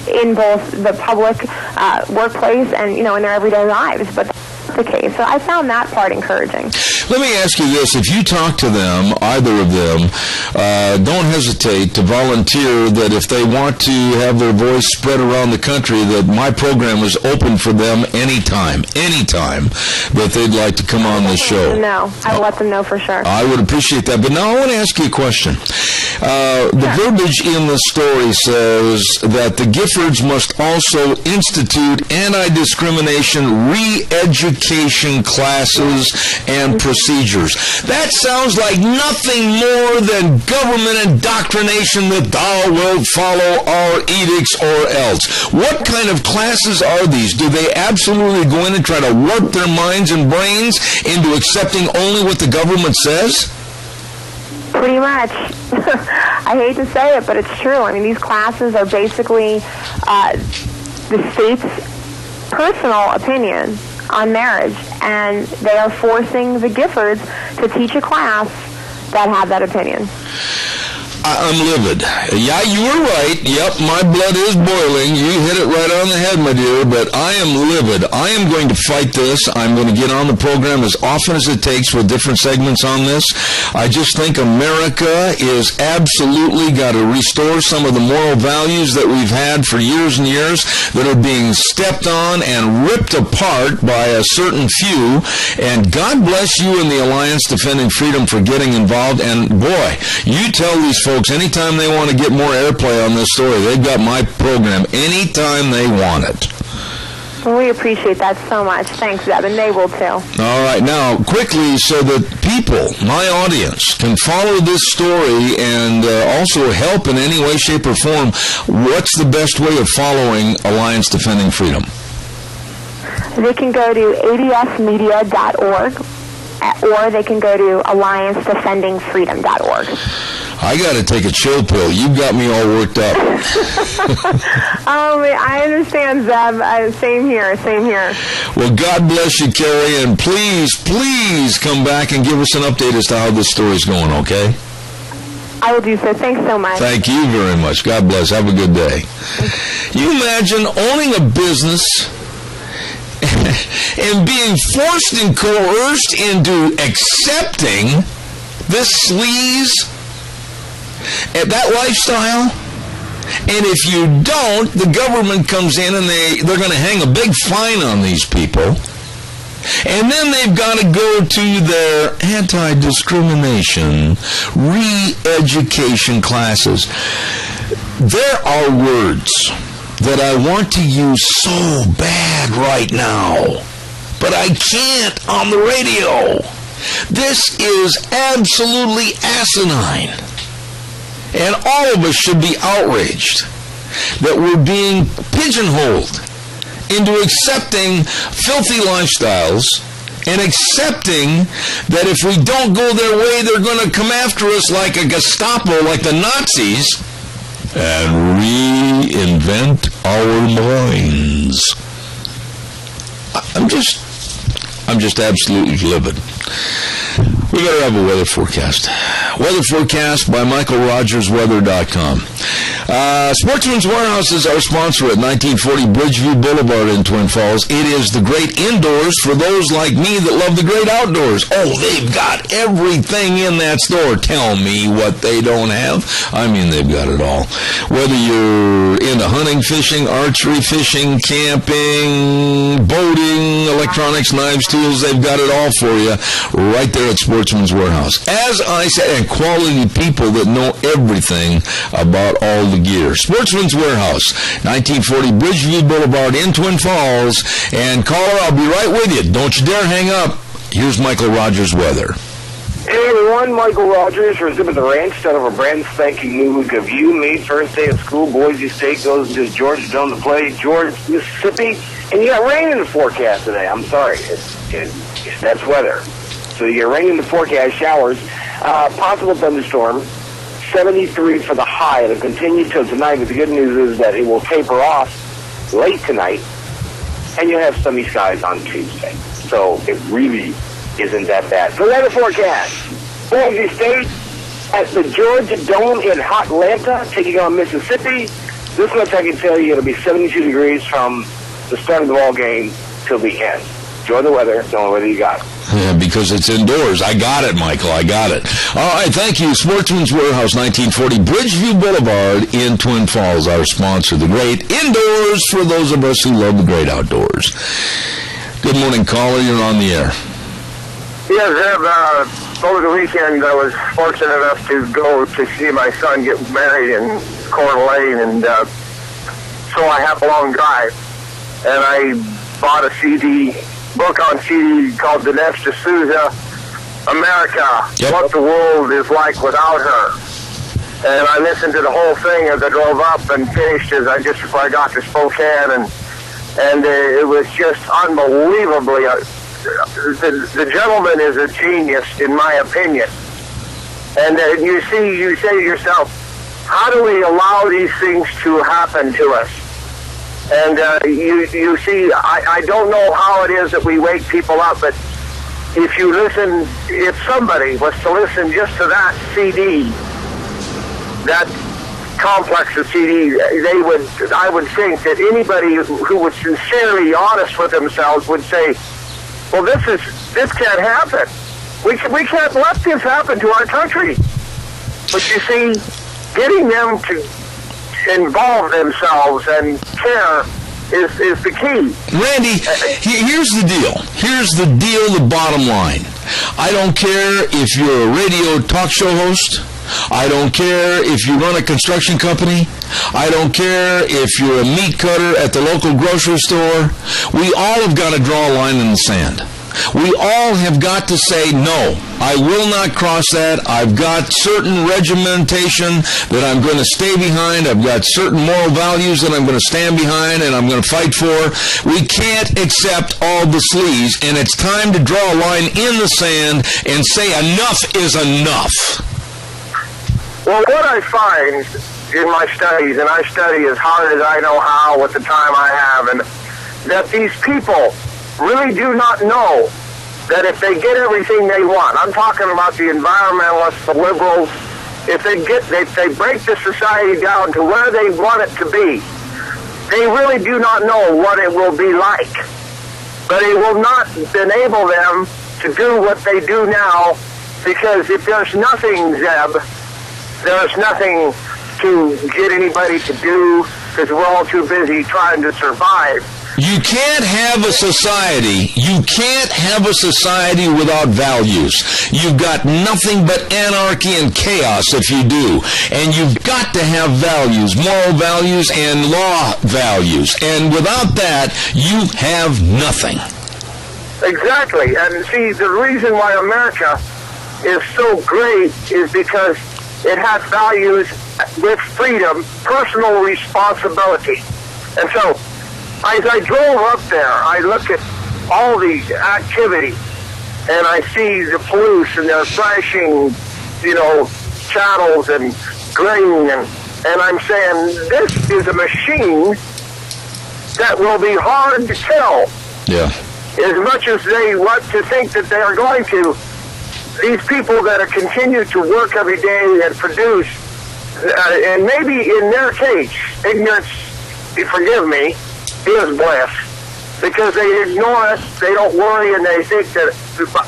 in both the public workplace and, in their everyday lives. But that's the case. So I found that part encouraging. Let me ask you this. If you talk to them, either of them, don't hesitate to volunteer that if they want to have their voice spread around the country, that my program is open for them anytime that they'd like to come on the show. No, I will let them know for sure. I would appreciate that. But now I want to ask you a question. The verbiage in the story says that the Giffords must also institute anti-discrimination re-education classes and procedures. That sounds like nothing more than government indoctrination that thou wilt follow our edicts or else. What kind of classes are these? Do they absolutely go in and try to warp their minds and brains into accepting only what the government says? Pretty much. I hate to say it, but it's true. I mean, these classes are basically the state's personal opinion on marriage, and they are forcing the Giffords to teach a class that have that opinion. I'm livid. Yeah, you were right. Yep, my blood is boiling. You hit it right on the head, my dear, but I am livid. I am going to fight this. I'm going to get on the program as often as it takes with different segments on this. I just think America is absolutely got to restore some of the moral values that we've had for years and years that are being stepped on and ripped apart by a certain few. And God bless you and the Alliance Defending Freedom for getting involved. And boy, you tell these folks anytime they want to get more airplay on this story, they've got my program anytime they want it. Well, we appreciate that so much. Thanks, Zeb, and they will too. All right, now, quickly, so that people, my audience, can follow this story and also help in any way, shape, or form, what's the best way of following Alliance Defending Freedom? They can go to adsmedia.org, or they can go to alliancedefendingfreedom.org. I got to take a chill pill. You got me all worked up. Oh, I understand, Zeb. Same here. Well, God bless you, Carrie, and please come back and give us an update as to how this story's going, okay? I will do so. Thanks so much. Thank you very much. God bless. Have a good day. You imagine owning a business and being forced and coerced into accepting this sleaze, that lifestyle? And if you don't, the government comes in and they're going to hang a big fine on these people. And then they've got to go to their anti-discrimination re-education classes. There are words that I want to use so bad right now, but I can't on the radio. This is absolutely asinine. And all of us should be outraged that we're being pigeonholed into accepting filthy lifestyles and accepting that if we don't go their way, they're going to come after us like a Gestapo, like the Nazis, and reinvent our minds. I'm just absolutely livid. We better have a weather forecast. Weather forecast by MichaelRogersWeather.com. Sportsman's Warehouse is our sponsor at 1940 Bridgeview Boulevard in Twin Falls. It is the great indoors for those like me that love the great outdoors. Oh, they've got everything in that store. Tell me what they don't have. I mean, they've got it all. Whether you're into hunting, fishing, archery, fishing, camping, boating, electronics, knives, tools, they've got it all for you right there at Sportsman's Warehouse. As I said, and quality people that know everything about all the gear. Sportsman's Warehouse, 1940 Bridgeview Boulevard in Twin Falls. And caller, I'll be right with you. Don't you dare hang up. Here's Michael Rogers' weather. Hey everyone, Michael Rogers for Zip at the Ranch. Start of a brand spanking new week of you. May first day of school. Boise State goes to Georgetown to play George, Mississippi. And you got rain in the forecast today. I'm sorry. That's weather. So you get rain in the forecast, showers, possible thunderstorm, 73 for the high. It'll continue till tonight, but the good news is that it will taper off late tonight, and you'll have sunny skies on Tuesday. So it really isn't that bad. The weather forecast. Boise State at the Georgia Dome in Hotlanta, taking on Mississippi. This much I can tell you, it'll be 72 degrees from the start of the ball game till the end. Enjoy the weather. It's the only weather you got. Yeah, because it's indoors. I got it, Michael. I got it. All right, thank you. Sportsman's Warehouse, 1940 Bridgeview Boulevard in Twin Falls, our sponsor. The great indoors for those of us who love the great outdoors. Good morning, caller. You're on the air. Yeah, Zeb, over the weekend I was fortunate enough to go to see my son get married in Coeur d'Alene, and so I have a long drive. And I bought a book on CD called Dinesh D'Souza, America, What the World is Like Without Her. And I listened to the whole thing as I drove up and finished before I got to Spokane, and it was just unbelievably... The gentleman is a genius, in my opinion. And you say to yourself, how do we allow these things to happen to us? And you see, I don't know how it is that we wake people up, but if somebody was to listen just to that CD, that complex of CD, I would think that anybody who was sincerely honest with themselves would say, well, this can't happen. We can't let this happen to our country. But you see, getting them to involve themselves and care is the key. Randy, here's the deal. Here's the deal, the bottom line. I don't care if you're a radio talk show host. I don't care if you run a construction company. I don't care if you're a meat cutter at the local grocery store. We all have got to draw a line in the sand. We all have got to say, no, I will not cross that. I've got certain regimentation that I'm going to stay behind. I've got certain moral values that I'm going to stand behind and I'm going to fight for. We can't accept all the sleaze, and it's time to draw a line in the sand and say enough is enough. Well, what I find in my studies, and I study as hard as I know how with the time I have, and that these people really do not know that if they get everything they want, I'm talking about the environmentalists, the liberals, if they break the society down to where they want it to be, they really do not know what it will be like. But it will not enable them to do what they do now, because if there's nothing, Zeb, there's nothing to get anybody to do, because we're all too busy trying to survive. You can't have a society without values. You've got nothing but anarchy and chaos if you do. And you've got to have values, moral values and law values. And without that, you have nothing. Exactly. And see, the reason why America is so great is because it has values with freedom, personal responsibility. And so, as I drove up there, I look at all the activity, and I see the police, and they're thrashing, chattels and grain, and I'm saying, this is a machine that will be hard to kill. Yeah. As much as they want to think that they are going to, these people that are continue to work every day and produce and maybe in their case, ignorance, forgive me, is bliss. Because they ignore us, they don't worry, and they think that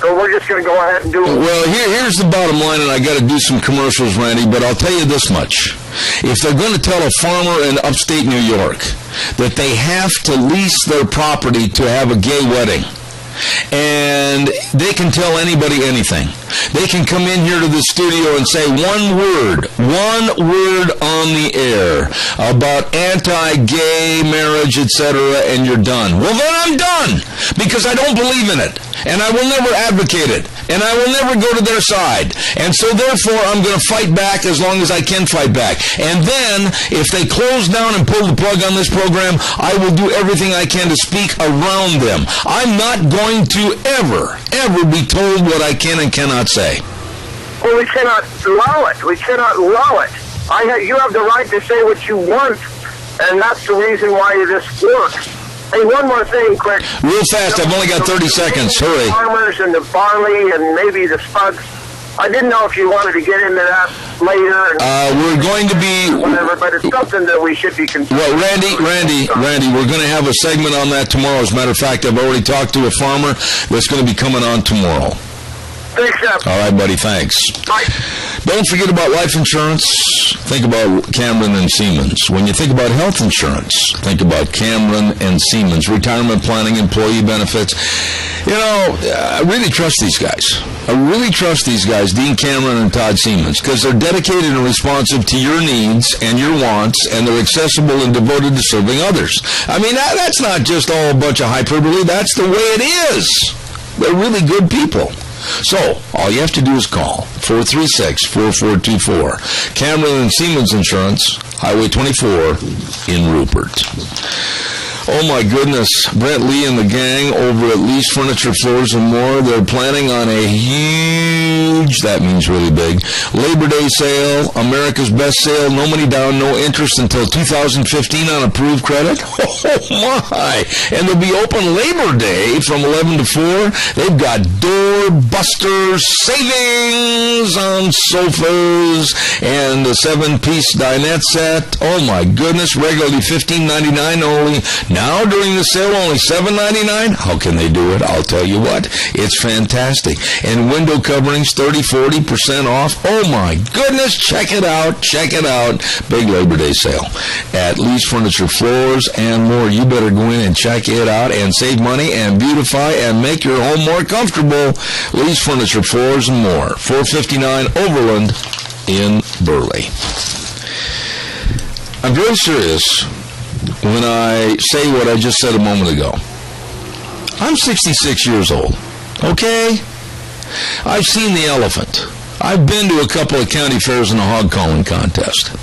we're just going to go ahead and do it. Well, here's the bottom line, and I got to do some commercials, Randy, but I'll tell you this much. If they're going to tell a farmer in upstate New York that they have to lease their property to have a gay wedding, and they can tell anybody anything. They can come in here to the studio and say one word on the air about anti-gay marriage, etc., and you're done. Well, then I'm done, because I don't believe in it, and I will never advocate it, and I will never go to their side. And so, therefore, I'm going to fight back as long as I can fight back. And then, if they close down and pull the plug on this program, I will do everything I can to speak around them. I'm not going to ever be told what I can and cannot say. Well, we cannot allow it. We cannot allow it. You have the right to say what you want, and that's the reason why this works. Hey, one more thing, quick. Real fast, I've only got 30 seconds. Hurry. Farmers and the barley and maybe the spuds. I didn't know if you wanted to get into that later. We're going to be... Whatever, but it's something that we should be considering. Well, Randy, we're going to have a segment on that tomorrow. As a matter of fact, I've already talked to a farmer that's going to be coming on tomorrow. Thanks, Jeff. All right, buddy, thanks. Bye. Don't forget about life insurance. Think about Cameron and Siemens. When you think about health insurance, think about Cameron and Siemens. Retirement planning, employee benefits. You know, I really trust these guys. Dean Cameron and Todd Siemens, because they're dedicated and responsive to your needs and your wants, and they're accessible and devoted to serving others. I mean, that's not just all a bunch of hyperbole. That's the way it is. They're really good people. So, all you have to do is call 436-4424. Cameron and Siemens Insurance, Highway 24 in Rupert. Oh my goodness, Brent Lee and the gang over at Lee's Furniture, Floors and More, they're planning on a huge, that means really big, Labor Day sale, America's best sale, no money down, no interest until 2015 on approved credit. Oh my! And they'll be open Labor Day from 11 to 4. They've got doorbuster savings on sofas and the 7-piece dinette set. Oh my goodness, regularly $15.99 only. Now, during the sale, only $7.99. How can they do it? I'll tell you what. It's fantastic. And window coverings, 30-40% off. Oh, my goodness. Check it out. Big Labor Day sale at Lee's Furniture, Floors and More. You better go in and check it out and save money and beautify and make your home more comfortable. Lee's Furniture, Floors and More. 459 Overland in Burley. I'm very serious when I say what I just said a moment ago. I'm 66 years old, okay? I've seen the elephant. I've been to a couple of county fairs and a hog calling contest.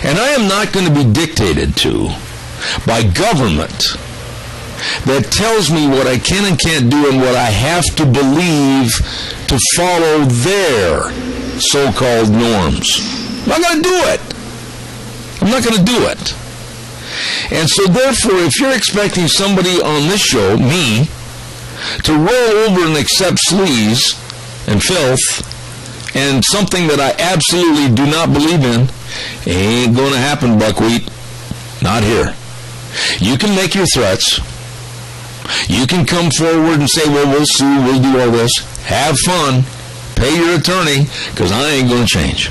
And I am not going to be dictated to by government that tells me what I can and can't do and what I have to believe to follow their so-called norms. I'm not going to do it. I'm not going to do it. And so, therefore, if you're expecting somebody on this show, me, to roll over and accept sleaze and filth and something that I absolutely do not believe in, ain't going to happen, buckwheat. Not here. You can make your threats. You can come forward and say, well, we'll sue, we'll do all this. Have fun. Pay your attorney, because I ain't going to change.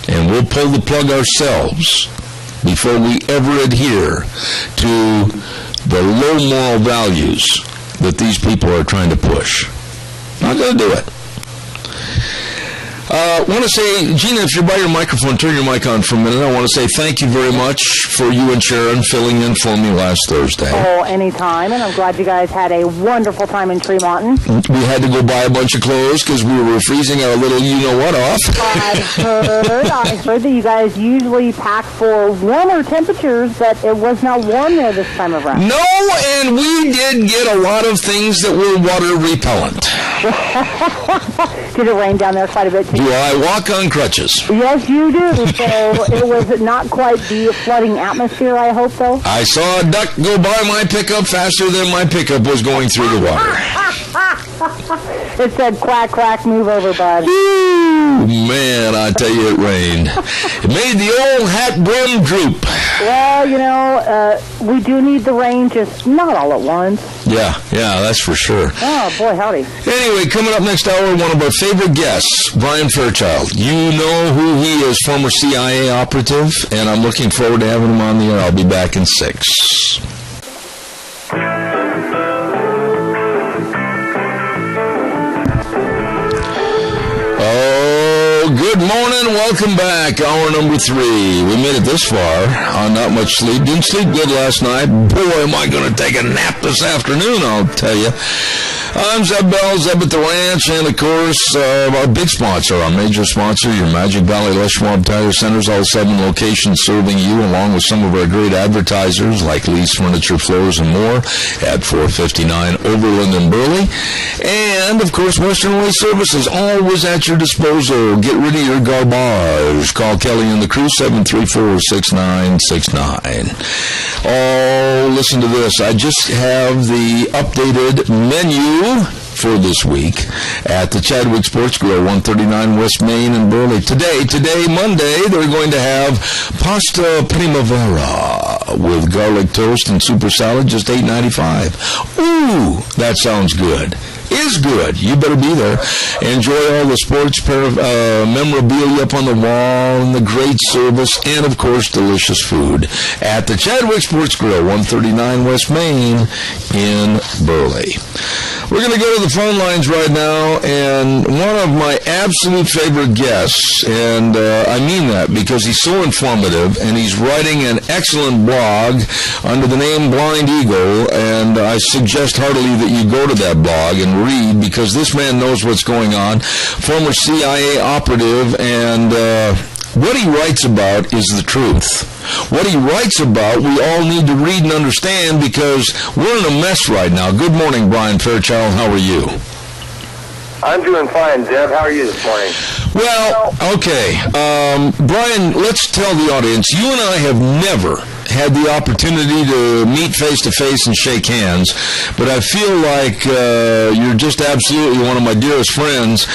And we'll pull the plug ourselves before we ever adhere to the low moral values that these people are trying to push. Not going to do it. I want to say, Gina, if you're by your microphone, turn your mic on for a minute. I want to say thank you very much for you and Sharon filling in for me last Thursday. Oh, anytime, and I'm glad you guys had a wonderful time in Tremonton. We had to go buy a bunch of clothes because we were freezing our little you-know-what off. I heard that you guys usually pack for warmer temperatures, but it was not warm there this time around. No, and we did get a lot of things that were water repellent. Did it rain down there quite a bit, too? Do I walk on crutches? Yes, you do. So it was not quite the flooding atmosphere, I hope, though? I saw a duck go by my pickup faster than my pickup was going through the water. It said, quack, quack, move over, bud. Ooh, man, I tell you, it rained. It made the old hat brim droop. Well, we do need the rain, just not all at once. Yeah, that's for sure. Oh, boy, howdy. Anyway, coming up next hour, one of our favorite guests, Brian Fairchild. You know who he is, former CIA operative, and I'm looking forward to having him on the air. I'll be back in 6. Good morning. Welcome back. Hour number 3. We made it this far on not much sleep. Didn't sleep good last night. Boy, am I going to take a nap this afternoon, I'll tell you. I'm Zeb Bell, Zeb at the Ranch, and of course, our big sponsor, our major sponsor, your Magic Valley Les Schwab Tire Centers, all 7 locations serving you, along with some of our great advertisers like Lee's Furniture, Floors, and more at 459 Overland and Burley. And, of course, Western Way Services, always at your disposal. Get rid of your garbage. Call Kelly and the crew, 734-6969. Oh, listen to this. I just have the updated menu for this week at the Chadwick Sports Grill, 139 West Main in Burley. Today, Monday, they're going to have pasta primavera with garlic toast and super salad, just $8.95. Ooh, that sounds good. Is good. You better be there. Enjoy all the sports memorabilia up on the wall and the great service and, of course, delicious food at the Chadwick Sports Grill, 139 West Main in Burley. We're going to go to the phone lines right now, and one of my absolute favorite guests, and I mean that because he's so informative, and he's writing an excellent blog under the name Blind Eagle, and I suggest heartily that you go to that blog and read, because this man knows what's going on. Former CIA operative, and what he writes about is the truth. What he writes about, we all need to read and understand, because we're in a mess right now. Good morning, Brian Fairchild. How are you? I'm doing fine, Deb. How are you this morning? Well, okay. Brian, let's tell the audience, you and I have never had the opportunity to meet face-to-face and shake hands, but I feel like you're just absolutely one of my dearest friends,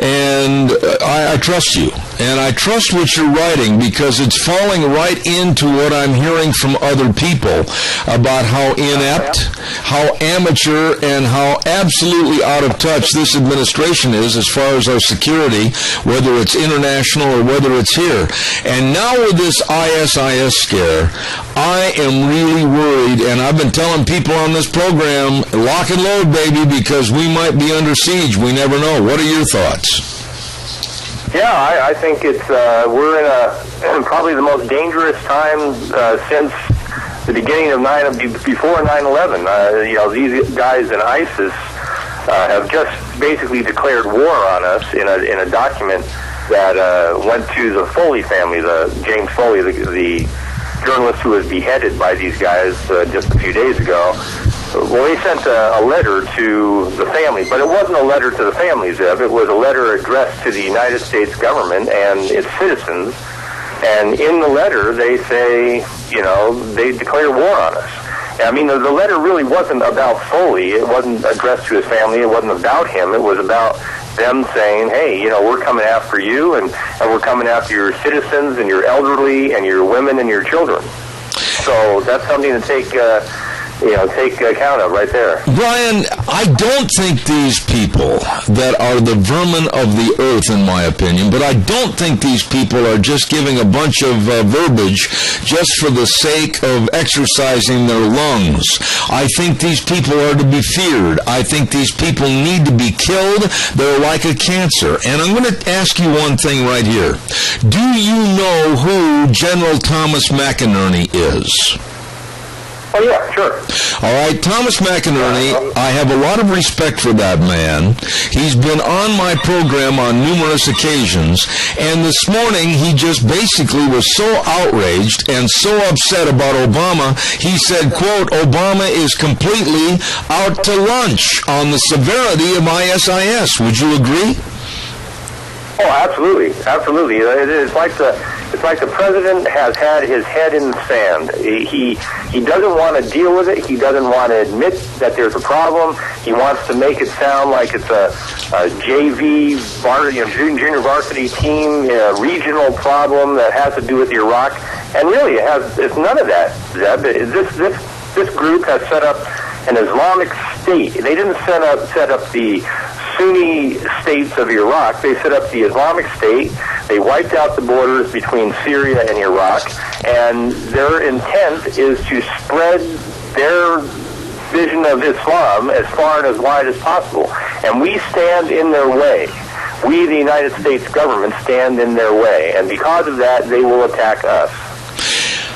and I trust you. And I trust what you're writing, because it's falling right into what I'm hearing from other people about how inept, how amateur, and how absolutely out of touch this administration is as far as our security, whether it's international or whether it's here. And now with this ISIS scare, I am really worried, and I've been telling people on this program, lock and load, baby, because we might be under siege. We never know. What are your thoughts? Yeah, I think it's we're in probably the most dangerous time since the beginning of before 9/11. These guys in ISIS have just basically declared war on us in a document that went to the Foley family, the James Foley, the journalist who was beheaded by these guys just a few days ago. Well, they sent a letter to the family, but it wasn't a letter to the family, Zeb. It was a letter addressed to the United States government and its citizens. And in the letter, they say, they declare war on us. I mean, the letter really wasn't about Foley. It wasn't addressed to his family. It wasn't about him. It was about them saying, hey, we're coming after you, and we're coming after your citizens and your elderly and your women and your children. So that's something to take account of right there. Brian, I don't think these people that are the vermin of the earth, in my opinion, but I don't think these people are just giving a bunch of verbiage just for the sake of exercising their lungs. I think these people are to be feared. I think these people need to be killed. They're like a cancer. And I'm going to ask you one thing right here. Do you know who General Thomas McInerney is? Oh, yeah, sure. All right, Thomas McInerney, I have a lot of respect for that man. He's been on my program on numerous occasions, and this morning he just basically was so outraged and so upset about Obama, he said, quote, Obama is completely out to lunch on the severity of ISIS. Would you agree? Oh, absolutely, absolutely. It's like It's like the president has had his head in the sand. He doesn't want to deal with it. He doesn't want to admit that there's a problem. He wants to make it sound like it's a JV, junior varsity team, regional problem that has to do with Iraq. And really, it's none of that, Zeb. This group has set up an Islamic State. They didn't set up the Sunni states of Iraq. They set up the Islamic State. They wiped out the borders between Syria and Iraq, and their intent is to spread their vision of Islam as far and as wide as possible. And we stand in their way. We, the United States government, stand in their way. And because of that, they will attack us.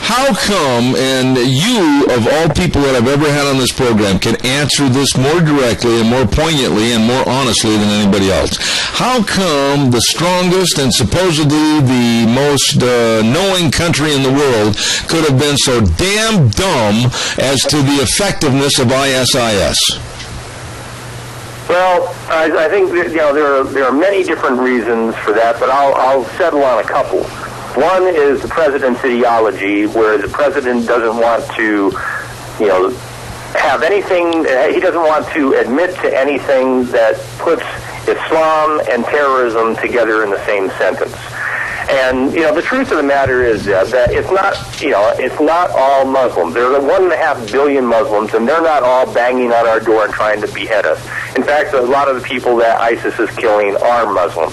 How come, and you, of all people that I've ever had on this program, can answer this more directly and more poignantly and more honestly than anybody else? How come the strongest and supposedly the most knowing country in the world could have been so damn dumb as to the effectiveness of ISIS? Well, I think there are many different reasons for that, but I'll settle on a couple. One is the president's ideology, where the president doesn't want to, have anything. He doesn't want to admit to anything that puts Islam and terrorism together in the same sentence. And the truth of the matter is that it's not all Muslims. There are 1.5 billion Muslims, and they're not all banging on our door and trying to behead us. In fact, a lot of the people that ISIS is killing are Muslim.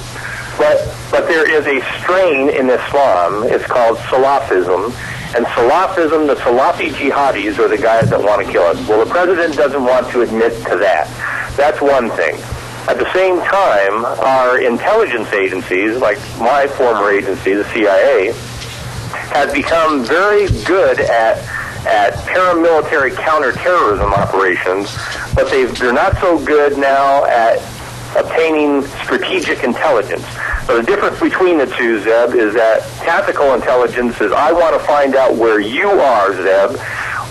But there is a strain in Islam. It's called Salafism. And Salafism, the Salafi jihadis are the guys that want to kill us. Well, the president doesn't want to admit to that. That's one thing. At the same time, our intelligence agencies, like my former agency, the CIA, has become very good at paramilitary counterterrorism operations, but they're not so good now at obtaining strategic intelligence. So the difference between the two, Zeb, is that tactical intelligence is I want to find out where you are, Zeb,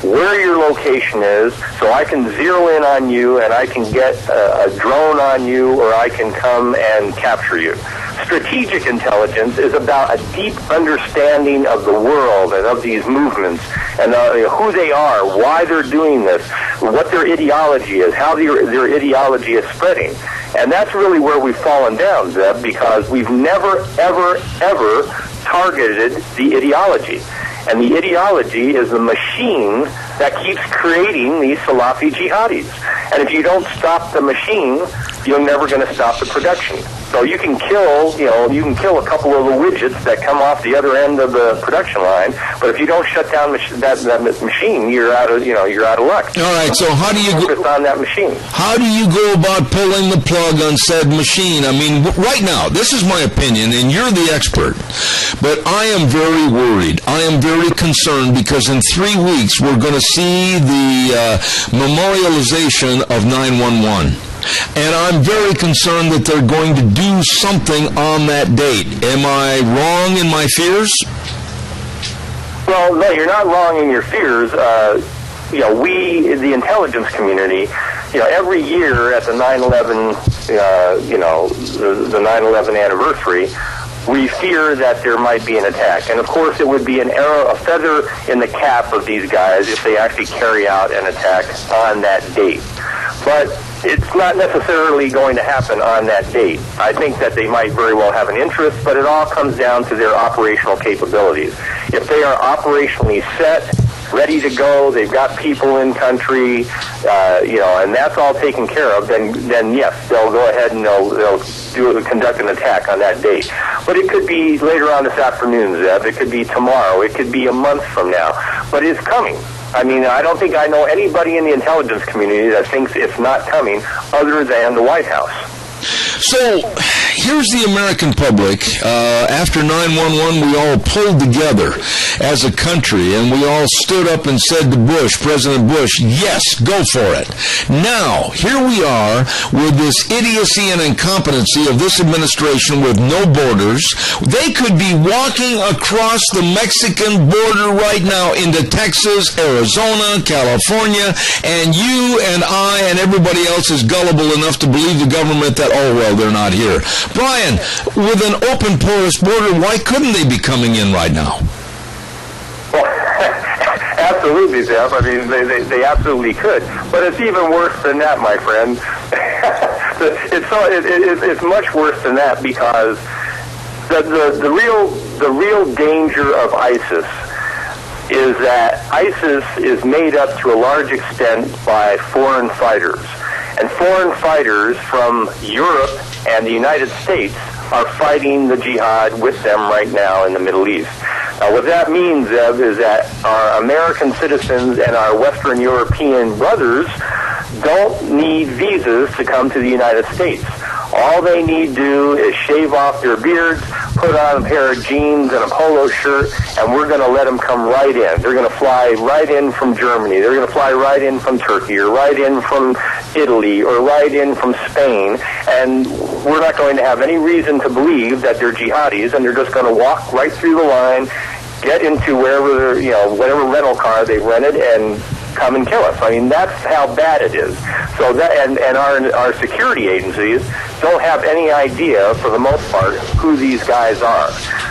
where your location is, so I can zero in on you and I can get a drone on you, or I can come and capture you. Strategic intelligence is about a deep understanding of the world and of these movements and who they are, why they're doing this, what their ideology is, how their ideology is spreading. And that's really where we've fallen down, Zeb, because we've never, ever, ever targeted the ideology. And the ideology is the machine that keeps creating these Salafi jihadis. And if you don't stop the machine, you're never going to stop the production. So you can kill a couple of the widgets that come off the other end of the production line, but if you don't shut down that machine, you're out of luck. All right. So how do you focus on that machine? How do you go about pulling the plug on said machine? I mean, right now, this is my opinion, and you're the expert, but I am very worried. I am very concerned because in 3 weeks we're going to see the memorialization of 9/11. And I'm very concerned that they're going to do something on that date. Am I wrong in my fears? Well, no, you're not wrong in your fears. We, the intelligence community, every year at the 9/11, the 9/11 anniversary, we fear that there might be an attack. And of course, it would be a feather in the cap of these guys if they actually carry out an attack on that date. But it's not necessarily going to happen on that date. I think that they might very well have an interest, but it all comes down to their operational capabilities. If they are operationally set, ready to go, they've got people in country, and that's all taken care of, then yes, they'll go ahead and they'll conduct an attack on that date. But it could be later on this afternoon, Zeb. It could be tomorrow. It could be a month from now. But it's coming. I mean, I don't think I know anybody in the intelligence community that thinks it's not coming other than the White House. So, here's the American public. After 9/11, we all pulled together as a country, and we all stood up and said to Bush, President Bush, yes, go for it. Now, here we are with this idiocy and incompetency of this administration with no borders. They could be walking across the Mexican border right now into Texas, Arizona, California, and you and I and everybody else is gullible enough to believe the government that, oh, well, they're not here. Brian, with an open porous border, why couldn't they be coming in right now? Well, absolutely, Zeb. I mean, they absolutely could. But it's even worse than that, my friend. It's much worse than that, because the real danger of ISIS is that ISIS is made up to a large extent by foreign fighters. And foreign fighters from Europe and the United States are fighting the jihad with them right now in the Middle East. Now, what that means, Zeb, is that our American citizens and our Western European brothers don't need visas to come to the United States. All they need to do is shave off their beards, put on a pair of jeans and a polo shirt, and we're going to let them come right in. They're going to fly right in from Germany. They're going to fly right in from Turkey, or right in from Italy, or right in from Spain, and we're not going to have any reason to believe that they're jihadis, and they're just going to walk right through the line, get into wherever, whatever rental car they rented, and come and kill us. I mean, that's how bad it is. So that, and our security agencies don't have any idea, for the most part, who these guys are.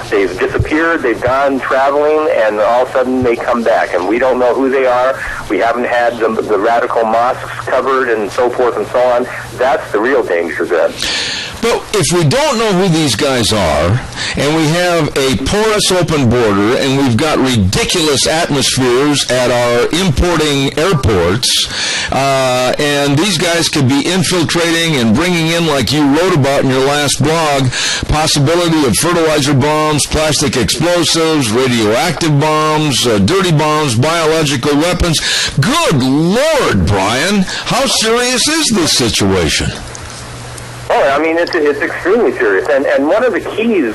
They've disappeared, they've gone traveling, and all of a sudden they come back, and we don't know who they are. We haven't had the radical mosques covered and so forth and so on. That's the real danger, then. But if we don't know who these guys are, and we have a porous open border, and we've got ridiculous atmospheres at our importing airports, and these guys could be infiltrating and bringing in, like you wrote about in your last blog, possibility of fertilizer bombs, plastic explosives, radioactive bombs, dirty bombs, biological weapons. Good Lord, Brian, how serious is this situation? Oh, I mean, it's extremely serious. And one of the keys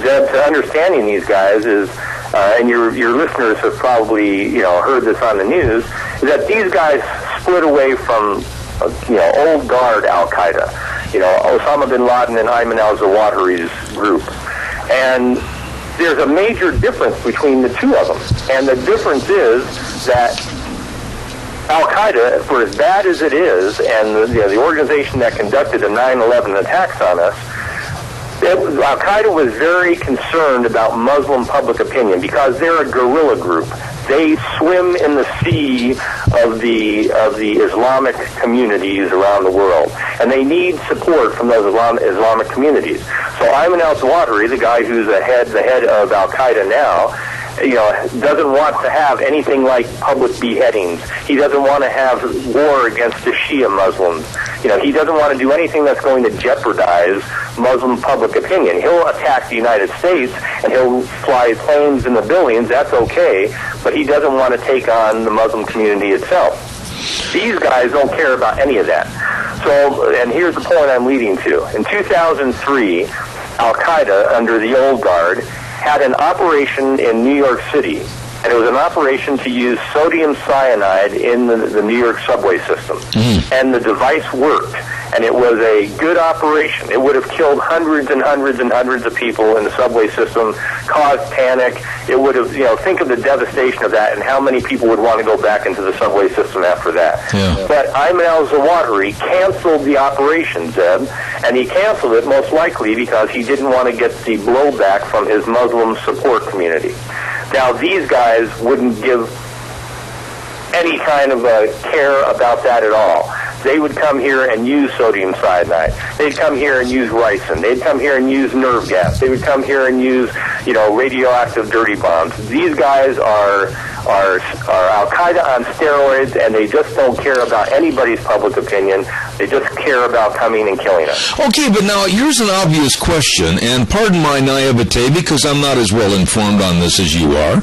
to understanding these guys is, and your listeners have probably, heard this on the news, is that these guys split away from, old guard Al-Qaeda. Osama bin Laden and Ayman al-Zawahiri's group. And there's a major difference between the two of them. And the difference is that Al-Qaeda, for as bad as it is, and the organization that conducted the 9/11 attacks on us, Al-Qaeda was very concerned about Muslim public opinion because they're a guerrilla group. They swim in the sea of the Islamic communities around the world, and they need support from those Islamic communities. So Ayman al-Zawahiri, the guy who's the head of Al-Qaeda now, doesn't want to have anything like public beheadings. He doesn't want to have war against the Shia Muslims. He doesn't want to do anything that's going to jeopardize Muslim public opinion. He'll attack the United States and he'll fly planes in the billions. That's okay, but he doesn't want to take on the Muslim community itself. These guys don't care about any of that. So, and here's the point I'm leading to. In 2003, Al-Qaeda, under the old guard, had an operation in New York City, and it was an operation to use sodium cyanide in the New York subway system. And the device worked, and it was a good operation. It would have killed hundreds and hundreds and hundreds of people in the subway system, caused panic. It would have, think of the devastation of that and how many people would want to go back into the subway system after that. Yeah. But Ayman al-Zawahiri canceled the operation, Zeb, and he canceled it most likely because he didn't want to get the blowback from his Muslim support community. Now, these guys wouldn't give any kind of care about that at all. They would come here and use sodium cyanide. They'd come here and use ricin. They'd come here and use nerve gas. They would come here and use, radioactive dirty bombs. These guys are Al-Qaeda on steroids, and they just don't care about anybody's public opinion. They just care about coming and killing us. Okay, but now here's an obvious question, and pardon my naivete because I'm not as well informed on this as you are.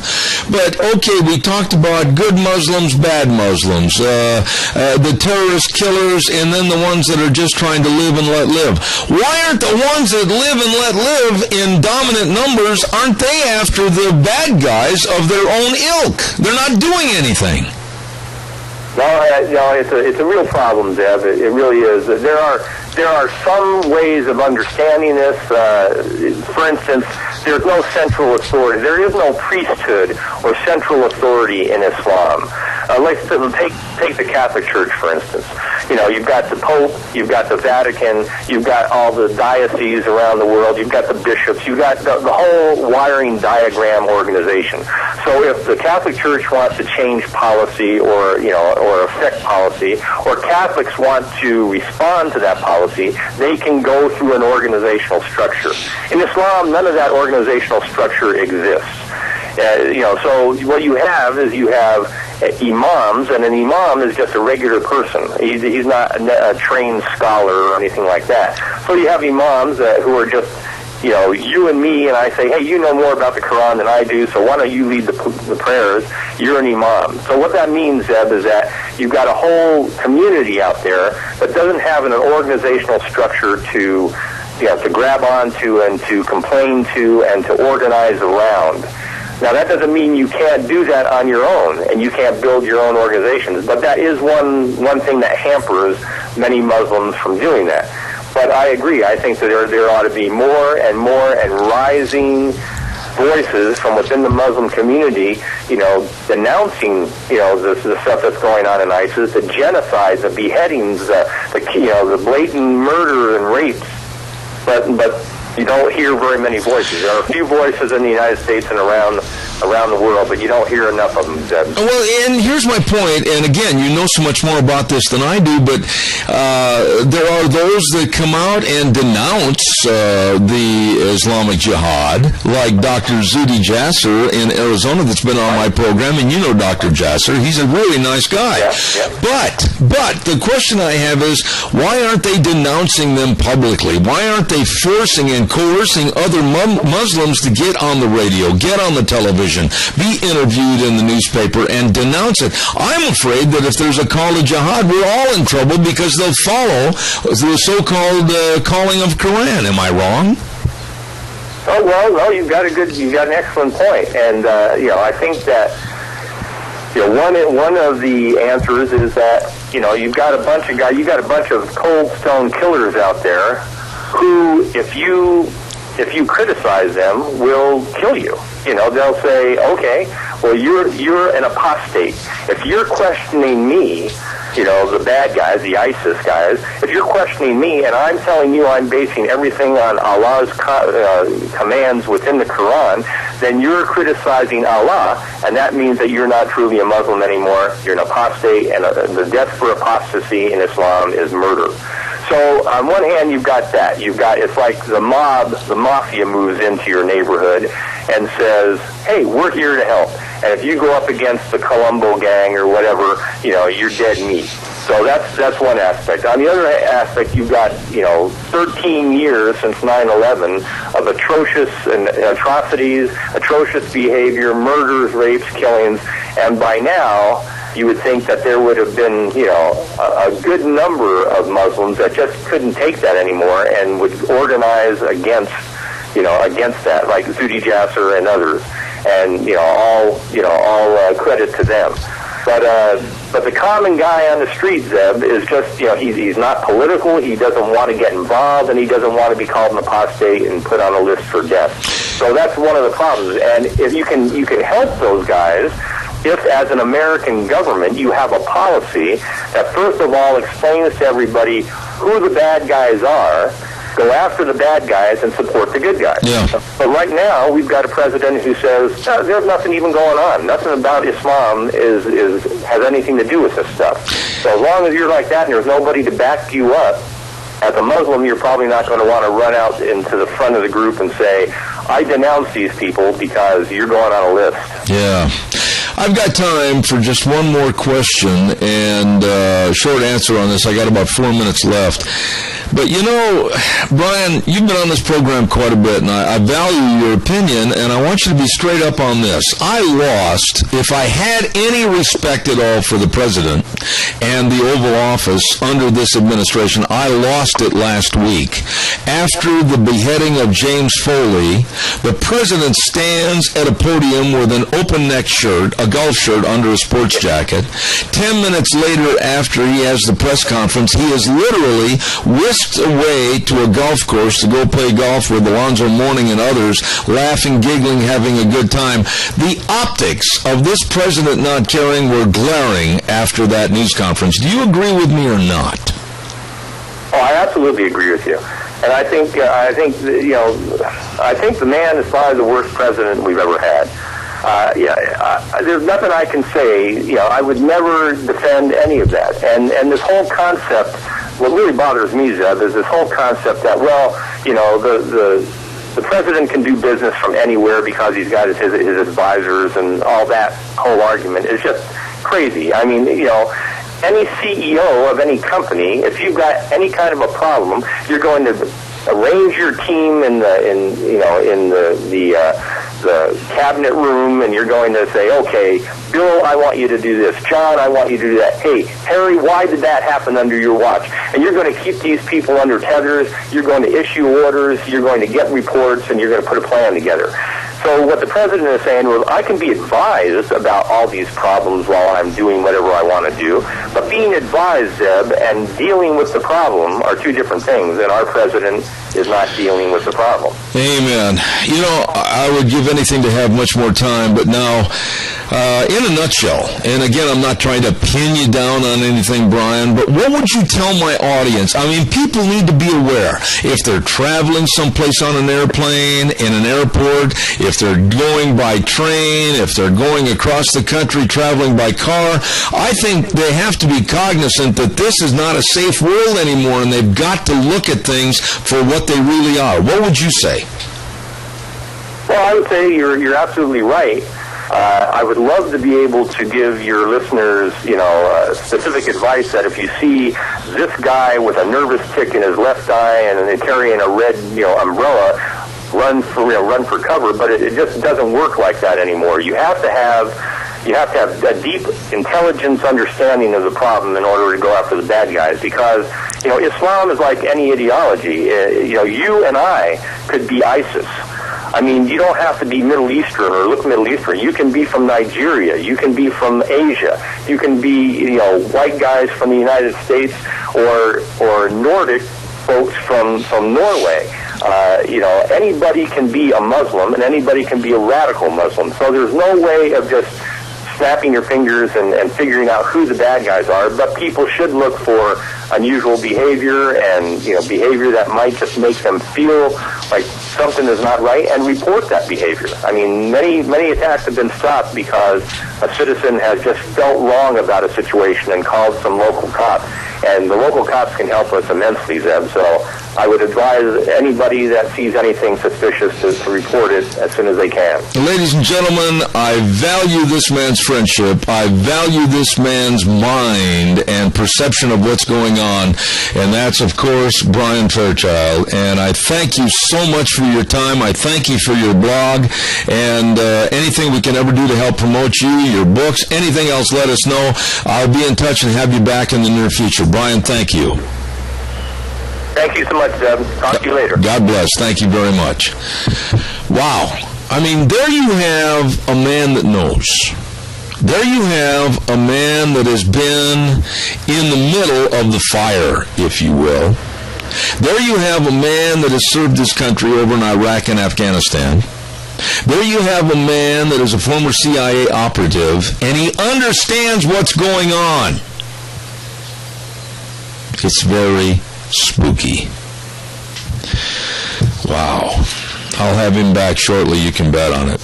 But, okay, we talked about good Muslims, bad Muslims, the terrorist killers, and then the ones that are just trying to live and let live. Why aren't the ones that live and let live in dominant numbers, aren't they after the bad guys of their own ilk? They're not doing anything. No, it's a real problem, Zeb. It really is. There are some ways of understanding this. For instance, there's no central authority. There is no priesthood or central authority in Islam. Let's take the Catholic Church, for instance. You've got the Pope, you've got the Vatican, you've got all the dioceses around the world, you've got the bishops, you've got the whole wiring diagram organization. So if the Catholic Church wants to change policy or affect policy, or Catholics want to respond to that policy, they can go through an organizational structure. In Islam, none of that organizational structure exists. So what you have is imams, and an imam is just a regular person. He's not a trained scholar or anything like that. So you have imams who are just, you and me, and I say, hey, you know more about the Quran than I do, so why don't you lead the prayers? You're an imam. So what that means, Zeb, is that you've got a whole community out there that doesn't have an organizational structure to grab onto and to complain to and to organize around. Now, that doesn't mean you can't do that on your own and you can't build your own organizations, but that is one thing that hampers many Muslims from doing that. But I agree. I think that there ought to be more and rising voices from within the Muslim community, denouncing, the stuff that's going on in ISIS, the genocide, the beheadings, the blatant murder and rapes. But you don't hear very many voices. There are a few voices in the United States and around the world, but you don't hear enough of them, Zeb. Well, and here's my point, and again, you know so much more about this than I do, but there are those that come out and denounce the Islamic Jihad, like Dr. Zuhdi Jasser in Arizona that's been on my program, and you know Dr. Jasser. He's a really nice guy. Yeah. But the question I have is, why aren't they denouncing them publicly? Why aren't they forcing and coercing other Muslims to get on the radio, get on the television, be interviewed in the newspaper, and denounce it? I'm afraid that if there's a call to jihad, we're all in trouble because they'll follow the so-called calling of Quran. Am I wrong? Oh, well, you've got an excellent point, and I think that one of the answers is that you've got a bunch of guys, you've got a bunch of cold stone killers out there who, if you criticize them, will kill you. They'll say, okay, well, you're an apostate. If you're questioning me, the bad guys, the ISIS guys, if you're questioning me and I'm telling you I'm basing everything on Allah's commands within the Quran, then you're criticizing Allah, and that means that you're not truly a Muslim anymore. You're an apostate, and the death for apostasy in Islam is murder. So on one hand, you've got that. It's like the mafia moves into your neighborhood and says, hey, we're here to help. And if you go up against the Colombo gang or whatever, you're dead meat. So that's one aspect. On the other aspect, you've got, 13 years since 9/11 of atrocious atrocities, atrocious behavior, murders, rapes, killings, and by now, you would think that there would have been, a good number of Muslims that just couldn't take that anymore and would organize against that, like Zuhdi Jasser and others, and all credit to them. But the common guy on the street, Zeb, is just, he's not political. He doesn't want to get involved, and he doesn't want to be called an apostate and put on a list for death. So that's one of the problems. And if you can help those guys. If, as an American government, you have a policy that, first of all, explains to everybody who the bad guys are, go after the bad guys, and support the good guys. Yeah. But right now, we've got a president who says, there's nothing even going on. Nothing about Islam has anything to do with this stuff. So as long as you're like that and there's nobody to back you up, as a Muslim, you're probably not going to want to run out into the front of the group and say, I denounce these people because you're going on a list. Yeah. I've got time for just one more question and a short answer on this. I got about 4 minutes left. But, Brian, you've been on this program quite a bit, and I value your opinion, and I want you to be straight up on this. I lost, if I had any respect at all for the president and the Oval Office under this administration, I lost it last week. After the beheading of James Foley, the president stands at a podium with an open neck shirt, a golf shirt under a sports jacket. 10 minutes later, after he has the press conference, he is literally whisking whisked away to a golf course to go play golf with Alonzo Mourning and others, laughing, giggling, having a good time. The optics of this president not caring were glaring after that news conference. Do you agree with me or not? Oh, I absolutely agree with you. And I think the man is probably the worst president we've ever had. There's nothing I can say. I would never defend any of that. And this whole concept, what really bothers me, Zeb, is this whole concept that, the president can do business from anywhere because he's got his advisors, and all that whole argument is just crazy. I mean, any CEO of any company, if you've got any kind of a problem, you're going to arrange your team in the cabinet room, and you're going to say, okay, Bill, I want you to do this. John, I want you to do that. Hey, Harry, why did that happen under your watch? And you're going to keep these people under tethers. You're going to issue orders. You're going to get reports, and you're going to put a plan together. So what the president is saying was, I can be advised about all these problems while I'm doing whatever I want to do, but being advised, Zeb, and dealing with the problem are two different things, and our president is not dealing with the problem. Amen. I would give anything to have much more time, but now, in a nutshell, and again, I'm not trying to pin you down on anything, Brian, but what would you tell my audience? I mean, people need to be aware. If they're traveling someplace on an airplane, in an airport, if they're going by train, if they're going across the country traveling by car, I think they have to be cognizant that this is not a safe world anymore, and they've got to look at things for what they really are. What would you say? Well, I would say you're absolutely right. I would love to be able to give your listeners, specific advice that if you see this guy with a nervous tick in his left eye and then carrying a red, umbrella, run for cover. But it just doesn't work like that anymore. You have to have a deep intelligence understanding of the problem in order to go after the bad guys, because Islam is like any ideology. You and I could be ISIS. I mean, you don't have to be Middle Eastern or look Middle Eastern. You can be from Nigeria. You can be from Asia. You can be, white guys from the United States or Nordic folks from Norway. Anybody can be a Muslim, and anybody can be a radical Muslim. So there's no way of just snapping your fingers and figuring out who the bad guys are, but people should look for unusual behavior and behavior that might just make them feel like something is not right, and report that behavior. I mean, many attacks have been stopped because a citizen has just felt wrong about a situation and called some local cop, and the local cops can help us immensely, Zeb. So I would advise anybody that sees anything suspicious to report it as soon as they can. Ladies and gentlemen, I value this man's friendship. I value this man's mind and perception of what's going on, and that's, of course, Brian Fairchild. And I thank you so much for your time. I thank you for your blog, and anything we can ever do to help promote you, your books, anything else, let us know. I'll be in touch and have you back in the near future. Brian, thank you. Thank you so much, Zeb. Talk to you later. God bless. Thank you very much. Wow. I mean, there you have a man that knows. There you have a man that has been in the middle of the fire, if you will. There you have a man that has served this country over in Iraq and Afghanistan. There you have a man that is a former CIA operative, and he understands what's going on. It's very spooky. Wow. I'll have him back shortly. You can bet on it.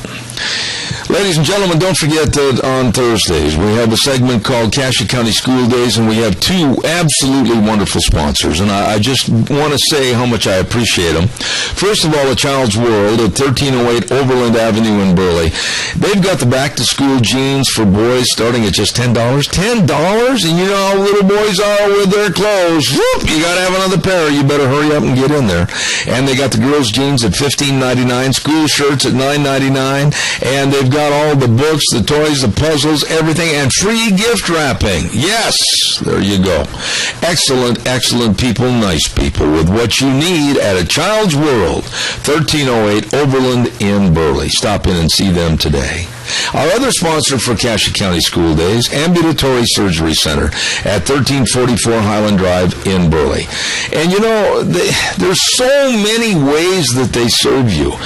Ladies and gentlemen, don't forget that on Thursdays we have a segment called Cassia County School Days, and we have two absolutely wonderful sponsors, and I just want to say how much I appreciate them. First of all, A Child's World at 1308 Overland Avenue in Burley. They've got the back-to-school jeans for boys starting at just $10. $10? And you know how little boys are with their clothes. Whoop, you got to have another pair. You better hurry up and get in there. And they got the girls' jeans at $15.99, school shirts at $9.99, and they've got all the books, the toys, the puzzles, everything, and free gift wrapping. Yes, there you go. Excellent, excellent people, nice people, with what you need at A Child's World, 1308 Overland in Burley. Stop in and see them today. Our other sponsor for Cassia County School Days, Ambulatory Surgery Center at 1344 Highland Drive in Burley. And you know, there's so many ways that they serve you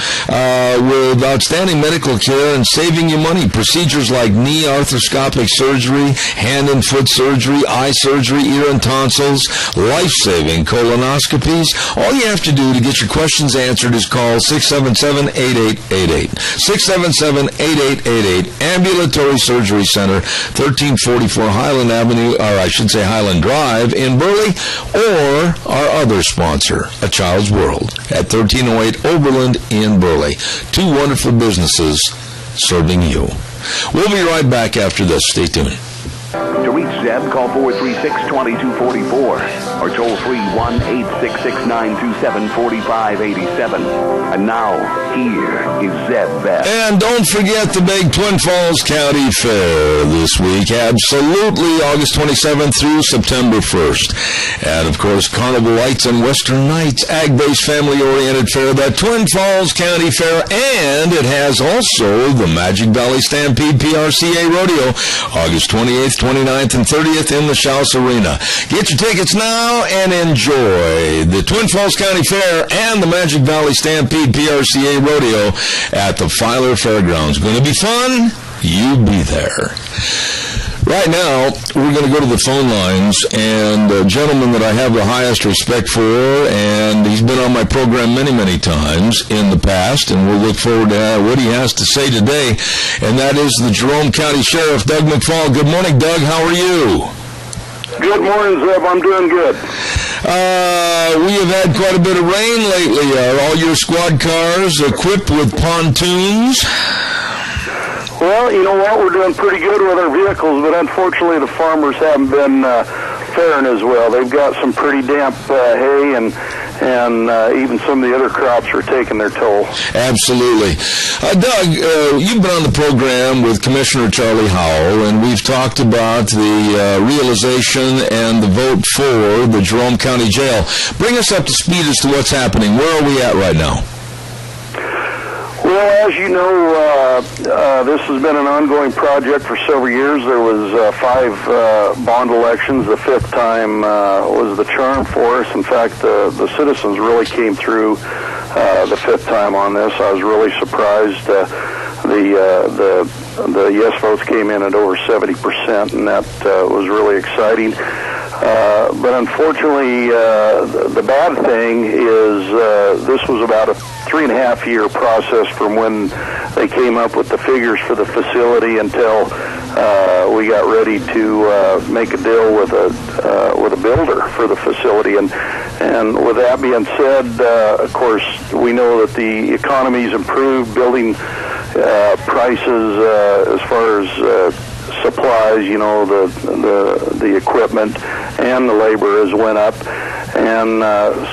with outstanding medical care and saving you money. Procedures like knee arthroscopic surgery, hand and foot surgery, eye surgery, ear and tonsils, life-saving colonoscopies. All you have to do to get your questions answered is call 677-8888. 677-8888. Ambulatory Surgery Center, 1344 Highland Avenue, or I should say Highland Drive in Burley, or our other sponsor, A Child's World, at 1308 Oberland in Burley. Two wonderful businesses serving you. We'll be right back after this. Stay tuned. To reach Zeb, call 436-2244 or toll free 1-866-927-4587. And now, here is Zeb Best. And don't forget the big Twin Falls County Fair this week. Absolutely, August 27th through September 1st. And, of course, Carnival Lights and Western Nights, ag-based, family-oriented fair, the Twin Falls County Fair, and it has also the Magic Valley Stampede PRCA Rodeo, August 28th, 29th, and 30th in the Schaus Arena. Get your tickets now and enjoy the Twin Falls County Fair and the Magic Valley Stampede PRCA Rodeo at the Filer Fairgrounds. Going to be fun? You be there. Right now, we're going to go to the phone lines, and a gentleman that I have the highest respect for, and he's been on my program many, many times in the past, and we'll look forward to what he has to say today, and that is the Jerome County Sheriff, Doug McFall. Good morning, Doug. How are you? Good morning, Zeb. I'm doing good. We have had quite a bit of rain lately. Are all your squad cars equipped with pontoons? Well, you know what? We're doing pretty good with our vehicles, but unfortunately the farmers haven't been faring as well. They've got some pretty damp hay, and even some of the other crops are taking their toll. Absolutely. Doug, you've been on the program with Commissioner Charlie Howell, and we've talked about the realization and the vote for the Jerome County Jail. Bring us up to speed as to what's happening. Where are we at right now? Well, as you know, this has been an ongoing project for several years. There was 5 bond elections. The 5th time was the charm for us. In fact, the citizens really came through the 5th time on this. I was really surprised. The yes votes came in at over 70%, and that was really exciting. But unfortunately, the bad thing is this was about a 3.5-year process from when they came up with the figures for the facility until we got ready to make a deal with a builder for the facility. And with that being said, of course, we know that the economy's improved, building prices as far as supplies, you know, the equipment and the labor has went up, and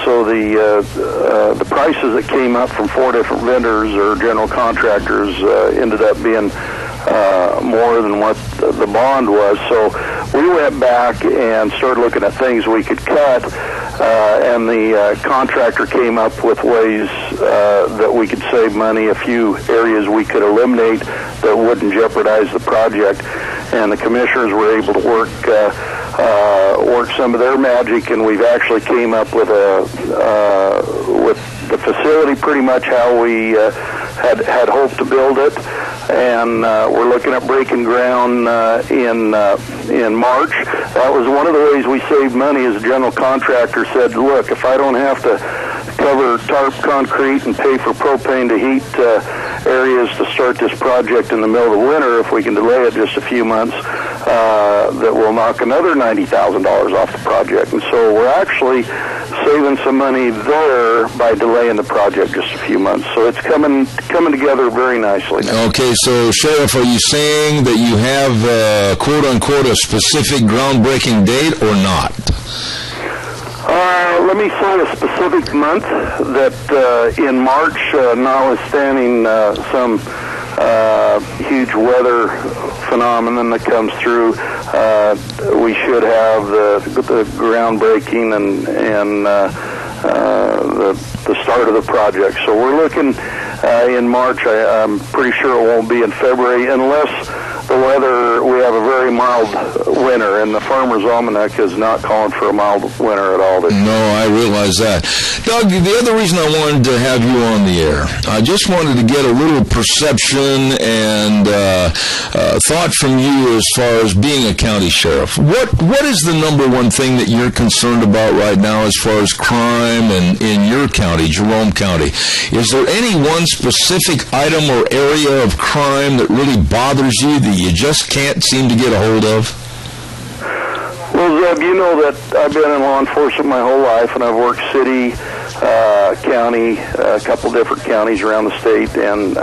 so the prices that came up from 4 different vendors or general contractors ended up being more than what the bond was. So we went back and started looking at things we could cut, and the contractor came up with ways that we could save money, a few areas we could eliminate that wouldn't jeopardize the project. And the commissioners were able to work some of their magic, and we've actually came up with with the facility pretty much how we had hoped to build it. And we're looking at breaking ground in March. That was one of the ways we saved money. As a general contractor said, look, if I don't have to cover tarp concrete and pay for propane to heat areas to start this project in the middle of the winter, if we can delay it just a few months, that will knock another $90,000 off the project. And so we're actually saving some money there by delaying the project just a few months. So it's coming together very nicely now. Okay, so Sheriff, are you saying that you have, quote-unquote, a specific groundbreaking date or not? Let me say a specific month that in March, notwithstanding some huge weather phenomenon that comes through, we should have the groundbreaking and the start of the project. So we're looking in March. I'm pretty sure it won't be in February unless the weather, we have a very mild winter, and the Farmer's Almanac is not calling for a mild winter at all. No, I realize that. Doug, the other reason I wanted to have you on the air, I just wanted to get a little perception and thought from you as far as being a county sheriff. What is the number one thing that you're concerned about right now as far as crime in your county, Jerome County? Is there any one specific item or area of crime that really bothers you that you just can't seem to get a hold of? Well, Zeb, you know that I've been in law enforcement my whole life, and I've worked city, county, a couple different counties around the state, and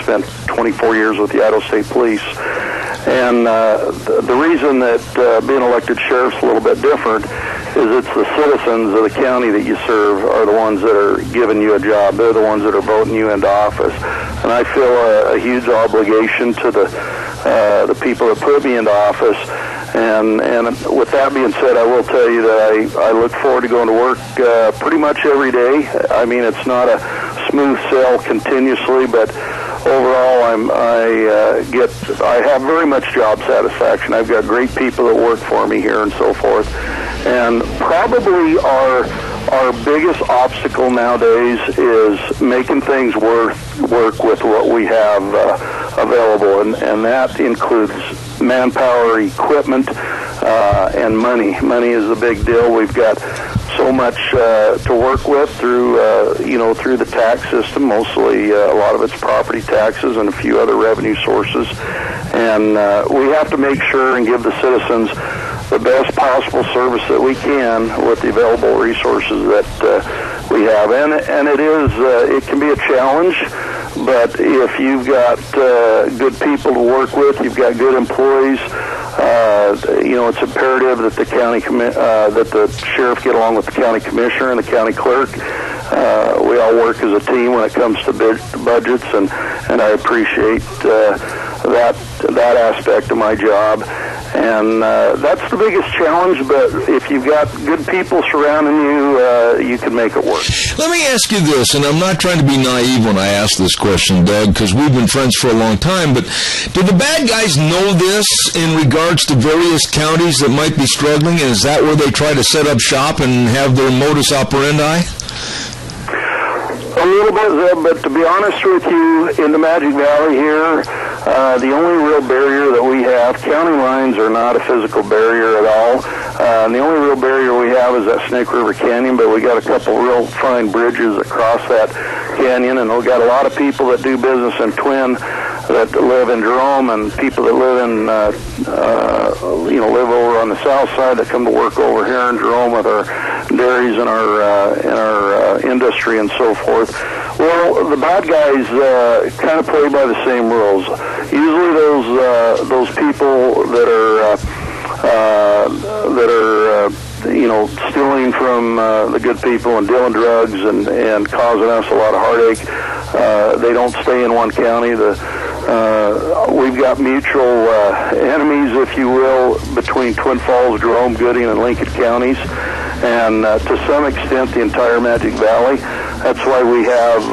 spent 24 years with the Idaho State Police. And the reason that being elected sheriff's a little bit different is it's the citizens of the county that you serve are the ones that are giving you a job. They're the ones that are voting you into office. And I feel a huge obligation to the people that put me into office. And with that being said, I will tell you that I look forward to going to work pretty much every day. I mean, it's not a smooth sail continuously, but overall, I have very much job satisfaction. I've got great people that work for me here and so forth. And probably our biggest obstacle nowadays is making things work with what we have available, and that includes manpower, equipment, and money. Money is a big deal. We've got so much to work with through the tax system. Mostly, a lot of it's property taxes and a few other revenue sources. And we have to make sure and give the citizens the best possible service that we can with the available resources that we have. And it can be a challenge, but if you've got good people to work with, you've got good employees, it's imperative that that the sheriff get along with the county commissioner and the county clerk. We all work as a team when it comes to budgets, and I appreciate that aspect of my job. And that's the biggest challenge, but if you've got good people surrounding you, you can make it work. Let me ask you this, and I'm not trying to be naive when I ask this question, Doug, because we've been friends for a long time, but do the bad guys know this in regards to various counties that might be struggling, and is that where they try to set up shop and have their modus operandi? A little bit, Zeb, but to be honest with you, in the Magic Valley here, the only real barrier that we have, county lines are not a physical barrier at all. And the only real barrier we have is that Snake River Canyon, but we got a couple real fine bridges across that canyon, and we've got a lot of people that do business in Twin that live in Jerome, and people that live in, live over on the south side that come to work over here in Jerome with our dairies and our industry and so forth. Well, the bad guys kind of play by the same rules. Usually, those people that are stealing from the good people and dealing drugs and causing us a lot of heartache. They don't stay in one county. We've got mutual enemies, if you will, between Twin Falls, Jerome, Gooding, and Lincoln counties, and to some extent the entire Magic Valley. That's why we have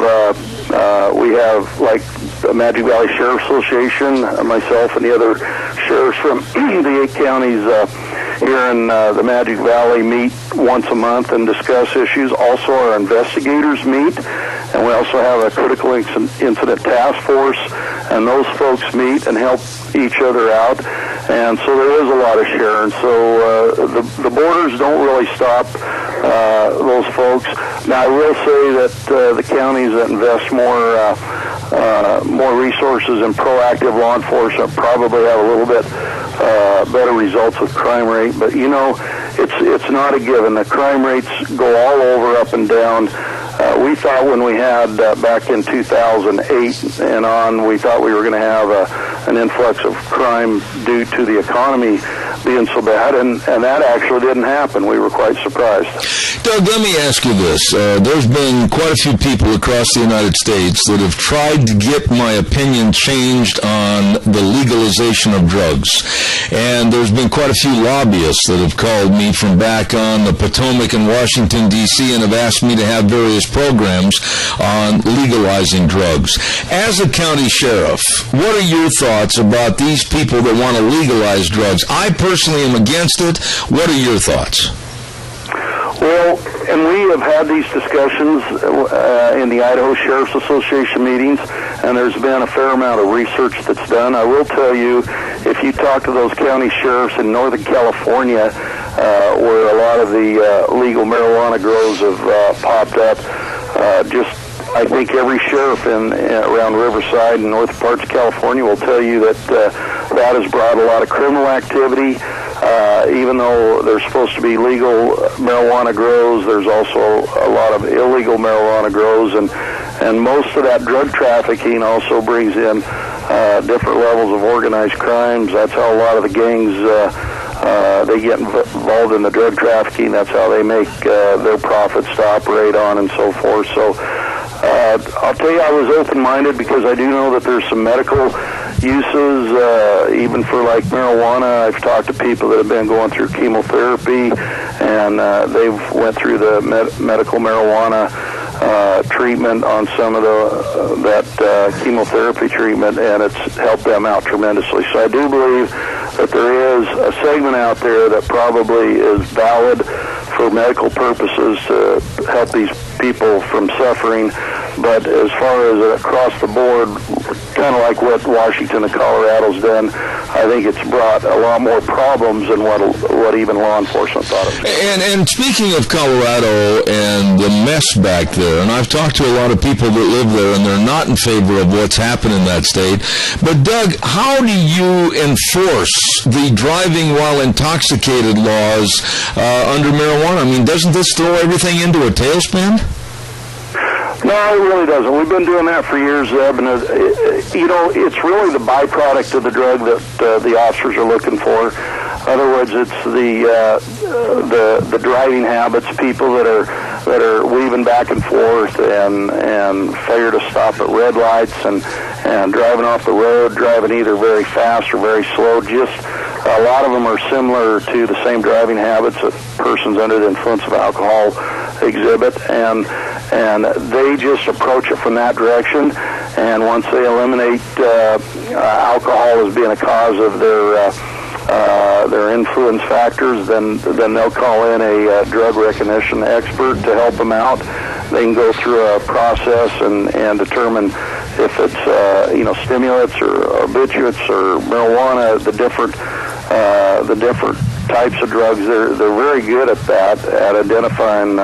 like the Magic Valley Sheriff Association, myself and the other sheriffs from the 8 counties here in the Magic Valley meet once a month and discuss issues. Also, our investigators meet, and we also have a critical incident task force, and those folks meet and help each other out. And so there is a lot of sharing. So the borders don't really stop those folks. Now, I will say that the counties that invest more resources in proactive law enforcement probably have a little bit better results with crime rate. But it's not a given. The crime rates go all over, up and down. We thought when we had back in 2008 and on, we thought we were going to have an influx of crime due to the economy. being so bad, and that actually didn't happen. We were quite surprised. Doug, let me ask you this. There's been quite a few people across the United States that have tried to get my opinion changed on the legalization of drugs. And there's been quite a few lobbyists that have called me from back on the Potomac in Washington, D.C., and have asked me to have various programs on legalizing drugs. As a county sheriff, what are your thoughts about these people that want to legalize drugs? I personally am against it. What are your thoughts? Well, and we have had these discussions in the Idaho Sheriff's Association meetings, and there's been a fair amount of research that's done. I will tell you, if you talk to those county sheriffs in Northern California, where a lot of the legal marijuana grows have popped up, I think every sheriff around Riverside and north parts of California will tell you that that has brought a lot of criminal activity. Even though there's supposed to be legal marijuana grows, there's also a lot of illegal marijuana grows, and most of that drug trafficking also brings in different levels of organized crimes. That's how a lot of the gangs they get involved in the drug trafficking. That's how they make their profits to operate on and so forth. So I'll tell you, I was open-minded because I do know that there's some medical uses, even for like marijuana. I've talked to people that have been going through chemotherapy, and they've went through the medical marijuana treatment on some of that chemotherapy treatment, and it's helped them out tremendously. So I do believe that there is a segment out there that probably is valid for medical purposes to help these people from suffering. But as far as across the board, kind of like what Washington and Colorado's done, I think it's brought a lot more problems than what even law enforcement thought it was. And speaking of Colorado and the mess back there, and I've talked to a lot of people that live there, and they're not in favor of what's happened in that state. But Doug, how do you enforce the driving while intoxicated laws under marijuana? I mean, doesn't this throw everything into a tailspin? No, it really doesn't. We've been doing that for years, Zeb, and it's really the byproduct of the drug that the officers are looking for. In other words, it's the driving habits, people that are weaving back and forth and failure to stop at red lights and driving off the road, driving either very fast or very slow. Just a lot of them are similar to the same driving habits that persons under the influence of alcohol exhibit, and they just approach it from that direction. And once they eliminate alcohol as being a cause of their influence factors, then they'll call in a drug recognition expert to help them out. They can go through a process and determine if it's stimulants or barbiturates or marijuana, the different types of drugs. They're very good at that, at identifying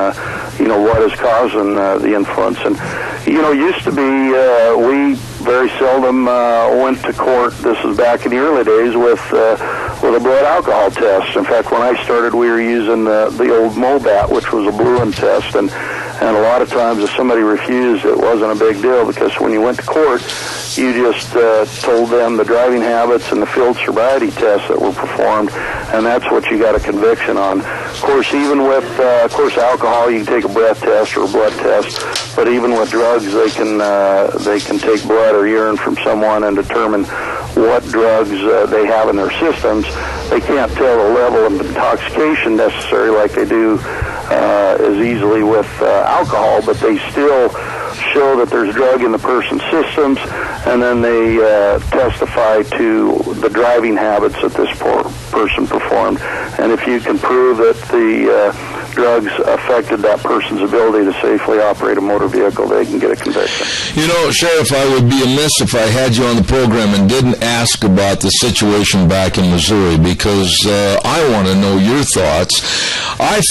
what is causing the influence. And used to be we very seldom went to court. This is back in the early days with a blood alcohol test. In fact, when I started, we were using the old MOBAT, which was a Bluin test, and a lot of times if somebody refused, it wasn't a big deal, because when you went to court, you just told them the driving habits and the field sobriety tests that were performed, and that's what you got a conviction on. Of course, even with alcohol, you can take a breath test or a blood test, but even with drugs, they can take blood or urine from someone and determine what drugs they have in their systems. They can't tell the level of intoxication necessary like they do as easily with alcohol, but they still show that there's drug in the person's systems, and then they testify to the driving habits that this person performed. And if you can prove that the drugs affected that person's ability to safely operate a motor vehicle, they can get a conviction. Sheriff, I would be amiss if I had you on the program and didn't ask about the situation back in Missouri, because I want to know your thoughts. I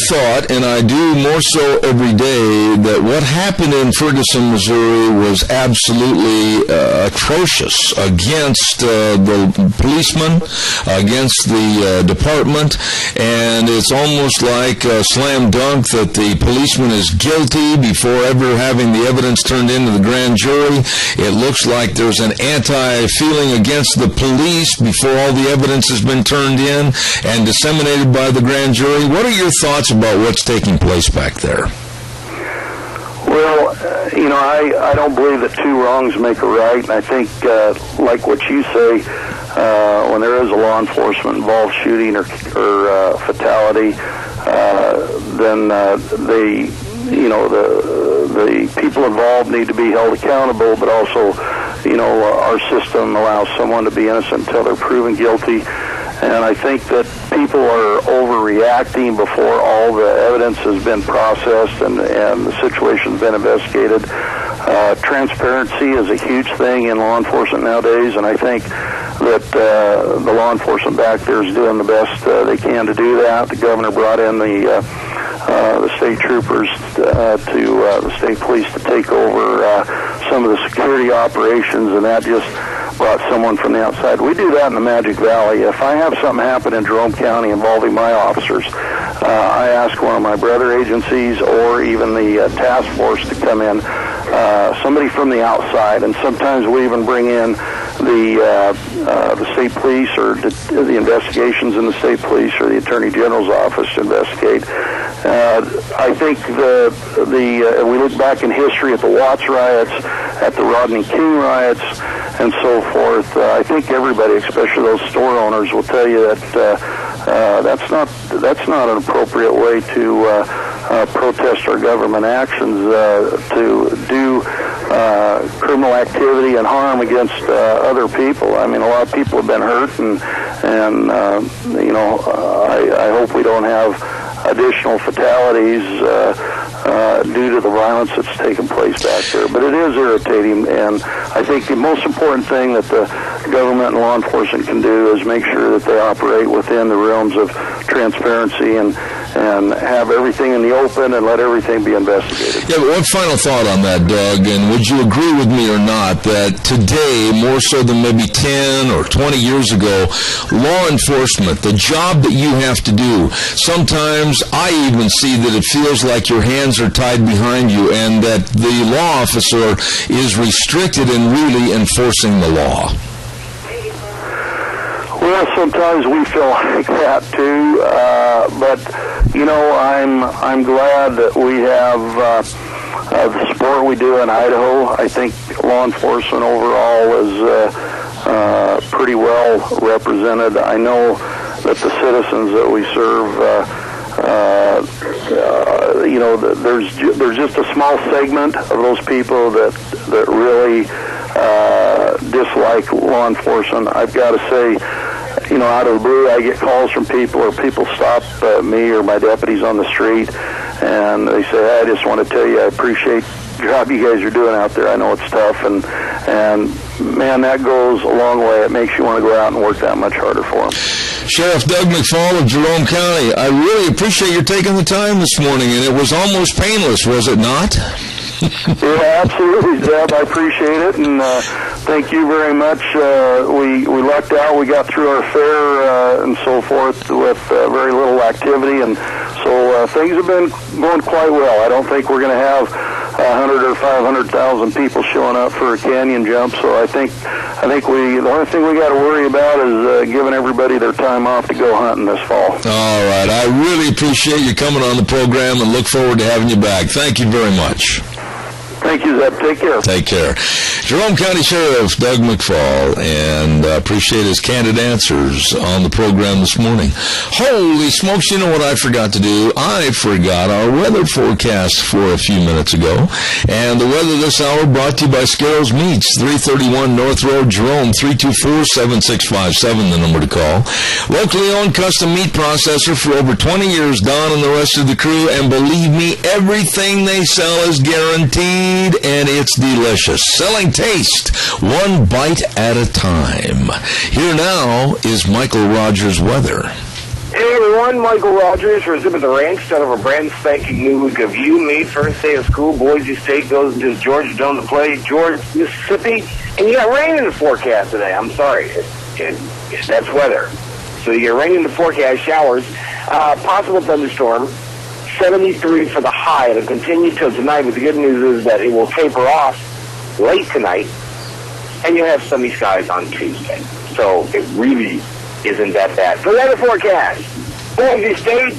thought, and I do more so every day, that what happened in Ferguson, Missouri was absolutely atrocious against the policemen, against the department, and it's almost like a slam dunk that the policeman is guilty before ever having the evidence turned into the grand jury. It looks like there's an anti-feeling against the police before all the evidence has been turned in and disseminated by the grand jury. What are your thoughts about what's taking place back there? Well, I don't believe that two wrongs make a right, and I think, like what you say, when there is a law enforcement involved shooting or fatality, then the people involved need to be held accountable, but also, our system allows someone to be innocent until they're proven guilty. And I think that people are overreacting before all the evidence has been processed and the situation's been investigated. Transparency is a huge thing in law enforcement nowadays, and I think that the law enforcement back there is doing the best they can to do that. The governor brought in the state troopers the state police to take over some of the security operations, and that just brought someone from the outside. We do that in the Magic Valley. If I have something happen in Jerome County involving my officers, I ask one of my brother agencies or even the task force to come in, somebody from the outside, and sometimes we even bring in the state police or the investigations in the state police or the Attorney General's office to investigate. I think we look back in history at the Watts riots, at the Rodney King riots, and so forth. I think everybody, especially those store owners, will tell you that that's not an appropriate way to protest our government actions, to do criminal activity and harm against other people. I mean, a lot of people have been hurt, and I hope we don't have additional fatalities due to the violence that's taken place back there. But it is irritating, and I think the most important thing that the government and law enforcement can do is make sure that they operate within the realms of transparency and have everything in the open and let everything be investigated. Yeah, but one final thought on that, Doug, and would you agree with me or not that today, more so than maybe 10 or 20 years ago, law enforcement, the job that you have to do, sometimes I even see that it feels like your hands are tied behind you and that the law officer is restricted in really enforcing the law. Well, sometimes we feel like that too, but I'm glad that we have the support we do in Idaho. I think law enforcement overall is pretty well represented. I know that the citizens that we serve, there's just a small segment of those people that really dislike law enforcement. I've got to say, out of the blue, I get calls from people, or people stop me or my deputies on the street, and they say, hey, I just want to tell you I appreciate the job you guys are doing out there. I know it's tough, and man, that goes a long way. It makes you want to go out and work that much harder for them. Sheriff Doug McFall of Jerome County, I really appreciate your taking the time this morning, and it was almost painless, was it not? Yeah, absolutely, Zeb. I appreciate it, and thank you very much. We lucked out. We got through our fair and so forth with very little activity, and so things have been going quite well. I don't think we're going to have 100 or 500,000 people showing up for a canyon jump. So I think the only thing we got to worry about is giving everybody their time off to go hunting this fall. All right. I really appreciate you coming on the program and look forward to having you back. Thank you very much. Thank you, Zeb. Take care. Take care. Jerome County Sheriff Doug McFall, and appreciate his candid answers on the program this morning. Holy smokes, you know what I forgot to do? I forgot our weather forecast for a few minutes ago. And the weather this hour brought to you by Scarrows Meats, 331 North Road, Jerome, 324-7657, the number to call. Locally owned custom meat processor for over 20 years, Don and the rest of the crew, and believe me, everything they sell is guaranteed. And it's delicious. Selling taste, one bite at a time. Here now is Michael Rogers' weather. Hey everyone, Michael Rogers for Zip at the Ranch. Start of a brand spanking new week of you, me. First day of school, Boise State goes into Georgia Dome to play Georgia, Mississippi, and you got rain in the forecast today. I'm sorry, that's weather. So you get rain in the forecast, showers, possible thunderstorm. 73 for the high. It'll continue till tonight, but the good news is that it will taper off late tonight, and you'll have sunny skies on Tuesday. So it really isn't that bad. The weather forecast. Boise State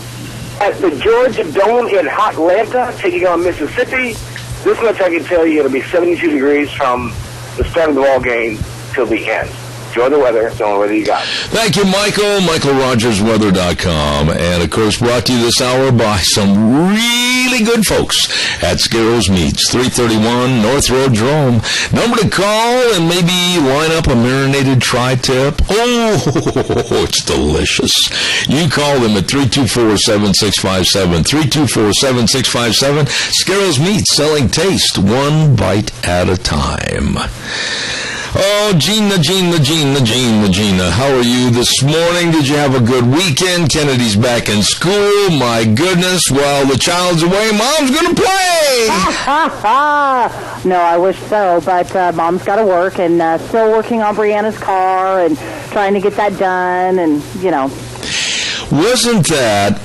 at the Georgia Dome in Hotlanta, taking on Mississippi. This much I can tell you, it'll be 72 degrees from the start of the ball game till the end. Enjoy the weather. It's the only weather you got. Thank you, Michael. MichaelRogersWeather.com. And, of course, brought to you this hour by some really good folks at Scarrows Meats, 331 North Road, Jerome. Number to call and maybe line up a marinated tri-tip. Oh, it's delicious. You call them at 324-7657, 324-7657. Scarrows Meats, selling taste one bite at a time. Oh, Gina, how are you this morning? Did you have a good weekend? Kennedy's back in school. My goodness, while the child's away, Mom's going to play! No, I wish so, but Mom's got to work, and still working on Brianna's car and trying to get that done, and, you know. Wasn't that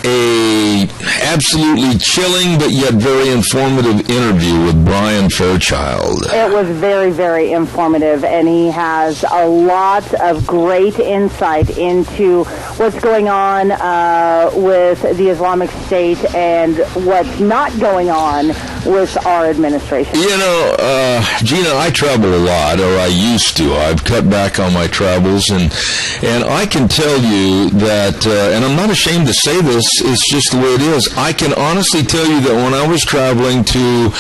a absolutely chilling but yet very informative interview with Brian Fairchild? It was very, very informative, and he has a lot of great insight into what's going on with the Islamic State and what's not going on with our administration. You know, Gina, I travel a lot, or I used to. I've cut back on my travels, and I can tell you that and I'm not ashamed to say this, it's just the way it is. I can honestly tell you that when I was traveling to,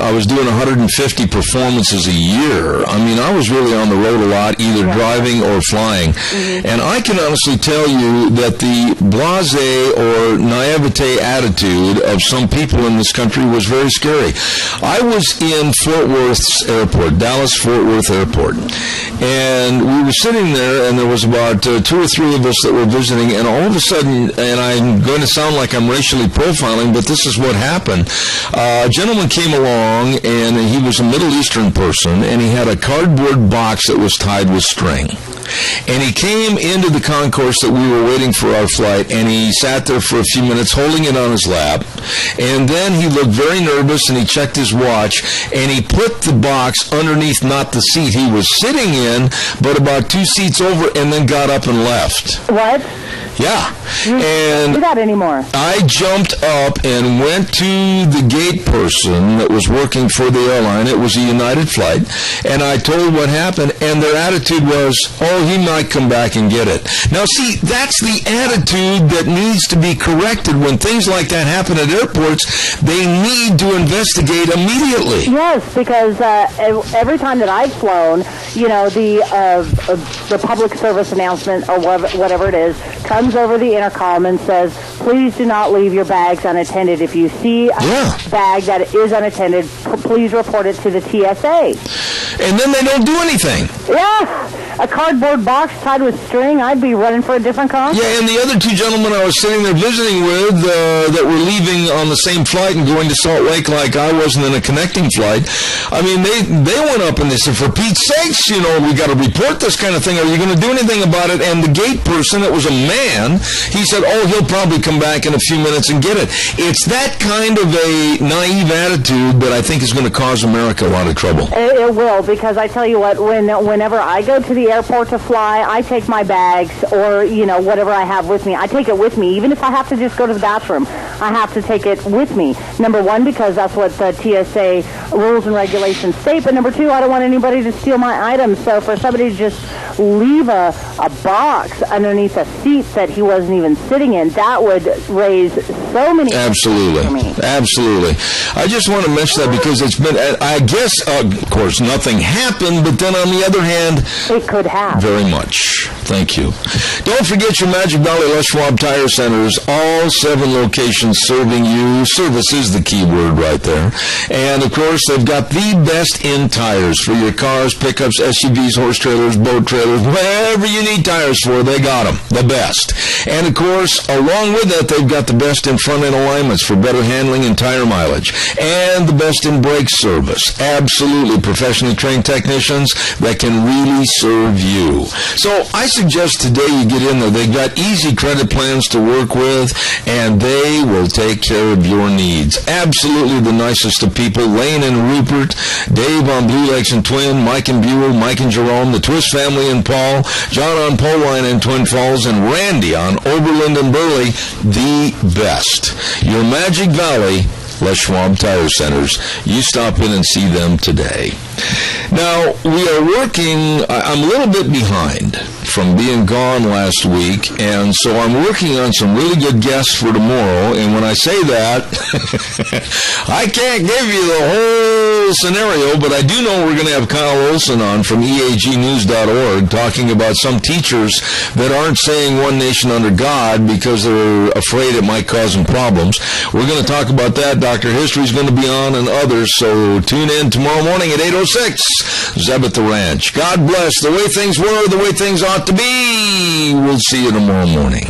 I was doing 150 performances a year. I mean, I was really on the road a lot, either driving or flying. Mm-hmm. And I can honestly tell you that the blasé or naivete attitude of some people in this country was very scary. I was in Fort Worth's airport, Dallas-Fort Worth Airport, and we were sitting there, and there was about 2 or 3 of us that were visiting, and all of a sudden, and I'm going to sound like I'm racially profiling, but this is what happened. A gentleman came along, and he was a Middle Eastern person, and he had a cardboard box that was tied with string. And he came into the concourse that we were waiting for our flight, and he sat there for a few minutes holding it on his lap. And then he looked very nervous, and he checked his watch, and he put the box underneath not the seat he was sitting in, but about 2 seats over, and then got up and left. What? Yeah. You don't do that anymore. I jumped up and went to the gate person that was working for the airline. It was a United flight. And I told what happened, and their attitude was, oh, he might come back and get it. Now, see, that's the attitude that needs to be corrected. When things like that happen at airports, they need to investigate immediately. Yes, because every time that I've flown, you know, the public service announcement or whatever it is comes over the intercom and says, please do not leave your bags unattended. If you see a bag that is unattended, please report it to the TSA. And then they don't do anything. Yeah. A cardboard box tied with string, I'd be running for a different car. Yeah, and the other 2 gentlemen I was sitting there visiting with that were leaving on the same flight and going to Salt Lake like I wasn't in a connecting flight, I mean, they went up and they said, for Pete's sakes, you know, we got to report this kind of thing. Are you going to do anything about it? And the gate person, it was a man, he said, oh, he'll probably come back in a few minutes and get it. It's that kind of a naive attitude that I think is going to cause America a lot of trouble. It will, because I tell you what, whenever I go to the airport to fly, I take my bags or, you know, whatever I have with me. I take it with me. Even if I have to just go to the bathroom, I have to take it with me. Number one, because that's what the TSA rules and regulations state. But number 2, I don't want anybody to steal my items. So for somebody to just leave a box underneath a seat that he wasn't even sitting in, that would raise so many Absolutely. For me. Absolutely. I just want to mention that because it's been, I guess, of course, nothing happened, but then on the other hand, it could have. Very much. Thank you. Don't forget your Magic Valley Les Schwab Tire Centers, all 7 locations serving you. Service is the key word right there. And, of course, they've got the best in tires for your cars, pickups, SUVs, horse trailers, boat trailers, dealers. Whatever you need tires for, they got them. The best. And, of course, along with that, they've got the best in front-end alignments for better handling and tire mileage. And the best in brake service. Absolutely professionally trained technicians that can really serve you. So I suggest today you get in there. They've got easy credit plans to work with, and they will take care of your needs. Absolutely the nicest of people. Lane and Rupert, Dave on Blue Lakes and Twin, Mike and Buell, Mike and Jerome, the Twist family and Paul, John on Poline and Twin Falls, and Randy on Oberlin and Burley, the best. Your Magic Valley, Les Schwab Tire Centers. You stop in and see them today. Now, we are working, I'm a little bit behind from being gone last week, and so I'm working on some really good guests for tomorrow, and when I say that, I can't give you the whole scenario, but I do know we're going to have Kyle Olson on from EAGnews.org talking about some teachers that aren't saying one nation under God because they're afraid it might cause them problems. We're going to talk about that. Dr. History's going to be on, and others, so tune in tomorrow morning at 8:06. Zeb at the Ranch. God bless. The way things were, the way things ought to be. We'll see you tomorrow morning.